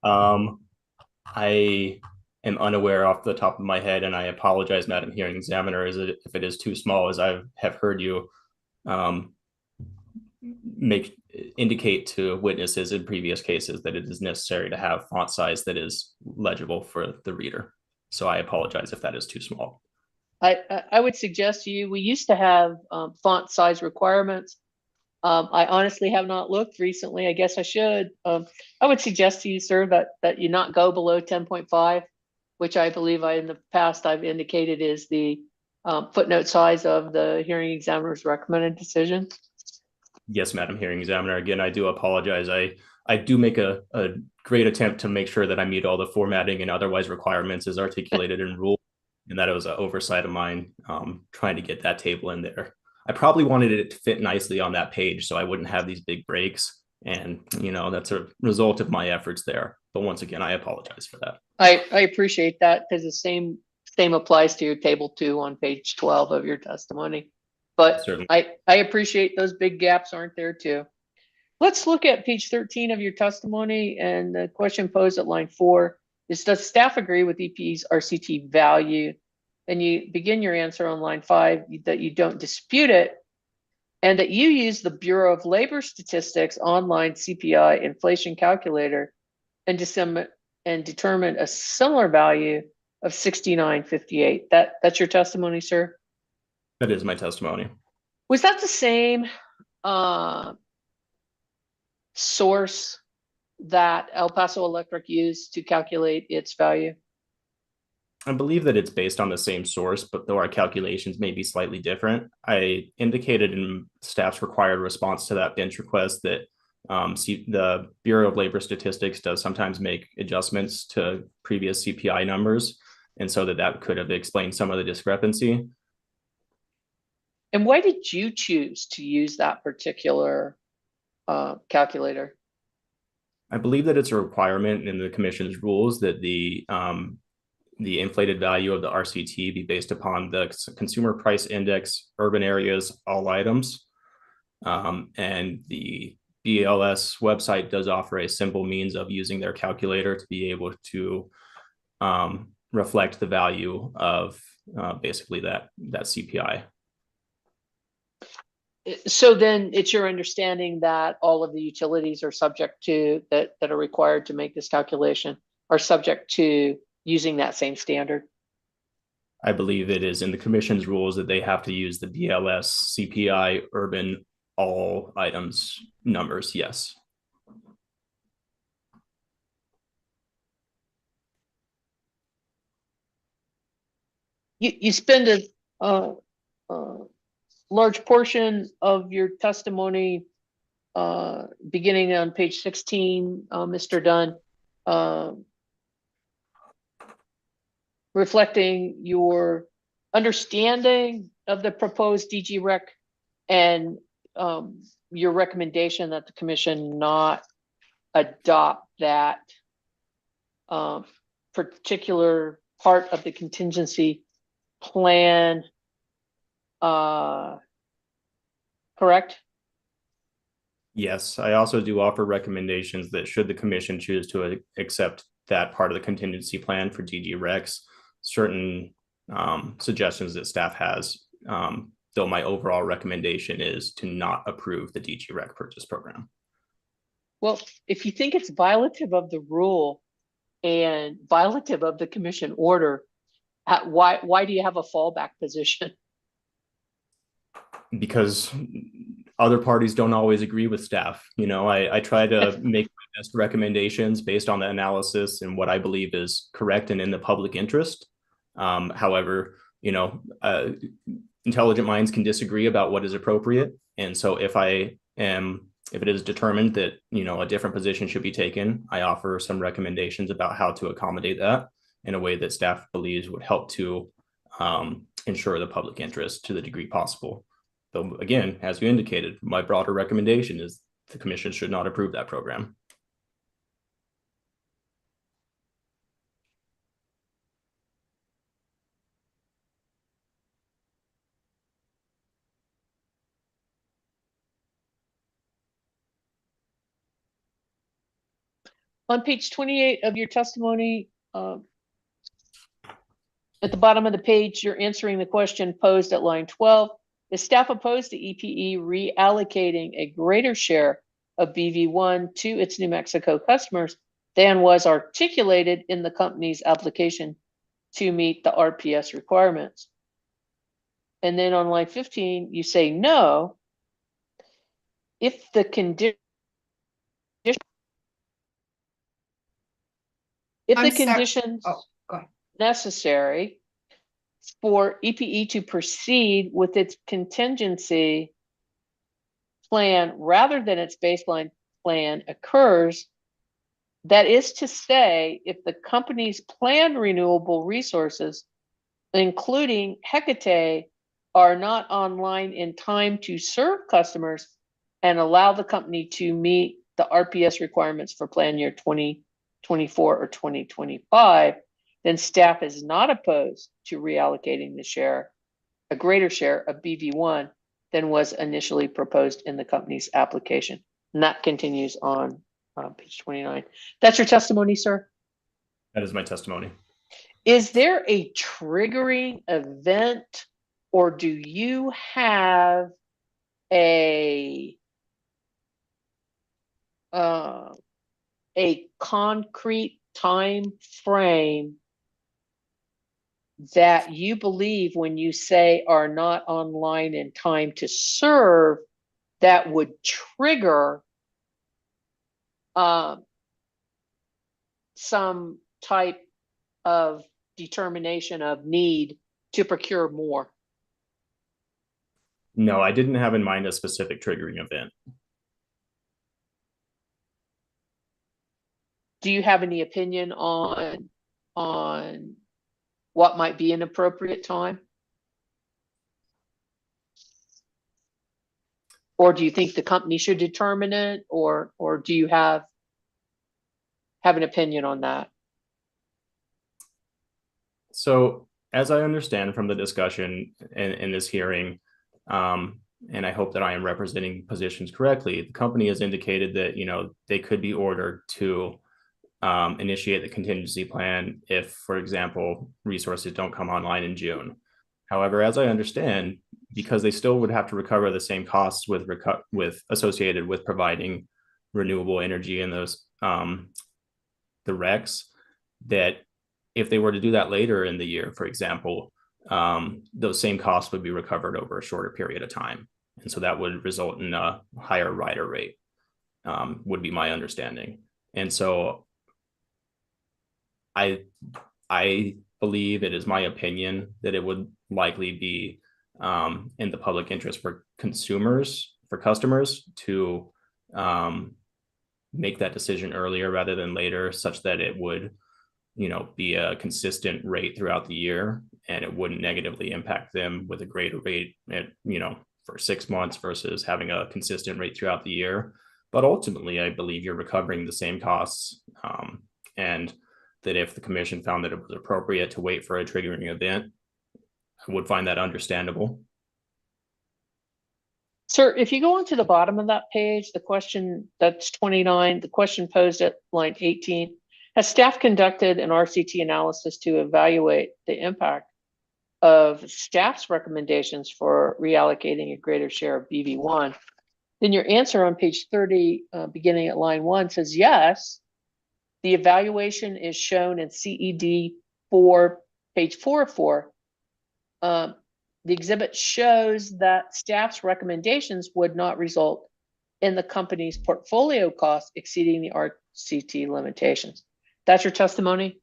I am unaware off the top of my head, and I apologize, Madam Hearing Examiner, if it is too small, as I have heard you indicate to witnesses in previous cases that it is necessary to have font size that is legible for the reader. So I apologize if that is too small. I would suggest to you, we used to have font size requirements. I honestly have not looked recently. I guess I should. I would suggest to you, sir, that you not go below 10.5, which I believe in the past I've indicated is the footnote size of the hearing examiner's recommended decision. Yes, Madam Hearing Examiner. Again, I do apologize. I do make a great attempt to make sure that I meet all the formatting and otherwise requirements as articulated in rule. And that was an oversight of mine, trying to get that table in there. I probably wanted it to fit nicely on that page so I wouldn't have these big breaks. And, that's a result of my efforts there. But once again, I apologize for that. I appreciate that, because the same applies to your table 2 on page 12 of your testimony. But Certainly. I appreciate those big gaps aren't there too. Let's look at page 13 of your testimony, and the question posed at line 4 is, does staff agree with EPE's RCT value? And you begin your answer on line 5 that you don't dispute it, and that you use the Bureau of Labor Statistics online CPI inflation calculator and determine a similar value of 69.58. That's your testimony, sir? That is my testimony. Was that the same source that El Paso Electric used to calculate its value? I believe that it's based on the same source, but though our calculations may be slightly different, I indicated in staff's required response to that bench request that the Bureau of Labor Statistics does sometimes make adjustments to previous CPI numbers, and so that could have explained some of the discrepancy. And why did you choose to use that particular calculator? I believe that it's a requirement in the commission's rules that the the inflated value of the RCT be based upon the consumer price index, urban areas, all items. And the BLS website does offer a simple means of using their calculator to be able to reflect the value of basically that CPI. So then it's your understanding that all of the utilities are subject to that are required to make this calculation are subject to using that same standard? I believe it is in the commission's rules that they have to use the BLS CPI urban all items numbers. Yes. You spend a large portion of your testimony beginning on page 16, Mr. Dunn, reflecting your understanding of the proposed DG rec and your recommendation that the commission not adopt that particular part of the contingency plan, correct? Yes, I also do offer recommendations that should the commission choose to accept that part of the contingency plan for DG Rex, certain suggestions that staff has, though my overall recommendation is to not approve the DG Rec purchase program. Well, if you think it's violative of the rule and violative of the commission order, why do you have a fallback position? Because other parties don't always agree with staff. You know, I try to make my best recommendations based on the analysis and what I believe is correct and in the public interest. However, you know, intelligent minds can disagree about what is appropriate. And so if it is determined that, you know, a different position should be taken, I offer some recommendations about how to accommodate that in a way that staff believes would help to ensure the public interest to the degree possible. Though, again, as you indicated, my broader recommendation is the commission should not approve that program. On page 28 of your testimony, at the bottom of the page, you're answering the question posed at line 12. Is staff opposed to EPE reallocating a greater share of BV1 to its New Mexico customers than was articulated in the company's application to meet the RPS requirements? And then on line 15, you say no if the condition conditions go ahead. necessary for EPE to proceed with its contingency plan rather than its baseline plan occurs, that is to say, if the company's planned renewable resources, including Hecate, are not online in time to serve customers and allow the company to meet the RPS requirements for plan year 2024 or 2025, then staff is not opposed to reallocating a greater share of BV1 than was initially proposed in the company's application. And that continues on page 29. That's your testimony, sir? That is my testimony. Is there a triggering event, or do you have a concrete time frame that you believe when you say are not online in time to serve that would trigger some type of determination of need to procure more? No, I didn't have in mind a specific triggering event. Do you have any opinion on what might be an appropriate time? Or do you think the company should determine it, or do you have an opinion on that? So as I understand from the discussion in this hearing, and I hope that I am representing positions correctly, the company has indicated that, you know, they could be ordered to initiate the contingency plan if, for example, resources don't come online in June. However, as I understand, because they still would have to recover the same costs with associated with providing renewable energy in those the RECs, that if they were to do that later in the year, for example, those same costs would be recovered over a shorter period of time. And so that would result in a higher rider rate, would be my understanding. And so I believe, it is my opinion, that it would likely be in the public interest for customers to make that decision earlier rather than later, such that it would, you know, be a consistent rate throughout the year, and it wouldn't negatively impact them with a greater rate, you know, for 6 months versus having a consistent rate throughout the year. But ultimately, I believe you're recovering the same costs, and that if the commission found that it was appropriate to wait for a triggering event, I would find that understandable. Sir, if you go on to the bottom of that page, the question that's 29, the question posed at line 18, has staff conducted an RCT analysis to evaluate the impact of staff's recommendations for reallocating a greater share of BV1? Then your answer on page 30, beginning at line 1, says yes. The evaluation is shown in CED 4, page 4 of 4. The exhibit shows that staff's recommendations would not result in the company's portfolio costs exceeding the RCT limitations. That's your testimony?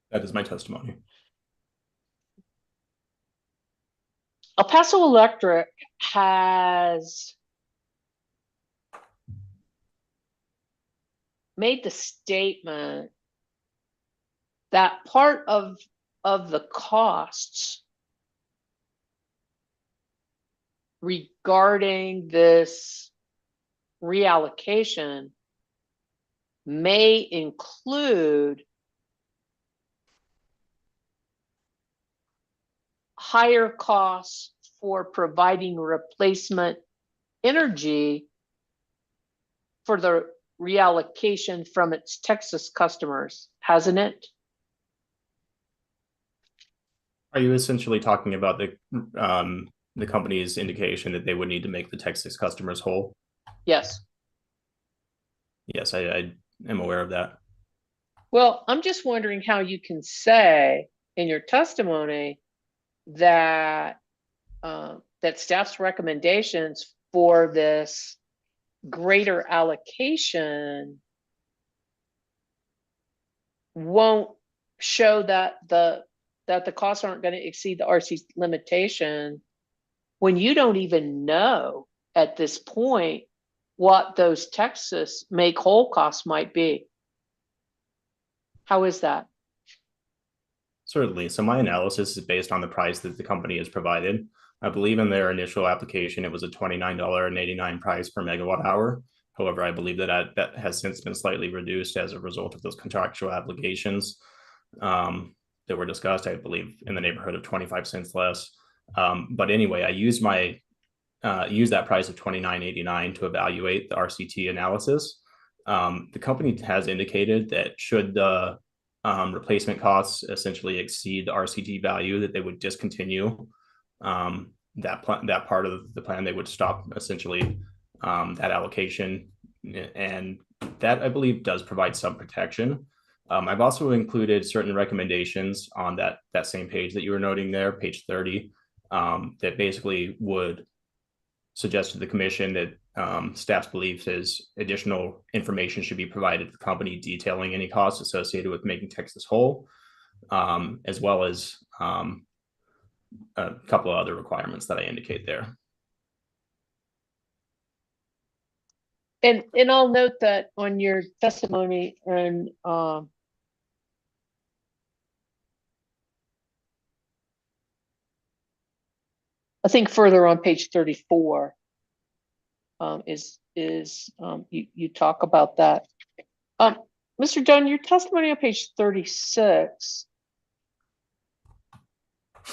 That is my testimony. El Paso Electric has made the statement that part of the costs regarding this reallocation may include higher costs for providing replacement energy for the reallocation from its Texas customers, hasn't it? Are you essentially talking about the company's indication that they would need to make the Texas customers whole? Yes. Yes, I am aware of that. Well, I'm just wondering how you can say in your testimony that that staff's recommendations for this greater allocation won't show that the costs aren't going to exceed the RC limitation, when you don't even know at this point what those Texas make whole costs might be. How is that? Certainly. So my analysis is based on the price that the company has provided. I believe in their initial application, it was a $29.89 price per megawatt hour. However, I believe that that has since been slightly reduced as a result of those contractual obligations that were discussed, I believe in the neighborhood of 25 cents less. But anyway, I used that price of $29.89 to evaluate the RCT analysis. The company has indicated that should the replacement costs essentially exceed the RCT value, that they would discontinue that part of the plan. They would stop essentially that allocation, and that, I believe, does provide some protection. I've also included certain recommendations on that same page that you were noting there, page 30, that basically would suggest to the commission that staff's belief is additional information should be provided to the company detailing any costs associated with making Texas whole, as well as a couple of other requirements that I indicate there. And I'll note that on your testimony, and I think further on page 34 you talk about that. Mr. Dunn, your testimony on page 36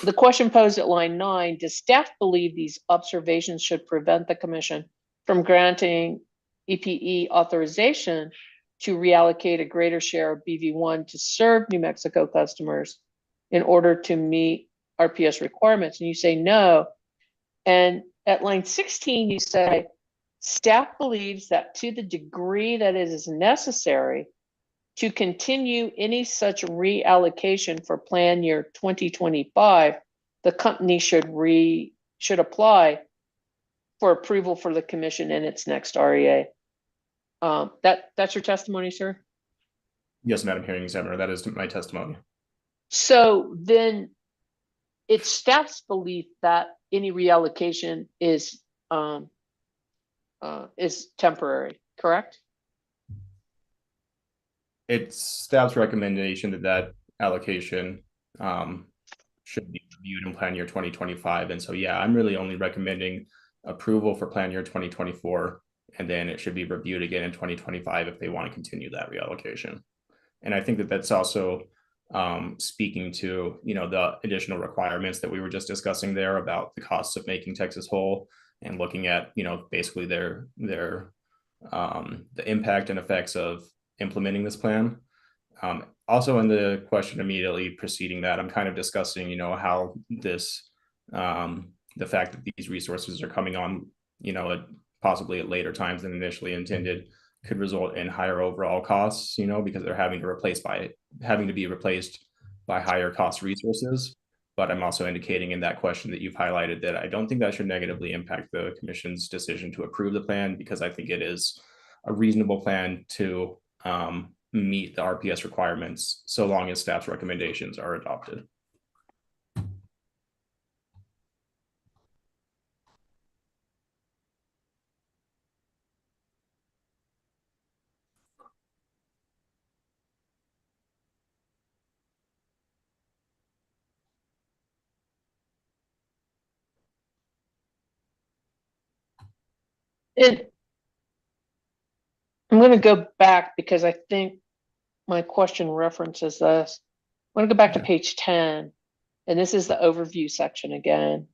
The question posed at line 9, does staff believe these observations should prevent the commission from granting EPE authorization to reallocate a greater share of BV1 to serve New Mexico customers in order to meet RPS requirements? And you say no. And at line 16, you say, staff believes that to the degree that it is necessary to continue any such reallocation for plan year 2025, the company should apply for approval for the commission in its next REA. That's your testimony, sir? Yes, Madam Hearing Examiner, that is my testimony. So then it's staff's belief that any reallocation is temporary, correct? It's staff's recommendation that that allocation should be reviewed in plan year 2025. And so, yeah, I'm really only recommending approval for plan year 2024, and then it should be reviewed again in 2025 if they want to continue that reallocation. And I think that that's also speaking to, you know, the additional requirements that we were just discussing there about the costs of making Texas whole, and looking at, you know, basically the impact and effects of implementing this plan. Also in the question immediately preceding that, I'm kind of discussing, you know, how this, the fact that these resources are coming on, you know, possibly at later times than initially intended, could result in higher overall costs, you know, because they're having to be replaced by higher cost resources. But I'm also indicating in that question that you've highlighted that I don't think that should negatively impact the commission's decision to approve the plan, because I think it is a reasonable plan to meet the RPS requirements, so long as staff's recommendations are adopted. And I'm going to go back because I think my question references this. I'm going to go back to page 10, and this is the overview section again.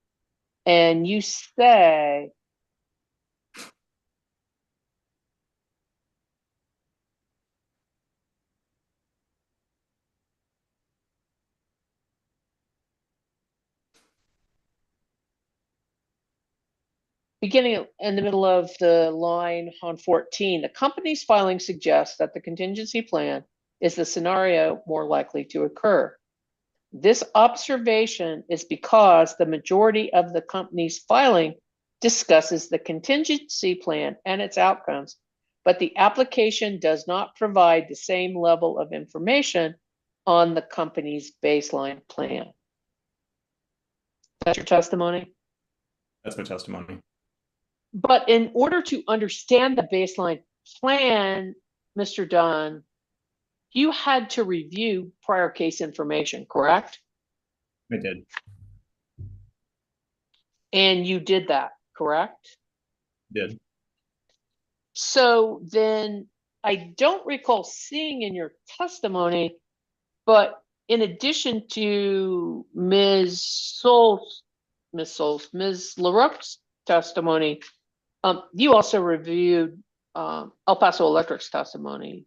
And you say, beginning in the middle of the line on 14, the company's filing suggests that the contingency plan is the scenario more likely to occur. This observation is because the majority of the company's filing discusses the contingency plan and its outcomes, but the application does not provide the same level of information on the company's baseline plan. That's your testimony? That's my testimony. But in order to understand the baseline plan, Mr. Dunn, you had to review prior case information, correct? I did. And you did that, correct? Did. So then I don't recall seeing in your testimony, but in addition to Ms. LaRoque's testimony, you also reviewed El Paso Electric's testimony,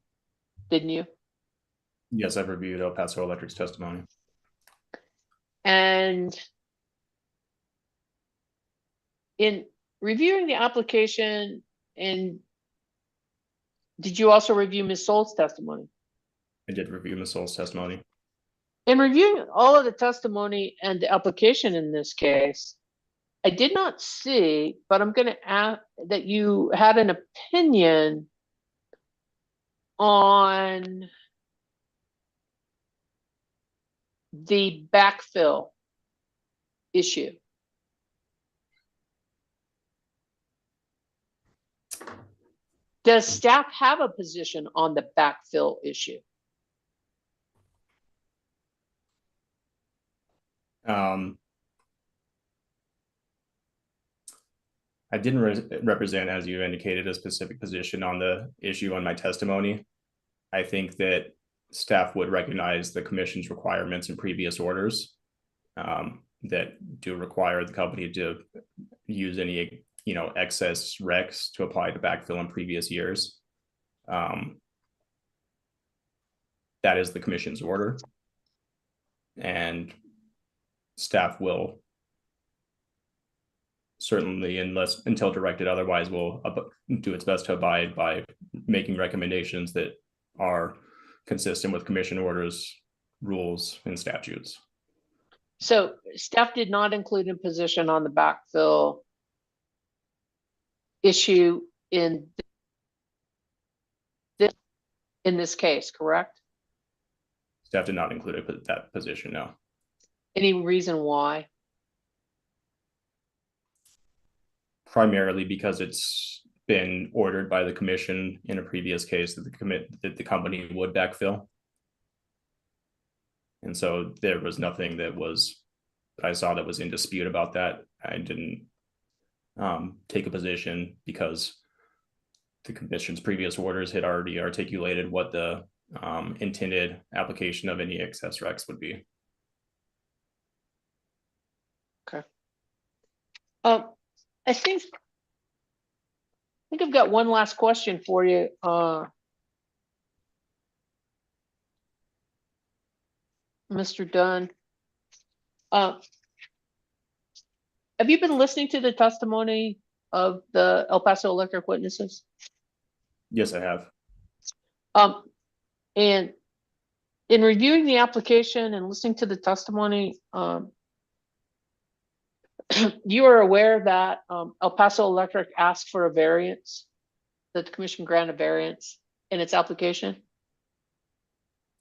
didn't you? Yes, I've reviewed El Paso Electric's testimony. And in reviewing the application, and did you also review Ms. Sol's testimony? I did review Ms. Sol's testimony. In reviewing all of the testimony and the application in this case, I did not see, but I'm going to ask that you had an opinion on the backfill issue. Does staff have a position on the backfill issue? I didn't represent, as you indicated, a specific position on the issue on my testimony. I think that staff would recognize the commission's requirements in previous orders. that do require the company to use any, excess recs to apply to backfill in previous years. That is the commission's order. And staff will certainly, until directed otherwise, will do its best to abide by making recommendations that are consistent with commission orders, rules, and statutes. So staff did not include a position on the backfill issue in this case, correct? Staff did not include that position, no. Any reason why? Primarily because it's been ordered by the commission in a previous case that the company would backfill. And so there was nothing that I saw that was in dispute about that. I didn't take a position because the commission's previous orders had already articulated what the intended application of any excess recs would be. Okay. I think I've got one last question for you. Mr. Dunn. Have you been listening to the testimony of the El Paso Electric witnesses? Yes, I have. And in reviewing the application and listening to the testimony, you are aware that El Paso Electric asked for a variance, that the commission granted a variance in its application?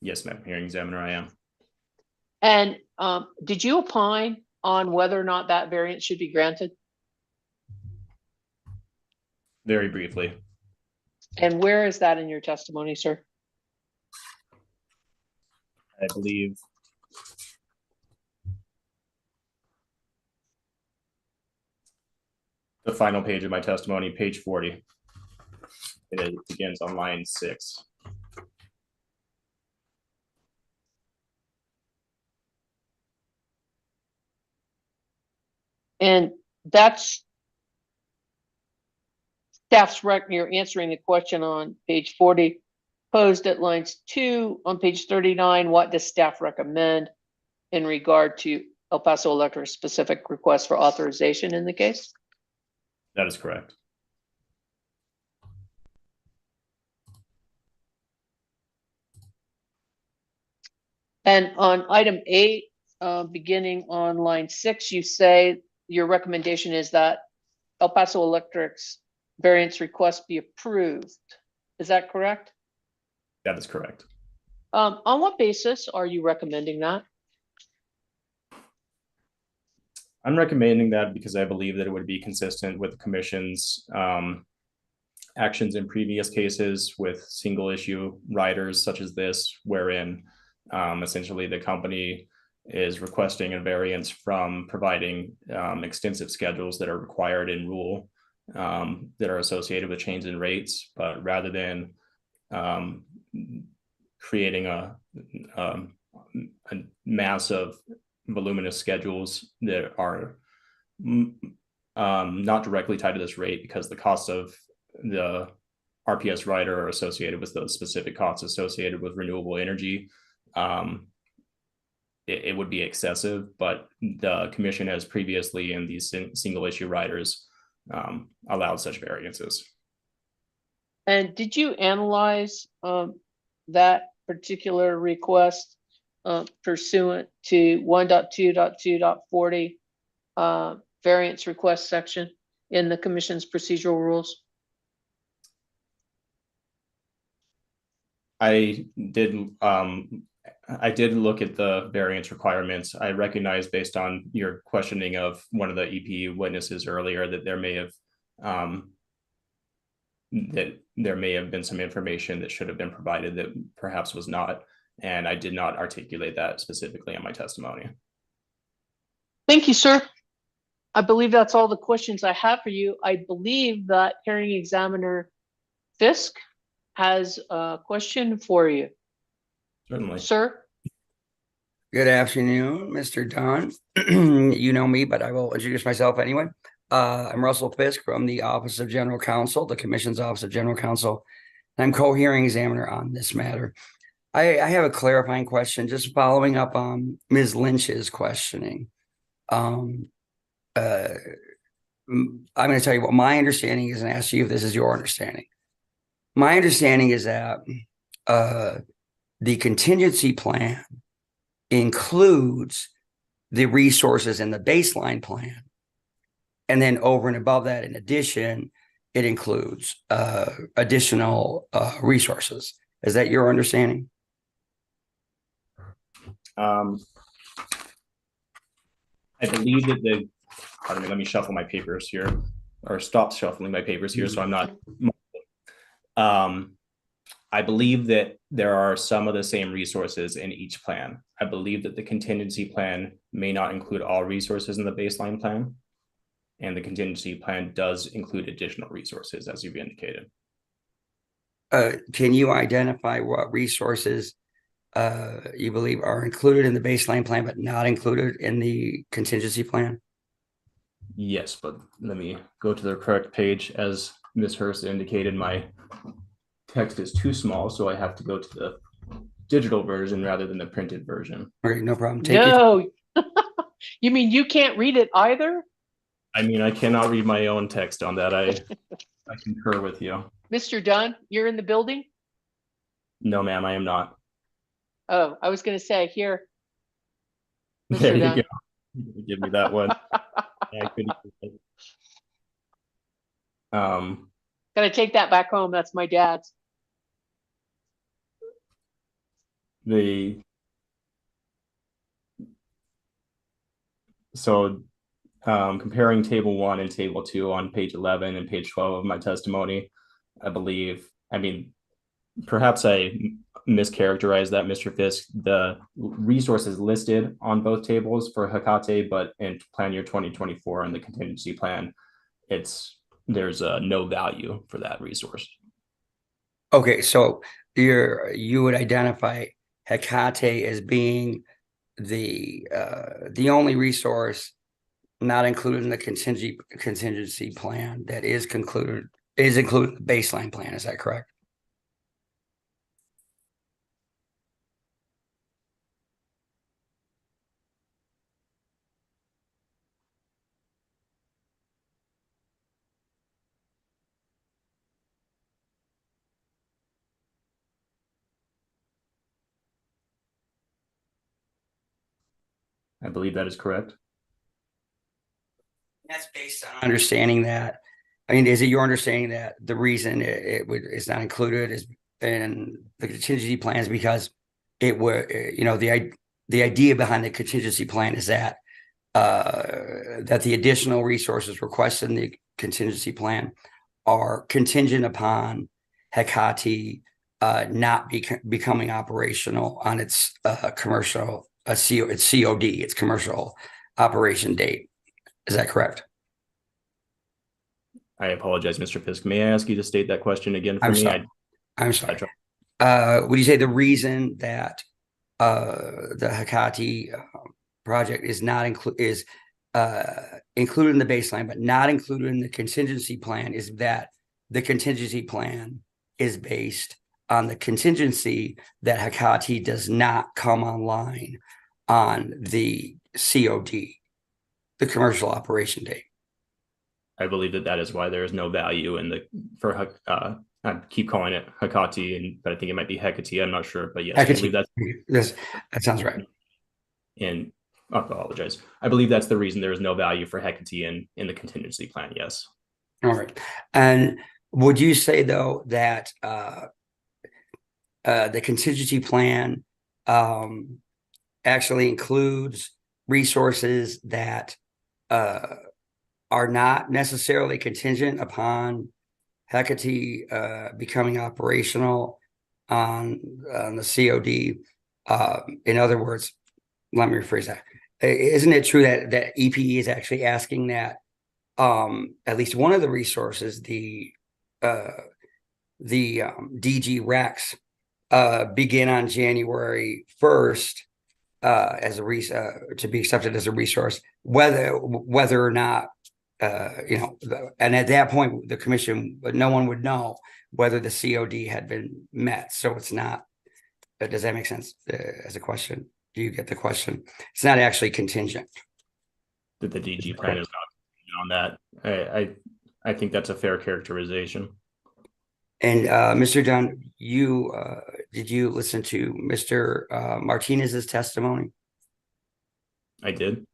Yes, ma'am, hearing examiner, I am. And did you opine on whether or not that variance should be granted? Very briefly. And where is that in your testimony, sir? I believe the final page of my testimony, page 40. It begins on line 6. And that's staff's you're answering the question on page 40, posed at lines 2 on page 39. What does staff recommend in regard to El Paso Electric's specific request for authorization in the case? That is correct. And on item 8, beginning on line 6, you say your recommendation is that El Paso Electric's variance request be approved. Is that correct? That is correct. On what basis are you recommending that? I'm recommending that because I believe that it would be consistent with the commission's actions in previous cases with single issue riders such as this, wherein essentially the company is requesting a variance from providing extensive schedules that are required in rule that are associated with change in rates, but rather than creating a mass of voluminous schedules that are not directly tied to this rate, because the costs of the RPS rider are associated with those specific costs associated with renewable energy. It would be excessive, but the commission has previously in these single issue riders allowed such variances. And did you analyze that particular request pursuant to 1.2.2.40 variance request section in the commission's procedural rules? I did look at the variance requirements. I recognize, based on your questioning of one of the EP witnesses earlier, that there may have been some information that should have been provided that perhaps was not, and I did not articulate that specifically in my testimony. Thank you, sir. I believe that's all the questions I have for you. I believe that hearing examiner Fisk has a question for you. Certainly. Sir? Good afternoon, Mr. Dunn. You know me, but I will introduce myself anyway. I'm Russell Fisk from the Office of General Counsel, the Commission's Office of General Counsel. I'm co-hearing examiner on this matter. I have a clarifying question, just following up on Ms. Lynch's questioning. I'm going to tell you what my understanding is and ask you if this is your understanding. My understanding is that the contingency plan includes the resources in the baseline plan. And then over and above that, in addition, it includes additional resources. Is that your understanding? I believe that pardon me, let me shuffle my papers here, or stop shuffling my papers here so I'm not. I believe that there are some of the same resources in each plan. I believe that the contingency plan may not include all resources in the baseline plan, and the contingency plan does include additional resources, as you've indicated. Can you identify what resources you believe are included in the baseline plan, but not included in the contingency plan? Yes, but let me go to the correct page. As Ms. Hurst indicated, my text is too small, so I have to go to the digital version rather than the printed version. Okay, no problem. No, you mean you can't read it either? I mean, I cannot read my own text on that. I concur with you. Mr. Dunn, you're in the building? No, ma'am, I am not. Oh, I was going to say here. There Mr. you Dunn. go. Give me that one. Yeah, I couldn't. Gotta take that back home. That's my dad's. Comparing table 1 and table 2 on page 11 and page 12 of my testimony, perhaps I mischaracterized that, Mr. Fisk. The resources listed on both tables for Hecate, but in plan year 2024 and the contingency plan, there's no value for that resource. Okay, so you would identify Hecate as being the only resource not included in the contingency plan that is included in the baseline plan. Is that correct? I believe that is correct. That's based on understanding that. I mean, is it your understanding that the reason it's not included is in the contingency plan is because it were, the idea behind the contingency plan is that that the additional resources requested in the contingency plan are contingent upon Hecate not becoming operational on its commercial its COD, its commercial operation date. Is that correct? I apologize, Mr. Fisk. May I ask you to state that question again for me? I'm sorry. Would you say the reason that the Hecate project is not included in the baseline, but not included in the contingency plan, is that the contingency plan is based on the contingency that Hecate does not come online on the COD, the commercial operation date? I believe that is why there is no value I keep calling it Hecate, but I think it might be Hecate. I'm not sure, but yes, Hecate. I believe that sounds right. And I apologize. I believe that's the reason there is no value for Hecate in the contingency plan. Yes. All right. And would you say though that the contingency plan actually includes resources that are not necessarily contingent upon Hecate becoming operational on the COD? In other words, let me rephrase that. Isn't it true that EPE is actually asking that at least one of the resources, the DG Rex, begin on January 1st as a to be accepted as a resource, whether or not and at that point the commission, but no one would know whether the COD had been met. So it's not. Does that make sense as a question? Do you get the question? It's not actually contingent. That the DG plan is not contingent on that. I think that's a fair characterization. And Mr. Dunn, did you listen to Mr. Martinez's testimony? I did.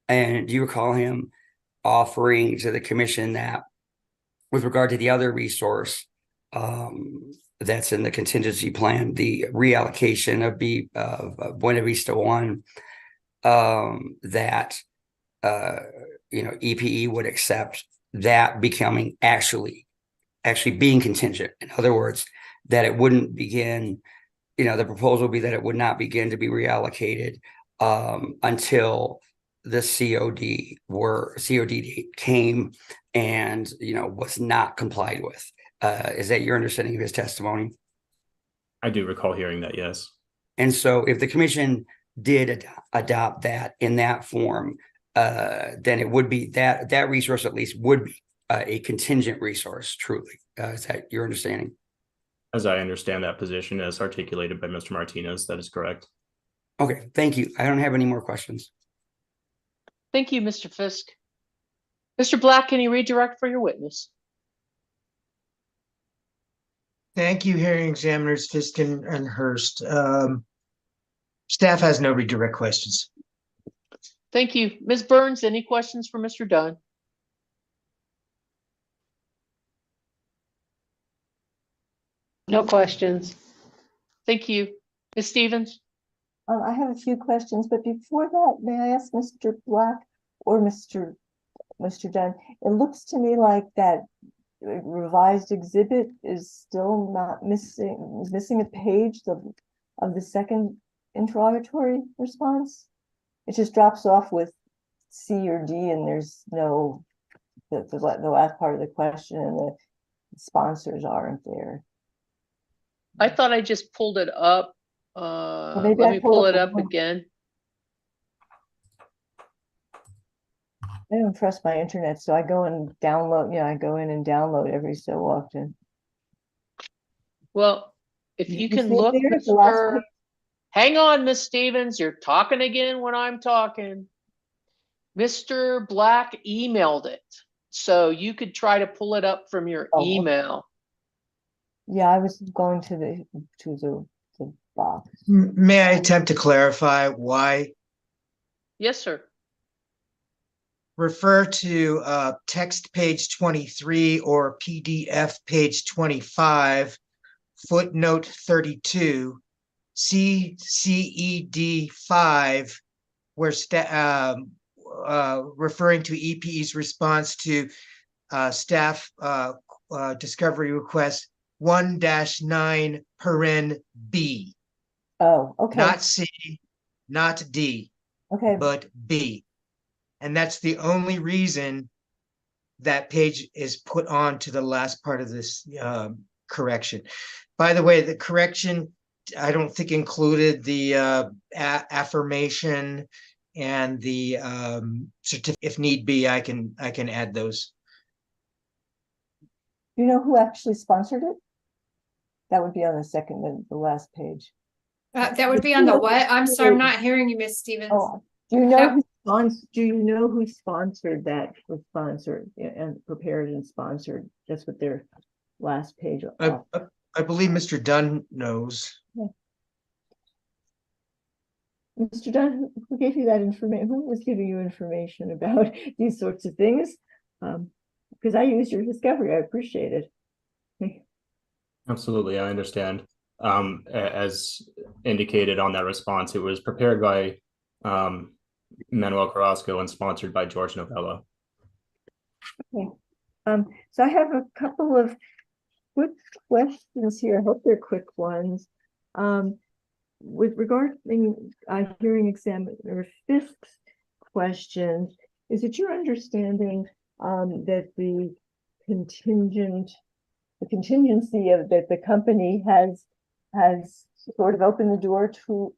And do you recall him offering to the commission that with regard to the other resource that's in the contingency plan, the reallocation of Buena Vista 1, that EPE would accept that becoming actually being contingent. In other words, that it wouldn't begin, the proposal would be that it would not begin to be reallocated until the COD date came and, was not complied with. Is that your understanding of his testimony? I do recall hearing that, yes. And so if the commission did adopt that in that form, then it would be that resource at least would be a contingent resource, truly. Is that your understanding? As I understand that position as articulated by Mr. Martinez, that is correct. Okay, thank you. I don't have any more questions. Thank you, Mr. Fisk. Mr. Black, can you redirect for your witness? Thank you, hearing examiners Fisk and Hurst. Staff has no redirect questions. Thank you. Ms. Burns, any questions for Mr. Dunn? No questions. Thank you. Ms. Stevens? I have a few questions, but before that, may I ask Mr. Black or Mr. Dunn? It looks to me like that revised exhibit is still not missing a page of the second interrogatory response. It just drops off with C or D, and there's no the last part of the question, and the sponsors aren't there. I thought I just pulled it up. Let me pull it up again. I don't trust my internet, so I go and download. I go in and download every so often. Well, if you can see it look, there at the last page? hang on, Miss Stevens, you're talking again when I'm talking. Mr. Black emailed it, so you could try to pull it up from your email. Yeah, I was going to the box. May I attempt to clarify why? Yes, sir. Refer to text page 23 or PDF page 25, footnote 32, CCED 5, where referring to EPE's response to staff discovery request 1-9 paren B. Oh, okay. Not C, not D, Okay. but B. And that's the only reason that page is put on to the last part of this correction. By the way, the correction, I don't think included the affirmation and the certificate. If need be, I can add those. Do you know who actually sponsored it? That would be on the last page. That would be on the what? I'm sorry, I'm not hearing you, Miss Stevens. Oh, do you know who sponsored that? Was sponsored and prepared and sponsored. That's what their last page. I believe Mr. Dunn knows. Yeah. Mr. Dunn, who gave you that information? Who was giving you information about these sorts of things? Because I used your discovery. I appreciate it. Absolutely, I understand. As indicated on that response, it was prepared by Manuel Carrasco and sponsored by George Novella. Okay. So I have a couple of quick questions here. I hope they're quick ones. With regarding hearing examiner Fisk's questions, is it your understanding that the contingency of that the company has sort of opened the door to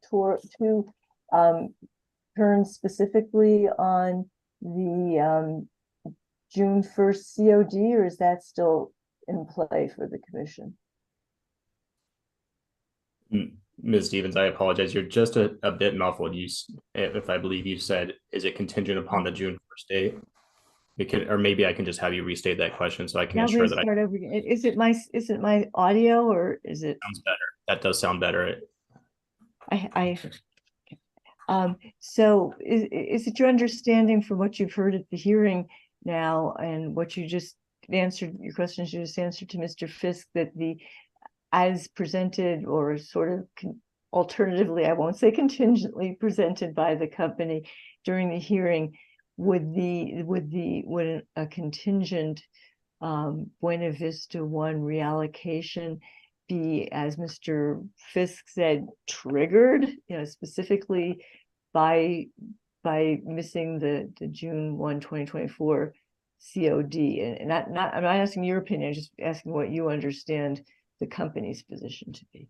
turn specifically on the June 1st COD, or is that still in play for the commission? Ms. Stevens, I apologize. You're just a bit muffled. If I believe you said, is it contingent upon the June 1st date? Or maybe I can just have you restate that question so I can Now ensure we that start over again. Is it my audio, or is it? sounds better. That does sound better. So is it your understanding from what you've heard at the hearing now and what you just answered, your questions you just answered to Mr. Fisk, that as presented or sort of alternatively, I won't say contingently presented by the company during the hearing, would a contingent Buena Vista 1 reallocation be, as Mr. Fisk said, triggered, specifically by missing the June 1, 2024 COD? And I'm not asking your opinion, I'm just asking what you understand the company's position to be.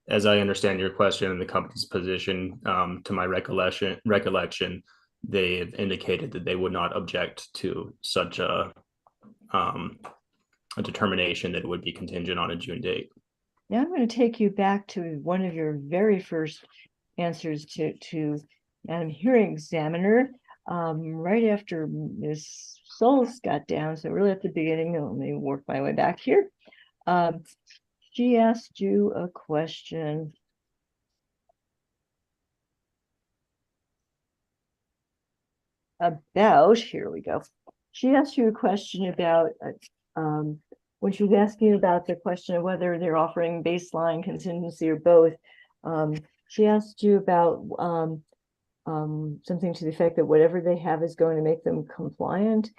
As I understand your question and the company's position, to my recollection, they have indicated that they would not object to such a determination that it would be contingent on a June date. Now I'm going to take you back to one of your very first answers to Madam Hearing Examiner, right after Ms. Souls got down. So really at the beginning, let me work my way back here. She asked you a question about, here we go. She asked you a question about, when she was asking about the question of whether they're offering baseline, contingency, or both, she asked you about something to the effect that whatever they have is going to make them compliant.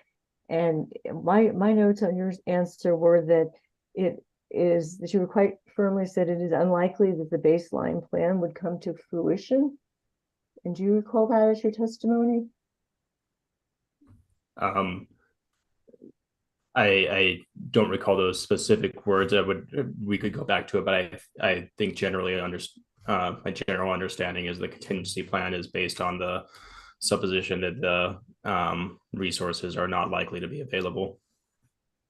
And my notes on your answer were that that you were quite firmly said it is unlikely that the baseline plan would come to fruition. And do you recall that as your testimony? I don't recall those specific words. We could go back to it, but I think generally my general understanding is the contingency plan is based on the supposition that the resources are not likely to be available.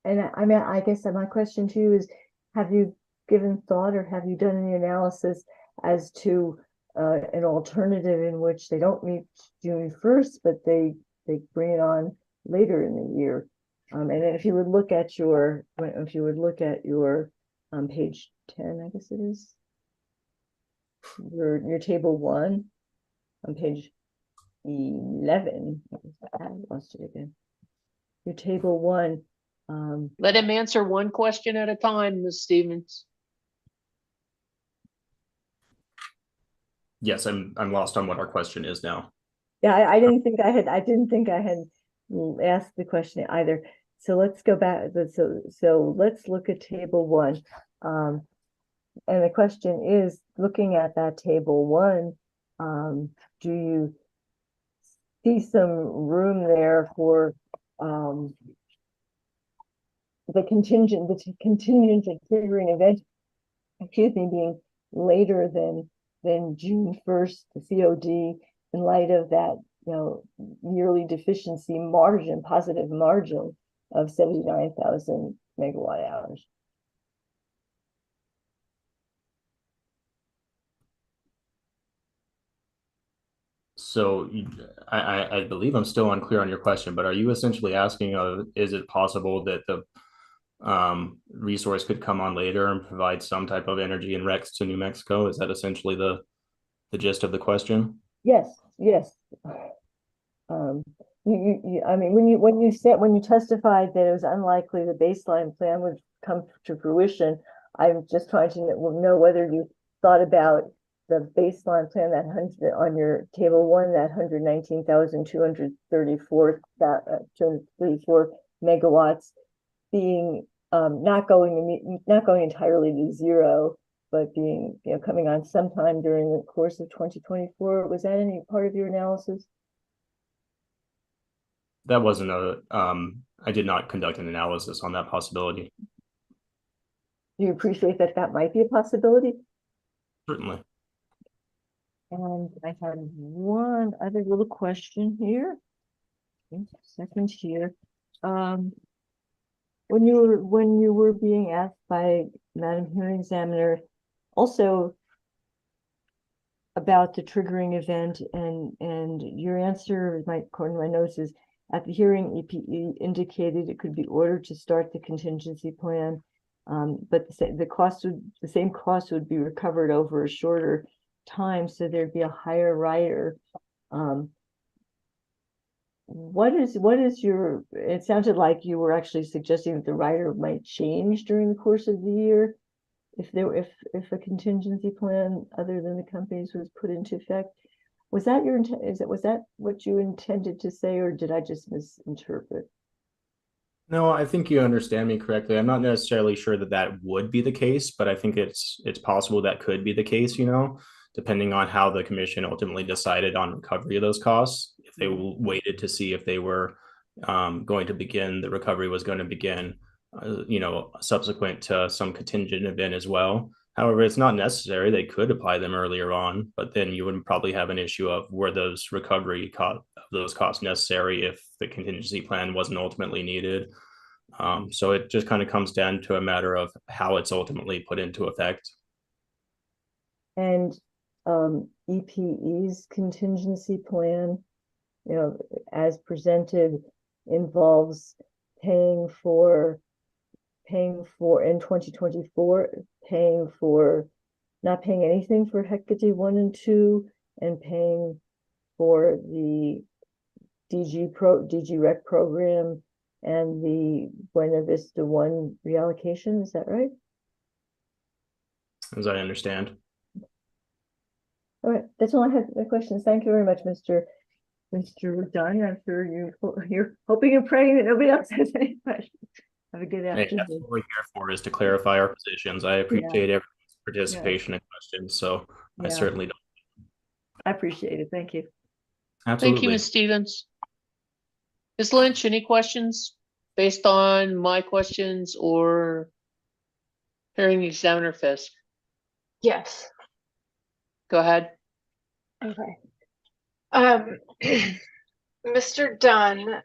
And I mean, I guess that my question to you is, have you given thought or have you done any analysis as to an alternative in which they don't meet June 1st, but they bring it on later in the year? And if you would look at your page 10, I guess it is, your table 1 on page 11. I lost it again. Your table 1. Let him answer one question at a time, Ms. Stevens. Yes, I'm lost on what our question is now. Yeah, I didn't think I had asked the question either. So let's go back. So let's look at table 1. And the question is, looking at that table 1, do you see some room there for the contingent triggering event, being later than June 1st, the COD, in light of that, yearly deficiency margin, positive margin of 79,000 megawatt hours? So I believe I'm still unclear on your question, but are you essentially asking, is it possible that the resource could come on later and provide some type of energy in REX to New Mexico? Is that essentially the gist of the question? Yes. I mean, when you testified that it was unlikely the baseline plan would come to fruition, I'm just trying to know whether you thought about the baseline plan, that on your table 1, that 234 megawatts being not going entirely to zero, but being coming on sometime during the course of 2024. Was that any part of your analysis? That wasn't I did not conduct an analysis on that possibility. Do you appreciate that might be a possibility? Certainly. And I have one other little question here. Just a second here. When you were being asked by Madam Hearing Examiner, also about the triggering event, and your answer, according to my notes, is at the hearing, EPE indicated it could be ordered to start the contingency plan, but the same cost would be recovered over a shorter time, so there'd be a higher rider. What is your, it sounded like you were actually suggesting that the rider might change during the course of the year if a contingency plan other than the company's was put into effect. Was that your intent? Was that what you intended to say, or did I just misinterpret? No, I think you understand me correctly. I'm not necessarily sure that that would be the case, but I think it's possible that could be the case, depending on how the commission ultimately decided on recovery of those costs. If they waited to see if they were going to begin, the recovery was going to begin, subsequent to some contingent event as well. However, it's not necessary. They could apply them earlier on, but then you would probably have an issue of were those recovery those costs necessary if the contingency plan wasn't ultimately needed. So it just kind of comes down to a matter of how it's ultimately put into effect. And EPE's contingency plan, as presented, involves paying for in 2024, not paying anything for Hecate 1 and 2, and paying for the DG Rec program and the Buena Vista 1 reallocation. Is that right? As I understand. All right, that's all I have. My questions. Thank you very much, Mr. Dunn. I'm sure you're hoping and praying that nobody else has any questions. Have a good Hey, afternoon. that's what we're here for, is to clarify our positions. I appreciate everyone's participation and questions, so I Yeah. certainly don't. I appreciate it. Thank you. Absolutely. Thank you, Ms. Stevens. Ms. Lynch, any questions based on my questions or hearing examiner Fisk? Yes. Go ahead. Okay. Mr. Dunn,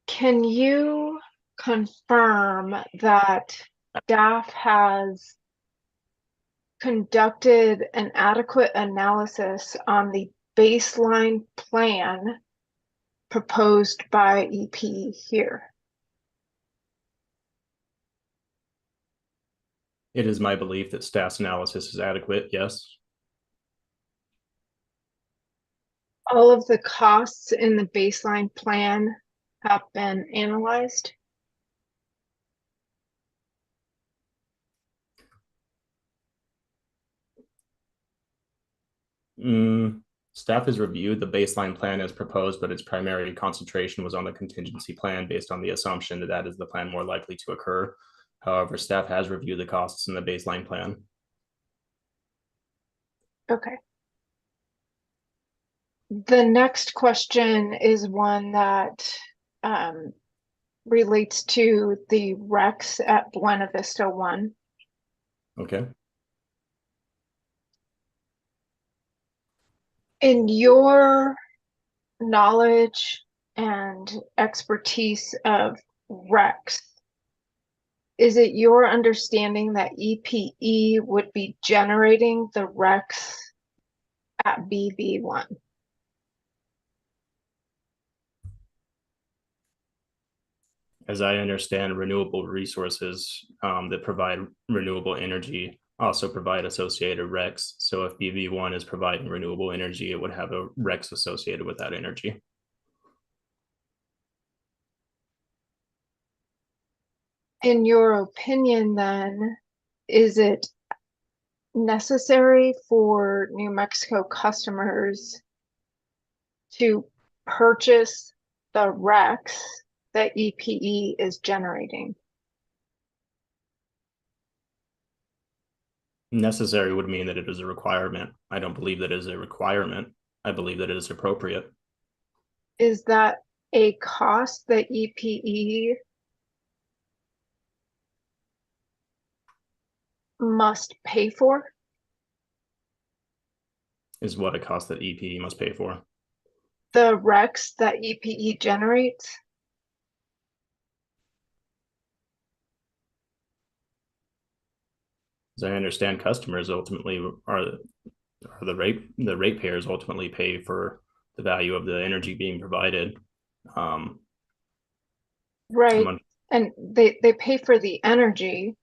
can you confirm that staff has conducted an adequate analysis on the baseline plan proposed by EP here? It is my belief that staff's analysis is adequate, yes. All of the costs in the baseline plan have been analyzed? Staff has reviewed the baseline plan as proposed, but its primary concentration was on the contingency plan based on the assumption that that is the plan more likely to occur. However, staff has reviewed the costs in the baseline plan. Okay. The next question is one that relates to the Rex at Buena Vista 1. Okay. In your knowledge and expertise of Rex, is it your understanding that EPE would be generating the Rex at BV1? As I understand, renewable resources that provide renewable energy also provide associated RECs. So if BV1 is providing renewable energy, it would have a RECs associated with that energy. In your opinion, then, is it necessary for New Mexico customers to purchase the RECs that EPE is generating? Necessary would mean that it is a requirement. I don't believe that it is a requirement. I believe that it is appropriate. Is that a cost that EPE must pay for? is what a cost that EPE must pay for. The RECs that EPE generates? As I understand, customers ultimately are the ratepayers ultimately pay for the value of the energy being provided. Right, I'm and they pay for the energy,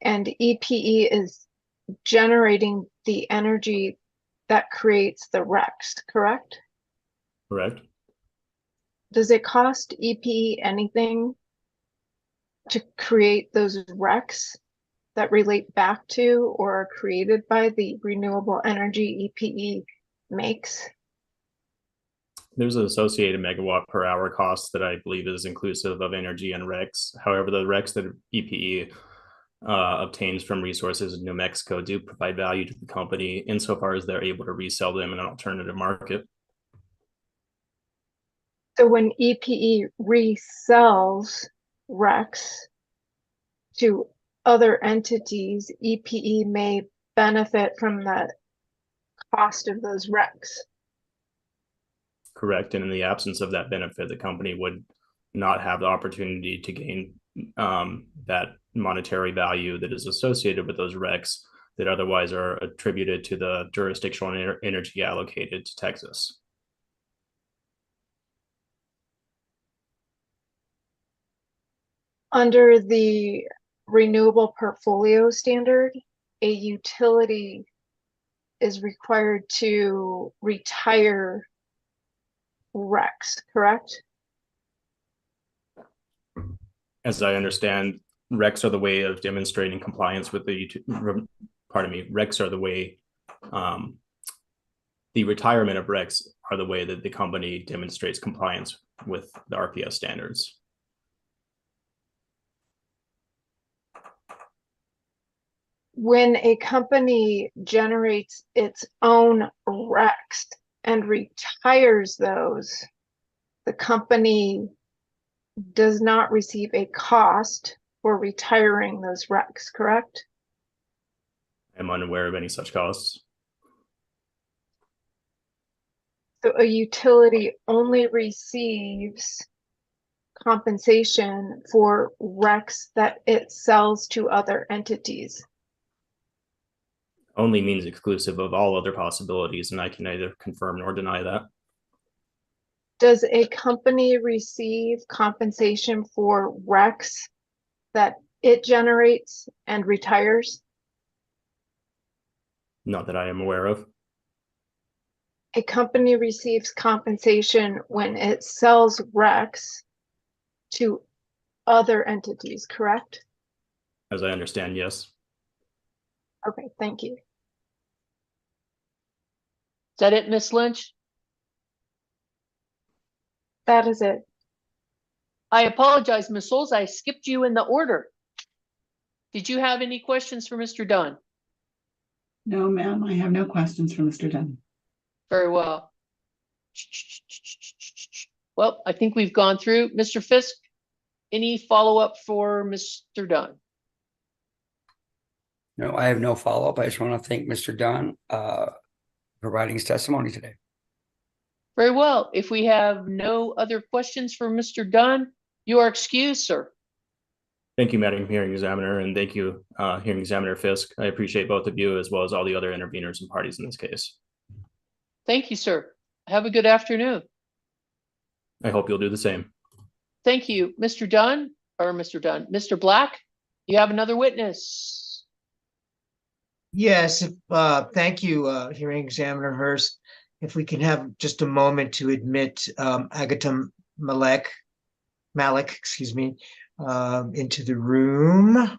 and EPE is generating the energy that creates the RECs, correct? correct. Does it cost EPE anything to create those RECs that relate back to or are created by the renewable energy EPE makes? There's an associated megawatt per hour cost that I believe is inclusive of energy and RECs. However, the RECs that EPE obtains from resources in New Mexico do provide value to the company insofar as they're able to resell them in an alternative market. So when EPE resells RECs to other entities, EPE may benefit from the cost of those RECs. Correct. And in the absence of that benefit, the company would not have the opportunity to gain that monetary value that is associated with those RECs that otherwise are attributed to the jurisdictional energy allocated to Texas. Under the renewable portfolio standard, a utility is required to retire RECs, correct? As I understand, RECs are the way of demonstrating compliance with the, RECs are the way, the retirement of RECs are the way that the company demonstrates compliance with the RPS standards. When a company generates its own RECs and retires those, the company does not receive a cost for retiring those RECs, correct? I'm unaware of any such costs. So a utility only receives compensation for RECs that it sells to other entities. Only means exclusive of all other possibilities, and I can neither confirm nor deny that. Does a company receive compensation for RECs that it generates and retires? Not that I am aware of. A company receives compensation when it sells RECs to other entities, correct? As I understand, yes. Okay, thank you. Is that it, Miss Lynch? That is it. I apologize, Ms. Souls, I skipped you in the order. Did you have any questions for Mr. Dunn? No, ma'am, I have no questions for Mr. Dunn. Very well. Well, I think we've gone through. Mr. Fisk, any follow-up for Mr. Dunn? No, I have no follow-up. I just want to thank Mr. Dunn providing his testimony today. Very well. If we have no other questions for Mr. Dunn, you are excused, sir. Thank you, Madam Hearing Examiner, and thank you, Hearing Examiner Fisk. I appreciate both of you as well as all the other interveners and parties in this case. Thank you, sir. Have a good afternoon. I hope you'll do the same. Thank you, Mr. Dunn, Mr. Black, you have another witness. Yes, thank you, Hearing Examiner Hurst. If we can have just a moment to admit Agata Malik, excuse me, into the room.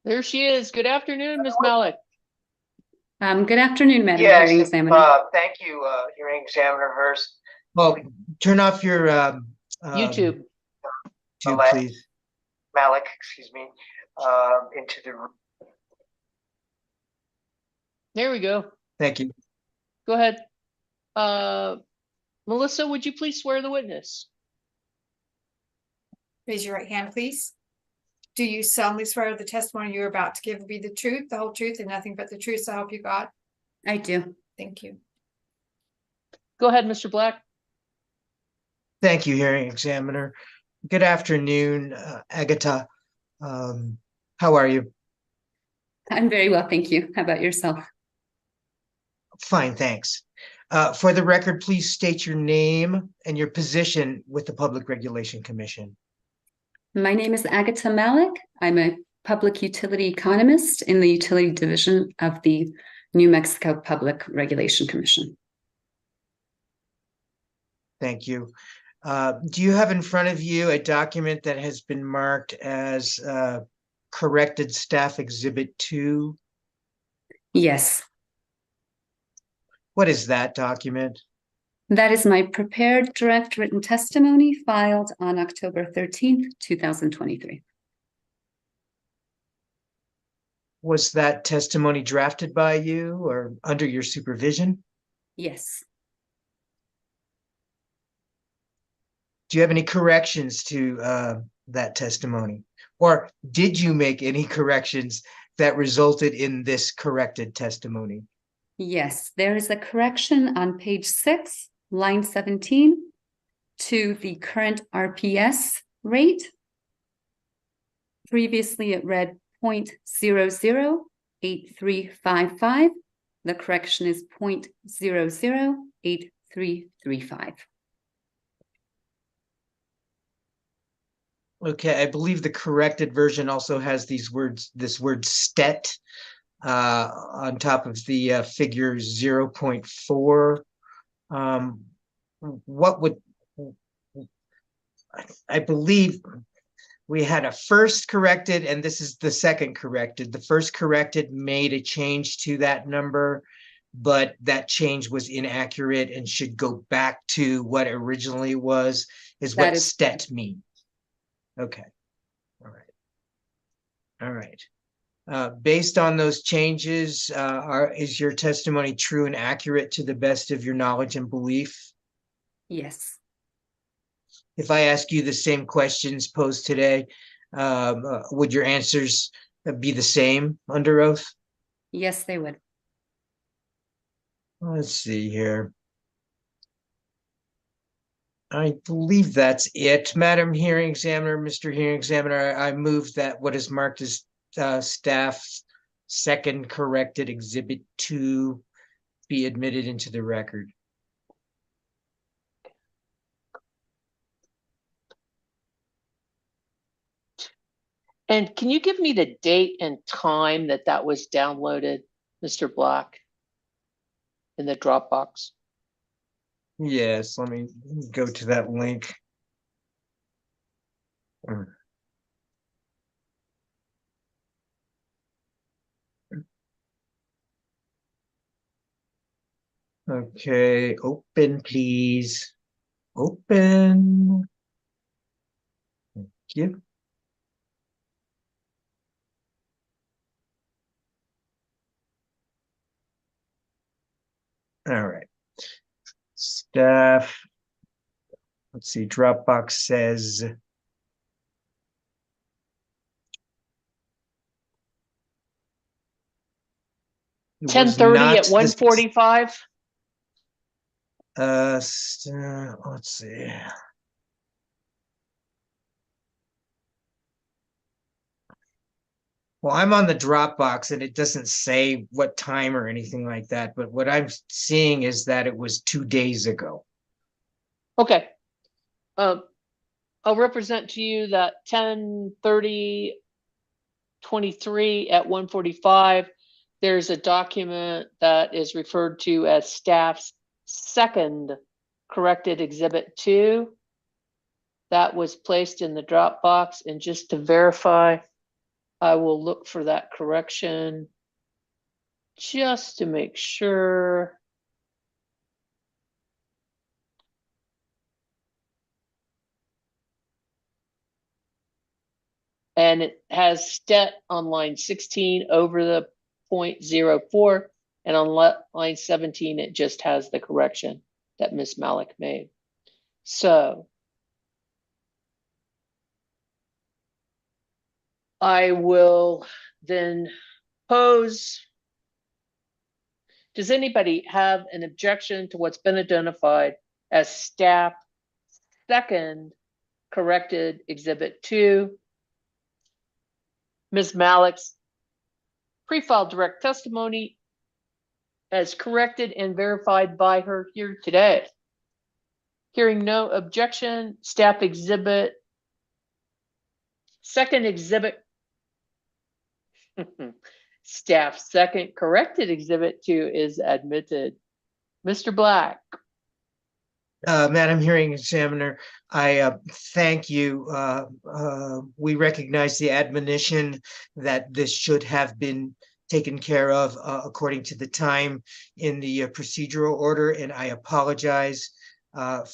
There she is. Good afternoon, Ms. Malik. Good afternoon, Madam Yes, Hearing Examiner. thank you, Hearing Examiner Hurst. Well, turn off your YouTube. YouTube, please. Malik, excuse me, into the room. There we go. Thank you. Go ahead. Melissa, would you please swear the witness? Raise your right hand, please. Do you solemnly swear the testimony you're about to give will be the truth, the whole truth, and nothing but the truth, so help you God? I do. Thank you. Go ahead, Mr. Black. Thank you, hearing examiner. Good afternoon, Agatha. How are you? I'm very well, thank you. How about yourself? Fine, thanks. For the record, please state your name and your position with the Public Regulation Commission. My name is Agatha Malik. I'm a public utility economist in the utility division of the New Mexico Public Regulation Commission. Thank you. Do you have in front of you a document that has been marked as corrected staff exhibit 2? Yes, What is that document? that is my prepared direct written testimony filed on October 13th, 2023. Was that testimony drafted by you or under your supervision? Yes, Do you have any corrections to that testimony? Or did you make any corrections that resulted in this corrected testimony? yes, there is a correction on page 6, line 17, to the current RPS rate. Previously, it read 0.008355. The correction is 0.008335. Okay, I believe the corrected version also has these words, this word stet on top of the figure 0.4. What would, I believe we had a first corrected and this is the second corrected. The first corrected made a change to that number, but that change was inaccurate and should go back to what originally was, is what That is stet means. Okay, all right. All right. Based on those changes, is your testimony true and accurate to the best of your knowledge and belief? Yes, If I ask you the same questions posed today, would your answers be the same under oath? yes, they would. Let's see here. I believe that's it. Madam Hearing Examiner, Mr. Hearing Examiner, I move that what is marked as staff's second corrected exhibit 2 be admitted into the record. And can you give me the date and time that that was downloaded, Mr. Black, in the Dropbox? Yes, let me go to that link. Okay, open, please. Open. Thank you. All right. Staff. Let's see, Dropbox says. It was 10:30 not at the- 1:45? Let's see. Well, I'm on the Dropbox and it doesn't say what time or anything like that, but what I'm seeing is that it was 2 days ago. Okay. I'll represent to you that 10:30:23 at 1:45, there's a document that is referred to as staff's second corrected exhibit 2 that was placed in the Dropbox. And just to verify, I will look for that correction just to make sure. And it has stet on line 16 over the 0.04, and on line 17, it just has the correction that Ms. Malik made. So I will then pose Does anybody have an objection to what's been identified as staff second corrected Exhibit 2? Ms. Malik's pre-filed direct testimony as corrected and verified by her here today. Hearing no objection, staff exhibit, second exhibit, staff second corrected Exhibit 2 is admitted. Mr. Black. Madam Hearing Examiner, I thank you. We recognize the admonition that this should have been taken care of according to the time in the procedural order, and I apologize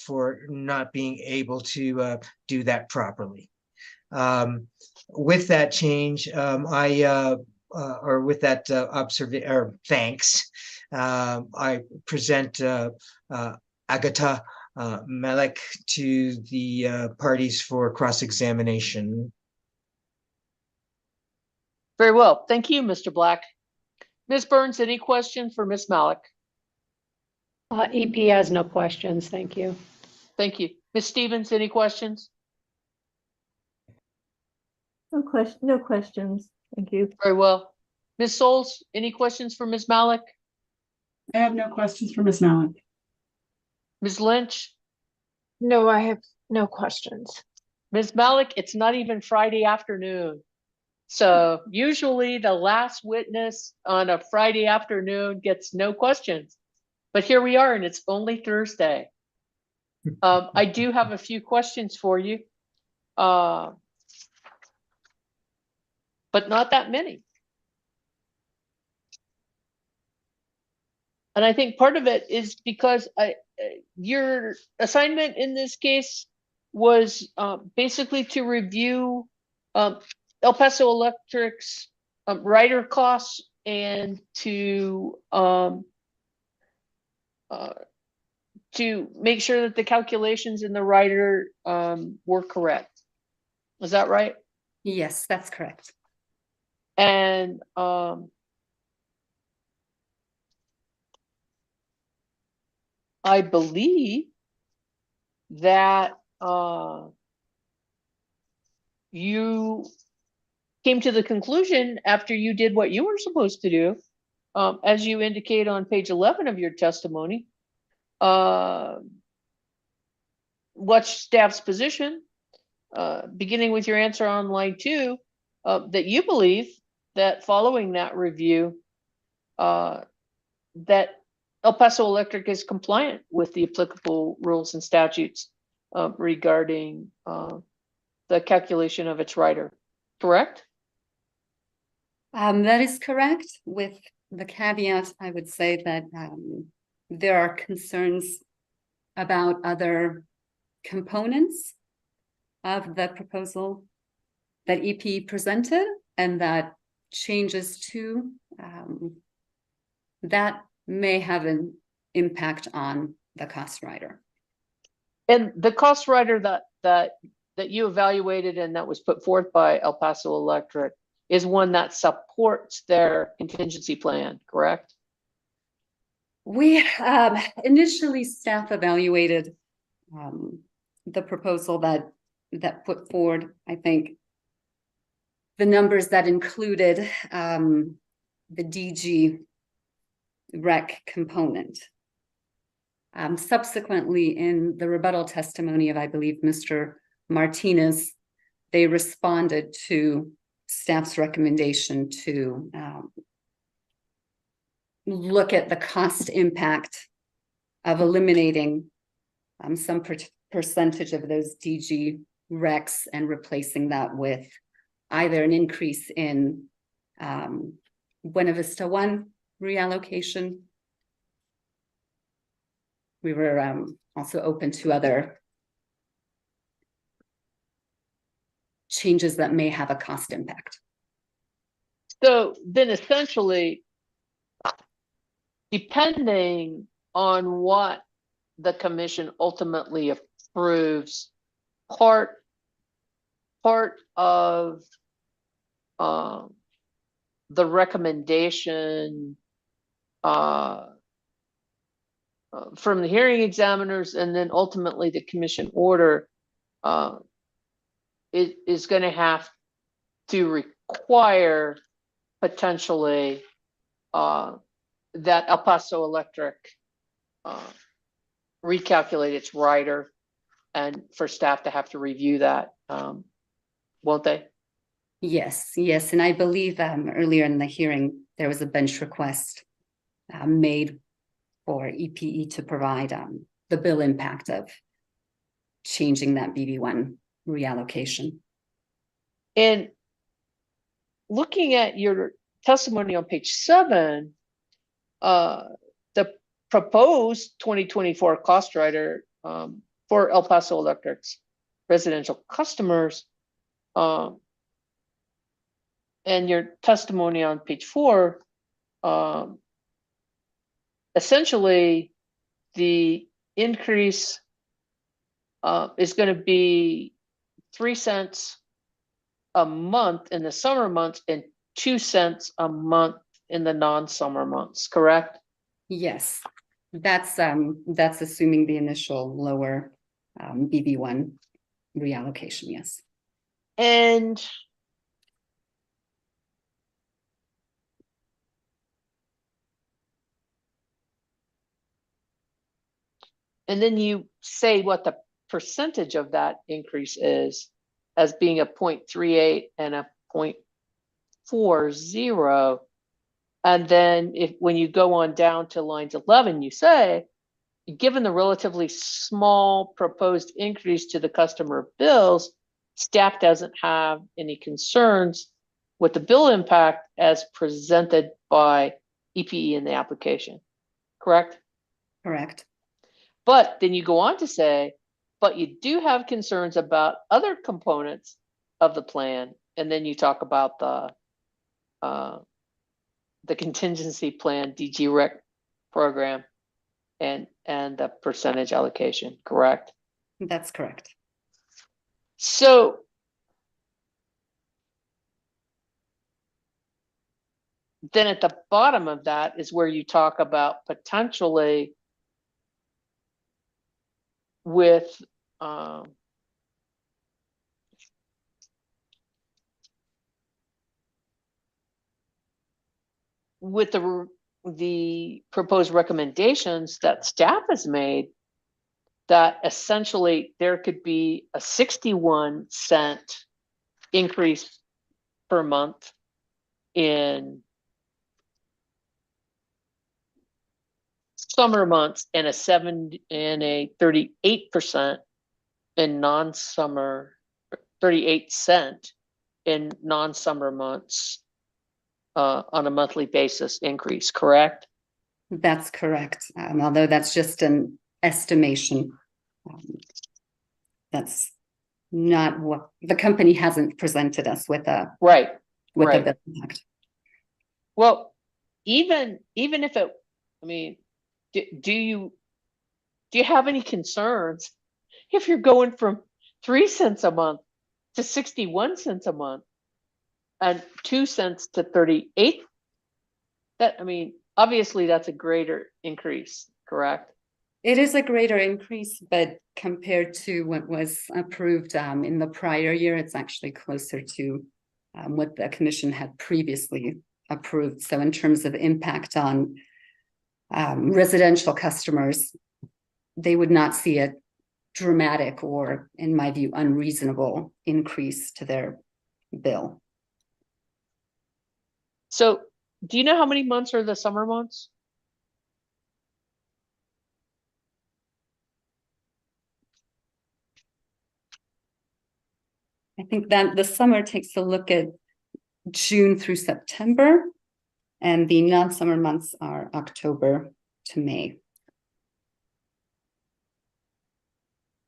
for not being able to do that properly. With that change, with that observation, or thanks, I present Agatha Malik to the parties for cross-examination. Very well. Thank you, Mr. Black. Ms. Burns, any questions for Ms. Malik? EP has no questions. Thank you. Thank you. Ms. Stevens, any questions? No questions. Thank you. Very well. Ms. Souls, any questions for Ms. Malik? I have no questions for Ms. Malik. Ms. Lynch? No, I have no questions. Ms. Malik, it's not even Friday afternoon. So usually the last witness on a Friday afternoon gets no questions. But here we are, and it's only Thursday. I do have a few questions for you, but not that many. And I think part of it is because your assignment in this case was basically to review El Paso Electric's rider costs and to make sure that the calculations in the rider were correct. Is that right? Yes, that's correct. And I believe that you came to the conclusion after you did what you were supposed to do, as you indicate on page 11 of your testimony, what's staff's position, beginning with your answer on line 2, that you believe that following that review, that El Paso Electric is compliant with the applicable rules and statutes regarding the calculation of its rider, correct? That is correct, with the caveat, I would say that there are concerns about other components of the proposal that EP presented, and that changes to that may have an impact on the cost rider. And the cost rider that you evaluated and that was put forth by El Paso Electric is one that supports their contingency plan, correct? We initially staff evaluated the proposal that put forward, I think, the numbers that included the DG rec component. Subsequently, in the rebuttal testimony of, I believe, Mr. Martinez, they responded to staff's recommendation to look at the cost impact of eliminating some percentage of those DG recs and replacing that with either an increase in Buena Vista 1 reallocation. We were also open to other changes that may have a cost impact. So then essentially, depending on what the commission ultimately approves, part of the recommendation from the hearing examiners and then ultimately the commission order, it is going to have to require potentially that El Paso Electric recalculate its rider, and for staff to have to review that, won't they? Yes, yes, and I believe earlier in the hearing, there was a bench request made for EPE to provide the bill impact of changing that BB1 reallocation. And looking at your testimony on page 7, the proposed 2024 cost rider for El Paso Electric's residential customers, and your testimony on page 4, essentially the increase is going to be 3 cents a month in the summer months and 2 cents a month in the non-summer months, correct? Yes, that's assuming the initial lower BB1 reallocation, yes. And then you say what the percentage of that increase is as being a 0.38 and a 0.40. And then when you go on down to lines 11, you say, given the relatively small proposed increase to the customer bills, staff doesn't have any concerns with the bill impact as presented by EPE in the application, correct? Correct. But then you go on to say, but you do have concerns about other components of the plan. And then you talk about the contingency plan, DG Rec program, and the percentage allocation, correct? That's correct. So then at the bottom of that is where you talk about potentially with the proposed recommendations that staff has made, that essentially there could be a 61-cent increase per month in summer months and a 38% in non-summer, 38 cent in non-summer months on a monthly basis increase, correct? That's correct. Although that's just an estimation. That's not what the company hasn't presented us with a right. a bill impact. Well, even if it, I mean, do you have any concerns if you're going from 3 cents a month to 61 cents a month and 2 cents to 38? That, I mean, obviously that's a greater increase, correct? It is a greater increase, but compared to what was approved in the prior year, it's actually closer to what the commission had previously approved. So in terms of impact on residential customers, they would not see a dramatic or, in my view, unreasonable increase to their bill. So do you know how many months are the summer months? I think that the summer takes a look at June through September, and the non-summer months are October to May.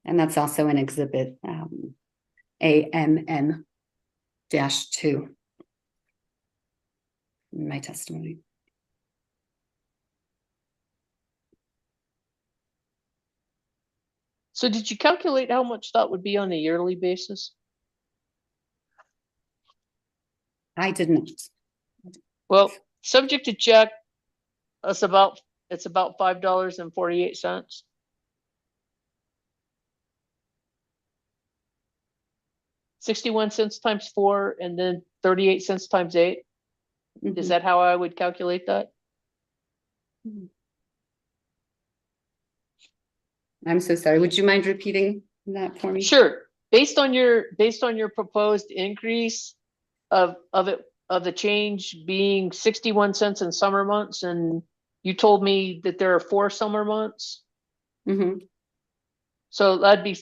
And that's also an exhibit AMM-2 in my testimony. So did you calculate how much that would be on a yearly basis? I did not. Well, subject to check, it's about it's about $5.48. $0.61 times 4 and then 38 cents times 8. Is Mhm. that how I would calculate that? I'm so sorry. Would you mind repeating that for me? Sure. Based on your proposed increase of the change being 61 cents in summer months, and you told me that there are 4 summer months. Mhm. So that'd be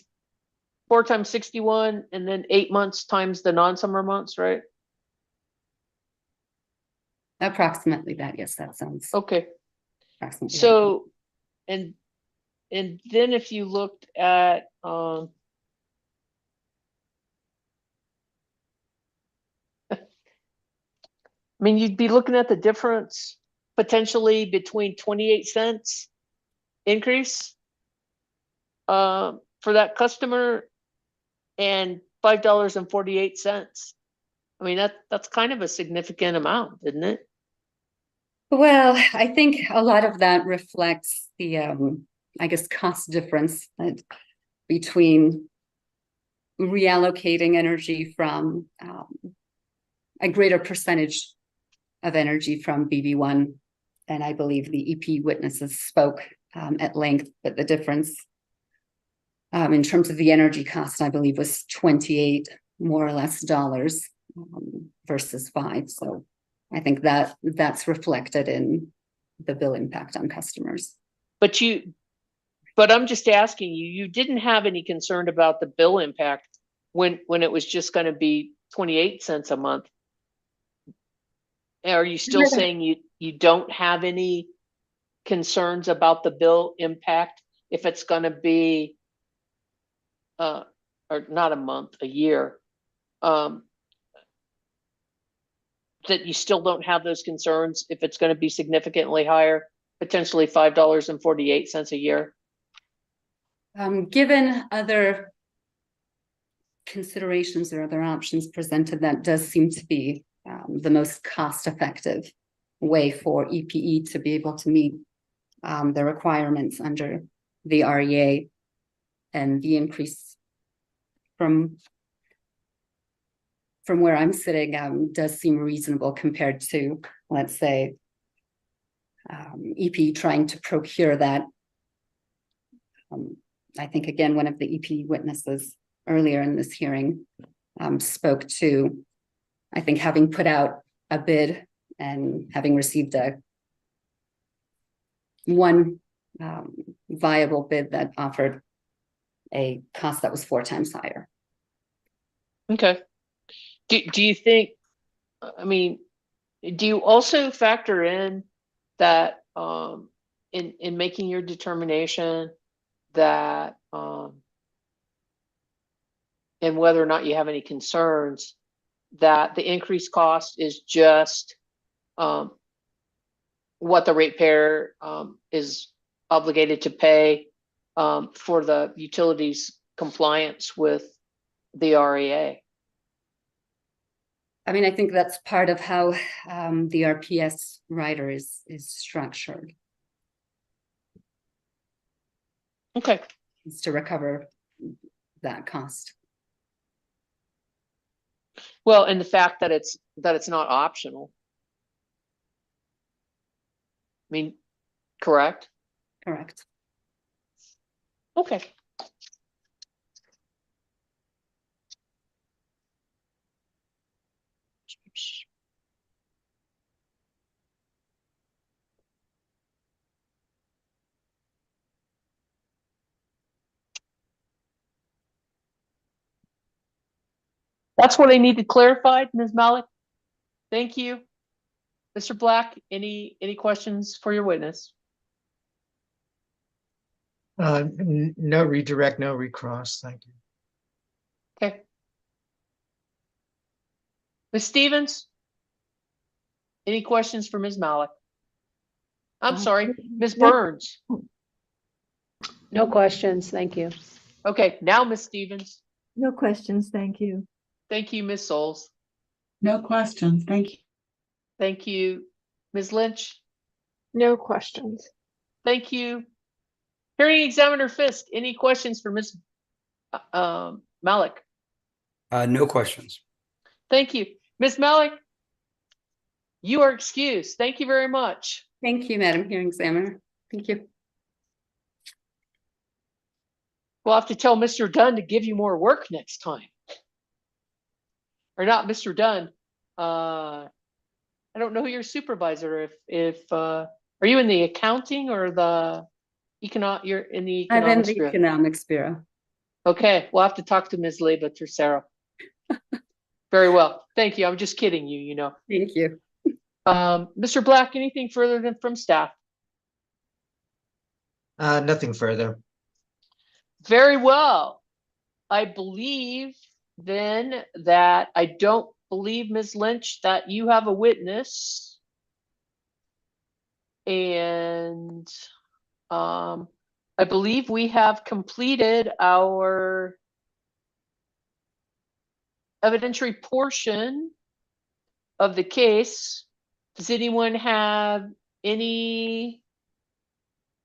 4 times 61 and then 8 months times the non-summer months, right? Approximately that. Yes, that sounds Okay. approximately right. So, and then if you looked at, I mean, you'd be looking at the difference potentially between 28 cents increase for that customer and $5.48. I mean, that's kind of a significant amount, isn't it? Well, I think a lot of that reflects the, I guess, cost difference between reallocating energy from a greater percentage of energy from BV1. And I believe the EP witnesses spoke at length, but the difference in terms of the energy cost, I believe, was 28 more or less dollars versus 5. So I think that's reflected in the bill impact on customers. But I'm just asking you, you didn't have any concern about the bill impact when it was just going to be 28 cents a month. Are you still saying you don't have any concerns about the bill impact if it's going to be or not a month, a year, that you still don't have those concerns if it's going to be significantly higher, potentially $5.48 a year? Given other considerations or other options presented, that does seem to be the most cost-effective way for EPE to be able to meet the requirements under the REA, and the increase from where I'm sitting does seem reasonable compared to, let's say, EPE trying to procure that. I think, again, one of the EPE witnesses earlier in this hearing spoke to, I think, having put out a bid and having received one viable bid that offered a cost that was 4 times higher. Okay. Do you think, I mean, do you also factor in that in making your determination that and whether or not you have any concerns that the increased cost is just what the ratepayer is obligated to pay for the utilities compliance with the REA? I mean, I think that's part of how the RPS rider is structured. Okay. Is to recover that cost. Well, and the fact that it's not optional. I mean, correct? Correct. Okay. That's what I needed clarified, Ms. Malik. Thank you. Mr. Black, any questions for your witness? No redirect, no recross. Thank you. Okay. Ms. Stevens? Any questions for Ms. Malik? I'm sorry, Ms. Burns. No questions, thank you. Okay, now Ms. Stevens. No questions, thank you. Thank you, Ms. Souls. No questions. Thank you. Thank you, Ms. Lynch. No questions. Thank you. Hearing Examiner Fisk, any questions for Ms. Malik? No questions. Thank you. Ms. Malik, you are excused. Thank you very much. Thank you, Madam Hearing Examiner. Thank you. We'll have to tell Mr. Dunn to give you more work next time. Or not Mr. Dunn. I don't know who your supervisor, are you in the accounting or the you're in the I'm in economics the bureau? Economics Bureau. Okay, we'll have to talk to Ms. Leba Tercero. Very well. Thank you. I'm just kidding you, you know. Thank you. Mr. Black, anything further than from staff? Nothing further. Very well. I believe then that I don't believe, Ms. Lynch, that you have a witness. And I believe we have completed our evidentiary portion of the case. Does anyone have any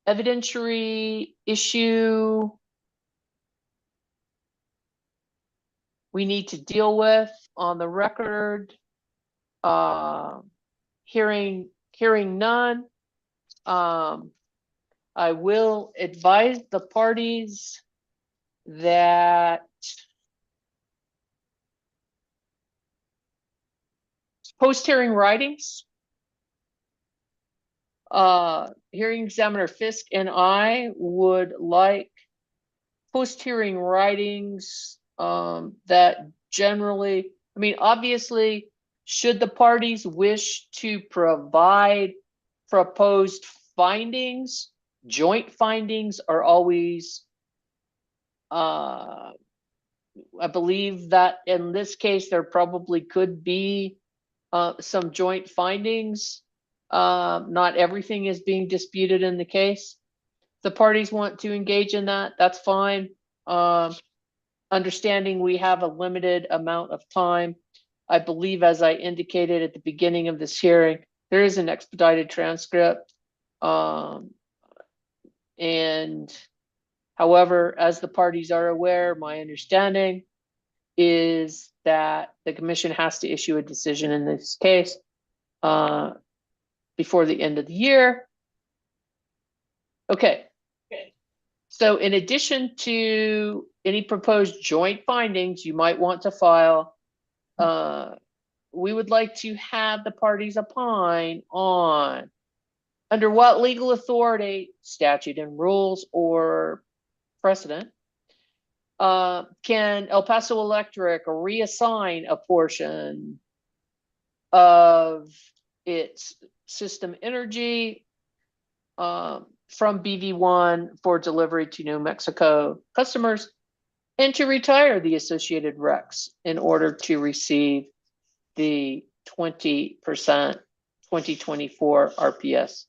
evidentiary issue we need to deal with on the record? Hearing none. I will advise the parties that post-hearing writings, Hearing Examiner Fisk and I would like post-hearing writings that generally, I mean, obviously, should the parties wish to provide proposed findings, joint findings are always, I believe that in this case, there probably could be some joint findings. Not everything is being disputed in the case. The parties want to engage in that, that's fine. Understanding we have a limited amount of time. I believe, as I indicated at the beginning of this hearing, there is an expedited transcript. And however, as the parties are aware, my understanding is that the commission has to issue a decision in this case before the end of the year. Okay. So in addition to any proposed joint findings you might want to file, we would like to have the parties opine on under what legal authority, statute and rules, or precedent can El Paso Electric reassign a portion of its system energy from BV1 for delivery to New Mexico customers, and to retire the associated RECs in order to receive the 20% 2024 RPS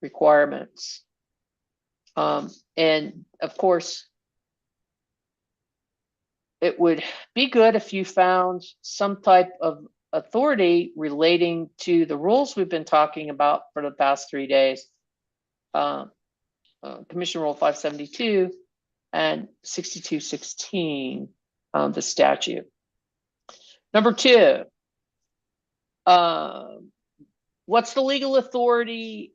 requirements. And of course, it would be good if you found some type of authority relating to the rules we've been talking about for the past 3 days. Commission Rule 572 and 6216, the statute. Number 2, what's the legal authority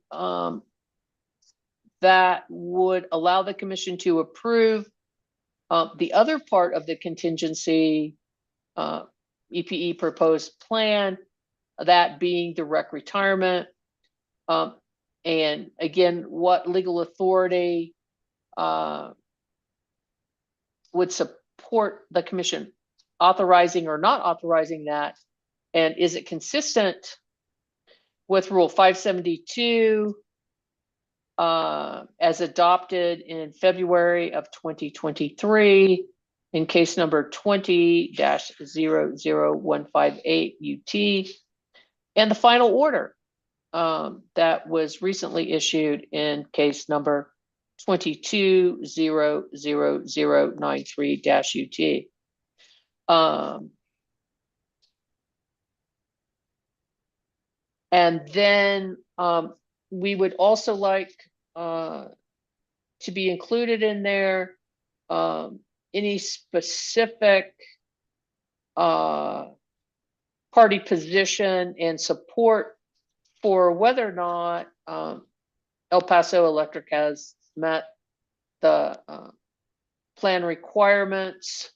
that would allow the commission to approve the other part of the contingency EPE proposed plan, that being direct retirement? And again, what legal authority would support the commission authorizing or not authorizing that? And is it consistent with Rule 572 as adopted in February of 2023 in case number 20-00158 UT, and the final order that was recently issued in case number 22-00093-UT. And then we would also like to be included in there, any specific party position and support for whether or not El Paso Electric has met the plan requirements,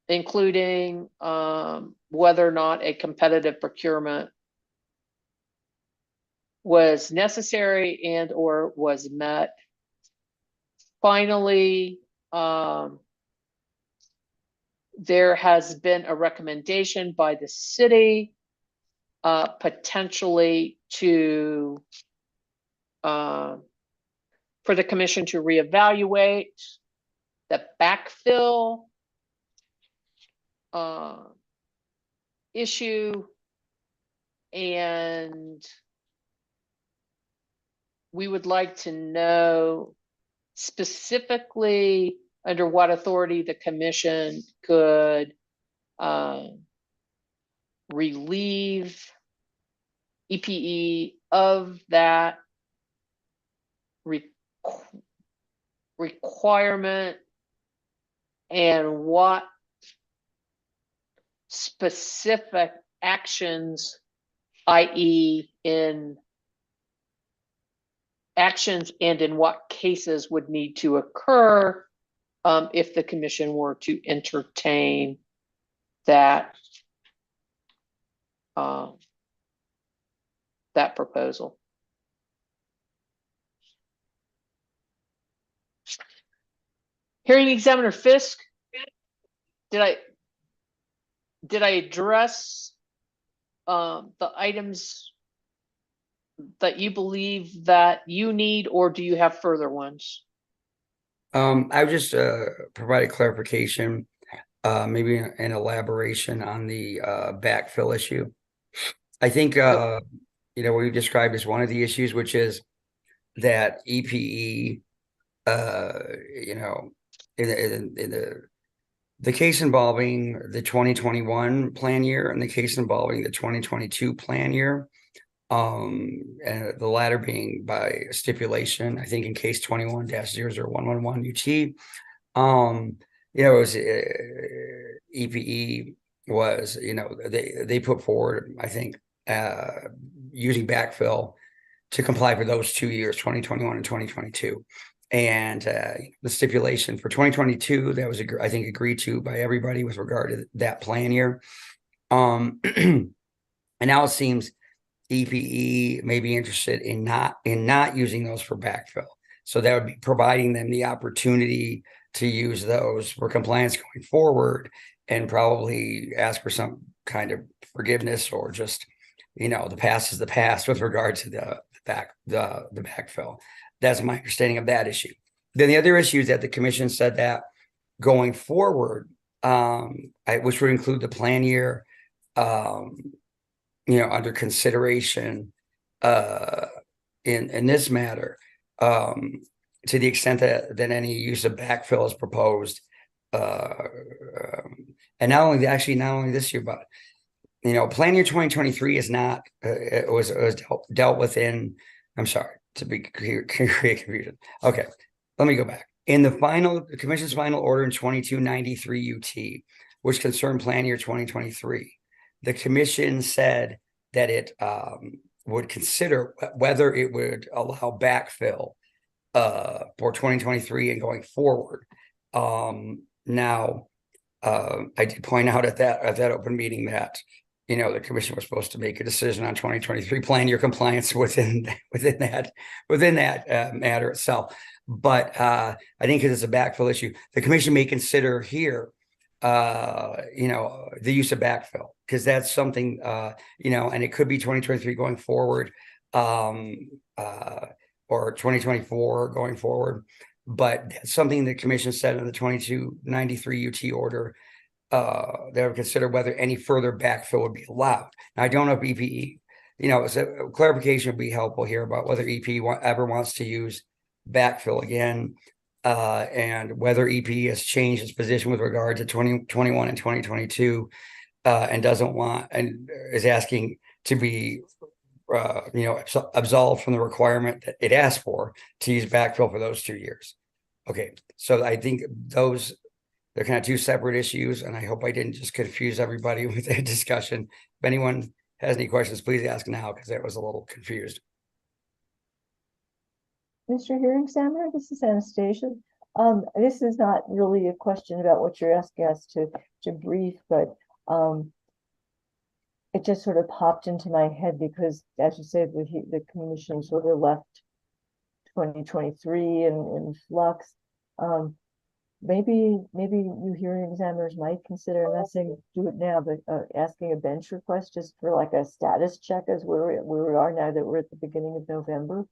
including whether or not a competitive procurement was necessary and or was met. Finally, there has been a recommendation by the city potentially to for the commission to reevaluate the backfill issue, and we would like to know specifically under what authority the commission could relieve EPE of that requirement, and what specific actions, i.e. in actions and in what cases would need to occur if the commission were to entertain that that proposal. Hearing Examiner Fisk, did I address the items that you believe that you need, or do you have further ones? I would just provide a clarification, maybe an elaboration on the backfill issue. I think what you described as one of the issues, which is that EPE, in the case involving the 2021 plan year and the case involving the 2022 plan year, and the latter being by stipulation, I think in case 21-00111 UT, it was EPE was, they put forward, I think, using backfill to comply for those 2 years, 2021 and 2022. And the stipulation for 2022, that was, I think, agreed to by everybody with regard to that plan year. And now it seems EPE may be interested in not using those for backfill. So that would be providing them the opportunity to use those for compliance going forward, and probably ask for some kind of forgiveness, or just, the past is the past with regard to the backfill. That's my understanding of that issue. Then the other issue is that the commission said that going forward, which would include the plan year, under consideration in this matter, to the extent that any use of backfill is proposed, and not only this year, but plan year 2023 is not was dealt with in. I'm sorry to create confusion. Okay, let me go back. In the commission's final order in 2293 UT, which concerned plan year 2023, the commission said that it would consider whether it would allow backfill for 2023 and going forward. Now, I did point out at that open meeting that the commission was supposed to make a decision on 2023 plan year compliance within that matter itself. But I think because it's a backfill issue, the commission may consider here, the use of backfill, because that's something, and it could be 2023 going forward, or 2024 going forward. But that's something the commission said in the 2293 UT order. They would consider whether any further backfill would be allowed. Now, I don't know if EPE, so clarification would be helpful here about whether EPE ever wants to use backfill again, and whether EPE has changed its position with regard to 2021 and 2022, and doesn't want, and is asking to be absolved from the requirement that it asked for to use backfill for those 2 years. Okay, so I think they're kind of two separate issues, and I hope I didn't just confuse everybody with that discussion. If anyone has any questions, please ask now, because I was a little confused. Mr. Hearing Examiner, this is Anastasia. This is not really a question about what you're asking us to brief, but it just sort of popped into my head because, as you said, the commission sort of left 2023 in flux. Maybe you hearing examiners might consider, I'm not saying do it now, but asking a bench request just for like a status check as where we are now that we're at the beginning of November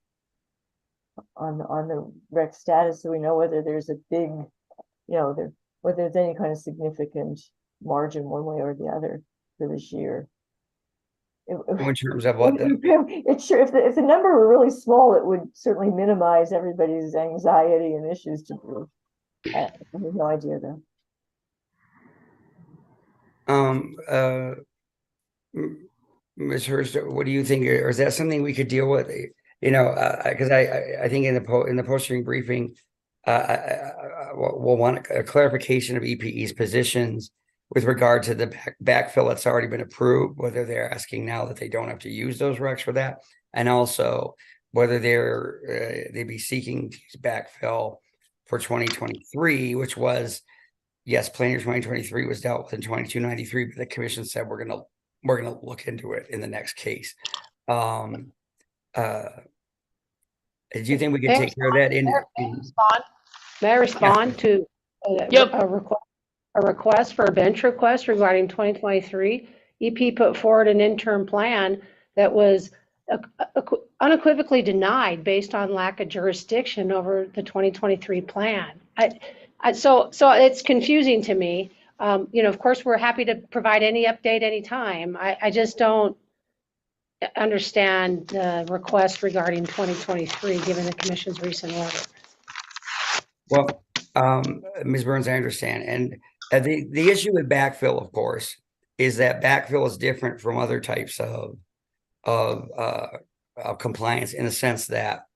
on the rec status, so we know whether there's a big, whether there's any kind of significant margin one way or the other for this year. In terms of what it's sure if the number were really small, it would certainly minimize everybody's anxiety and issues to prove. I have no idea though. Ms. Hurst, what do you think? Or is that something we could deal with? Because I think in the post-hearing briefing, we'll want a clarification of EPE's positions with regard to the backfill that's already been approved, whether they're asking now that they don't have to use those recs for that, and also whether they'd be seeking to use backfill for 2023, which was, yes, plan year 2023 was dealt with in 2293, but the commission said we're gonna look into it in the next case. Do you think we could take care of that May I respond to a request for a bench request regarding 2023? EP put forward an interim plan that was unequivocally denied based on lack of jurisdiction over the 2023 plan. So it's confusing to me. Of course, we're happy to provide any update anytime. I just don't understand the request regarding 2023, given the commission's recent order. Well, Ms. Burns, I understand. And the issue with backfill, of course, is that backfill is different from other types of compliance in the sense that,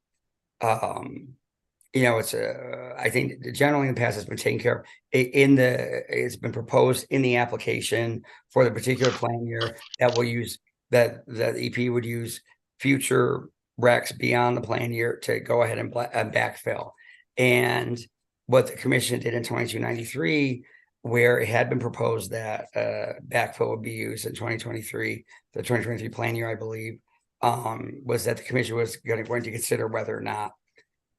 it's I think generally in the past it's been taken care of it's been proposed in the application for the particular plan year that will use that EP would use future recs beyond the plan year to go ahead and backfill. And what the commission did in 2293, where it had been proposed that backfill would be used in 2023, the 2023 plan year, I believe, was that the commission was going to consider whether or not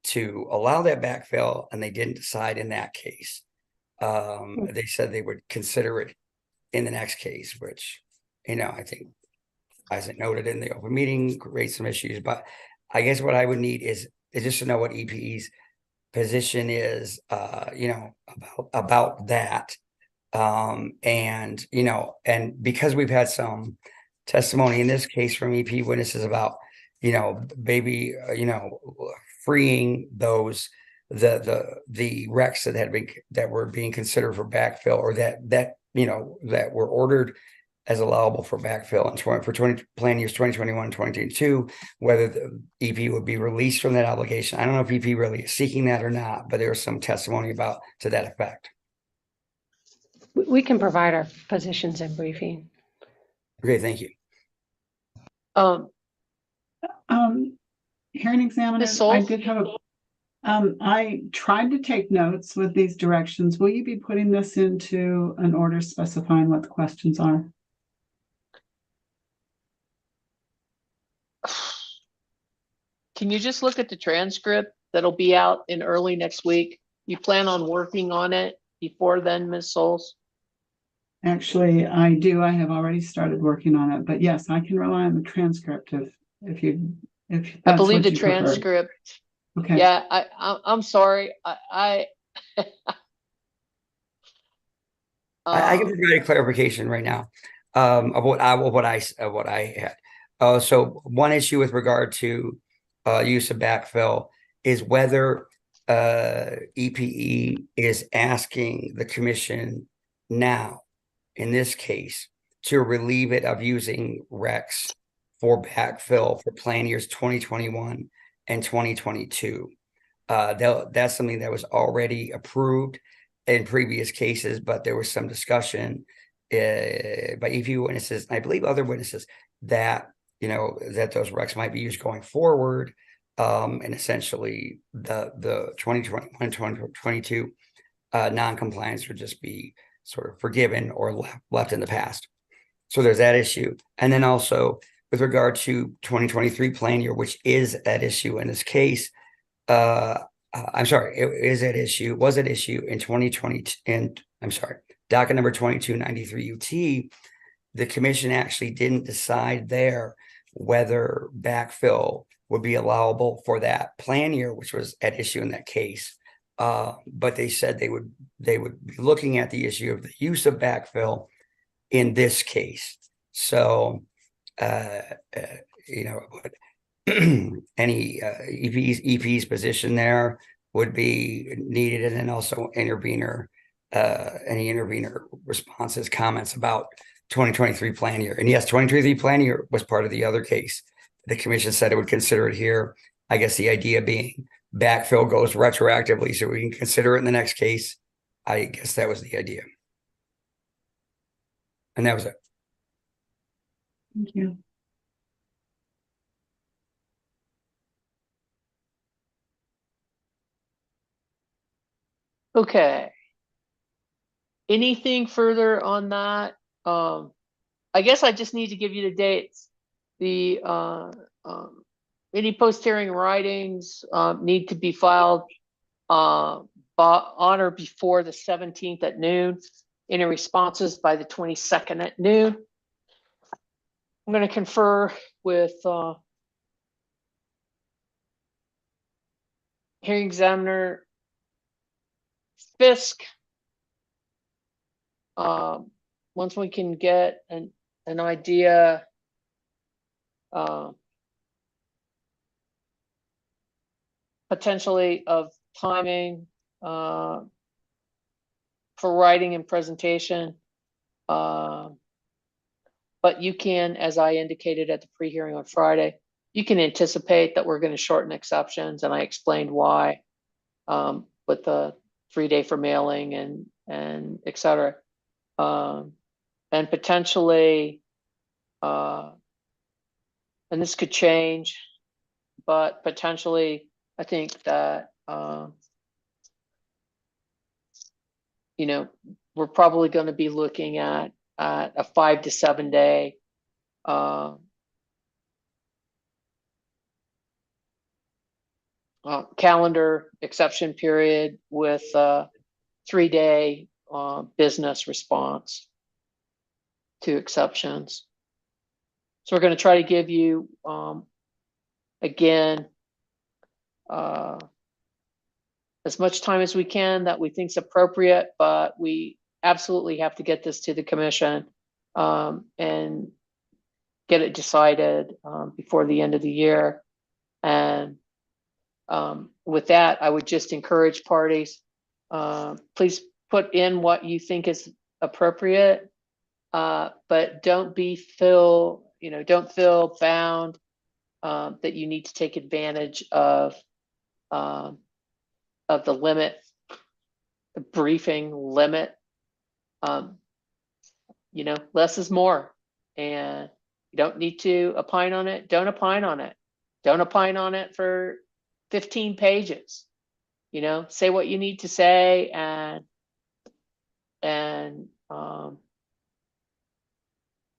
to allow that backfill, and they didn't decide in that case. They said they would consider it in the next case, which, I think, as I noted in the open meeting, raised some issues. But I guess what I would need is just to know what EPE's position is, about that. And because we've had some testimony in this case from EP witnesses about, freeing those, the recs that were being considered for backfill, or that were ordered as allowable for backfill for plan years 2021, 2022, whether the EP would be released from that obligation. I don't know if EP really is seeking that or not, but there was some testimony to that effect. We can provide our positions in briefing. Okay, thank you. Hearing examiner, I did have I tried to take notes with these directions. Will you be putting this into an order specifying what the questions are? Can you just look at the transcript that'll be out in early next week? You plan on working on it before then, Ms. Souls? Actually, I do. I have already started working on it, but yes, I can rely on the transcript if I believe the transcript. Okay. Yeah, I'm sorry. I can provide a clarification right now of what I had. So one issue with regard to use of backfill is whether EPE is asking the commission now, in this case, to relieve it of using recs for backfill for plan years 2021 and 2022. That's something that was already approved in previous cases, but there was some discussion by EP witnesses, and I believe other witnesses, that that those recs might be used going forward, and essentially the 2021 2022 non-compliance would just be sort of forgiven or left in the past. So there's that issue. And then also with regard to 2023 plan year, which is at issue in this case, I'm sorry, was at issue in 2020, and I'm sorry, docket number 2293 UT, the commission actually didn't decide there whether backfill would be allowable for that plan year, which was at issue in that case. But they said they would be looking at the issue of the use of backfill in this case. So, any EP's position there would be needed, and then also any intervener responses, comments about 2023 plan year. And yes, 2023 plan year was part of the other case. The commission said it would consider it here. I guess the idea being backfill goes retroactively, so we can consider it in the next case. I guess that was the idea. And that was it. Thank you. Okay. Anything further on that? I guess I just need to give you the dates. The any post-hearing writings need to be filed on or before the 17th at noon. Any responses by the 22nd at noon. I'm going to confer with hearing examiner Fisk. Once we can get an idea potentially of timing for writing and presentation. But you can, as I indicated at the pre-hearing on Friday, you can anticipate that we're going to shorten exceptions, and I explained why with the 3-day for mailing and et cetera. And potentially, and this could change, but potentially, I think that, we're probably going to be looking at a 5 to 7 day calendar exception period with 3-day business response to exceptions. So we're going to try to give you again as much time as we can that we think is appropriate, but we absolutely have to get this to the commission and get it decided before the end of the year. And with that, I would just encourage parties, please put in what you think is appropriate, but don't feel bound that you need to take advantage of the limit, the briefing limit. Less is more, and you don't need to opine on it. Don't opine on it. Don't opine on it for 15 pages. Say what you need to say, and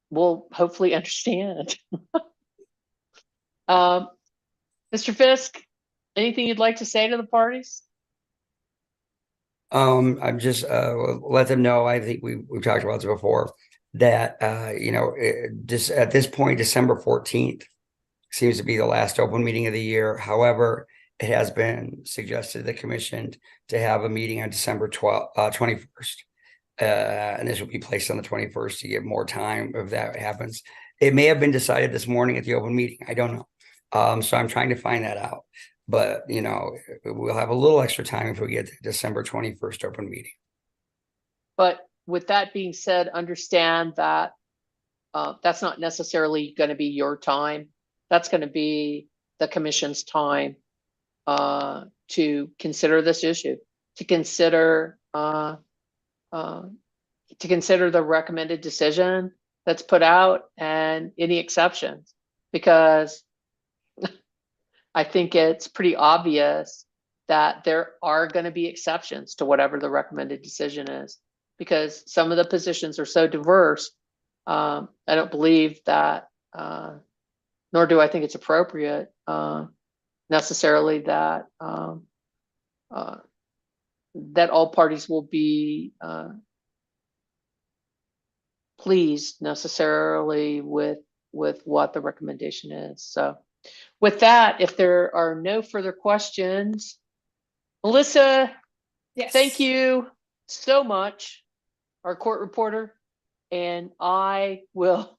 we'll hopefully understand. Mr. Fisk, anything you'd like to say to the parties? I'm just let them know. I think we've talked about this before, that just at this point, December 14th seems to be the last open meeting of the year. However, it has been suggested to the commission to have a meeting on December 21st. And this will be placed on the 21st to give more time if that happens. It may have been decided this morning at the open meeting. I don't know. So I'm trying to find that out. But, we'll have a little extra time if we get the December 21st open meeting. But with that being said, understand that that's not necessarily going to be your time. That's going to be the commission's time to consider this issue, to consider the recommended decision that's put out and any exceptions, because I think it's pretty obvious that there are going to be exceptions to whatever the recommended decision is, because some of the positions are so diverse. I don't believe that, nor do I think it's appropriate necessarily that that all parties will be pleased necessarily with what the recommendation is. So with that, if there are no further questions, Melissa, Yes. thank you so much, our court reporter, and I will,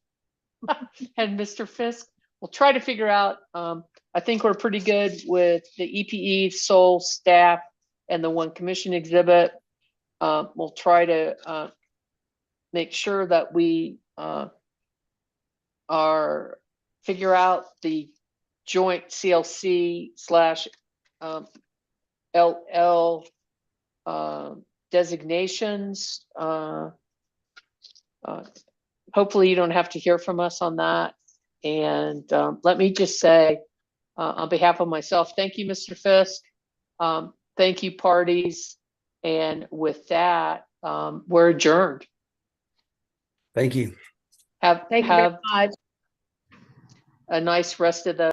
and Mr. Fisk, we'll try to figure out, I think we're pretty good with the EPE, Soul staff, and the one commission exhibit. We'll try to make sure that we figure out the joint CLC / LL designations. Hopefully you don't have to hear from us on that. And let me just say, on behalf of myself, thank you, Mr. Fisk. Thank you, parties. And with that, we're adjourned. Thank you. Thank you very much. A nice rest of the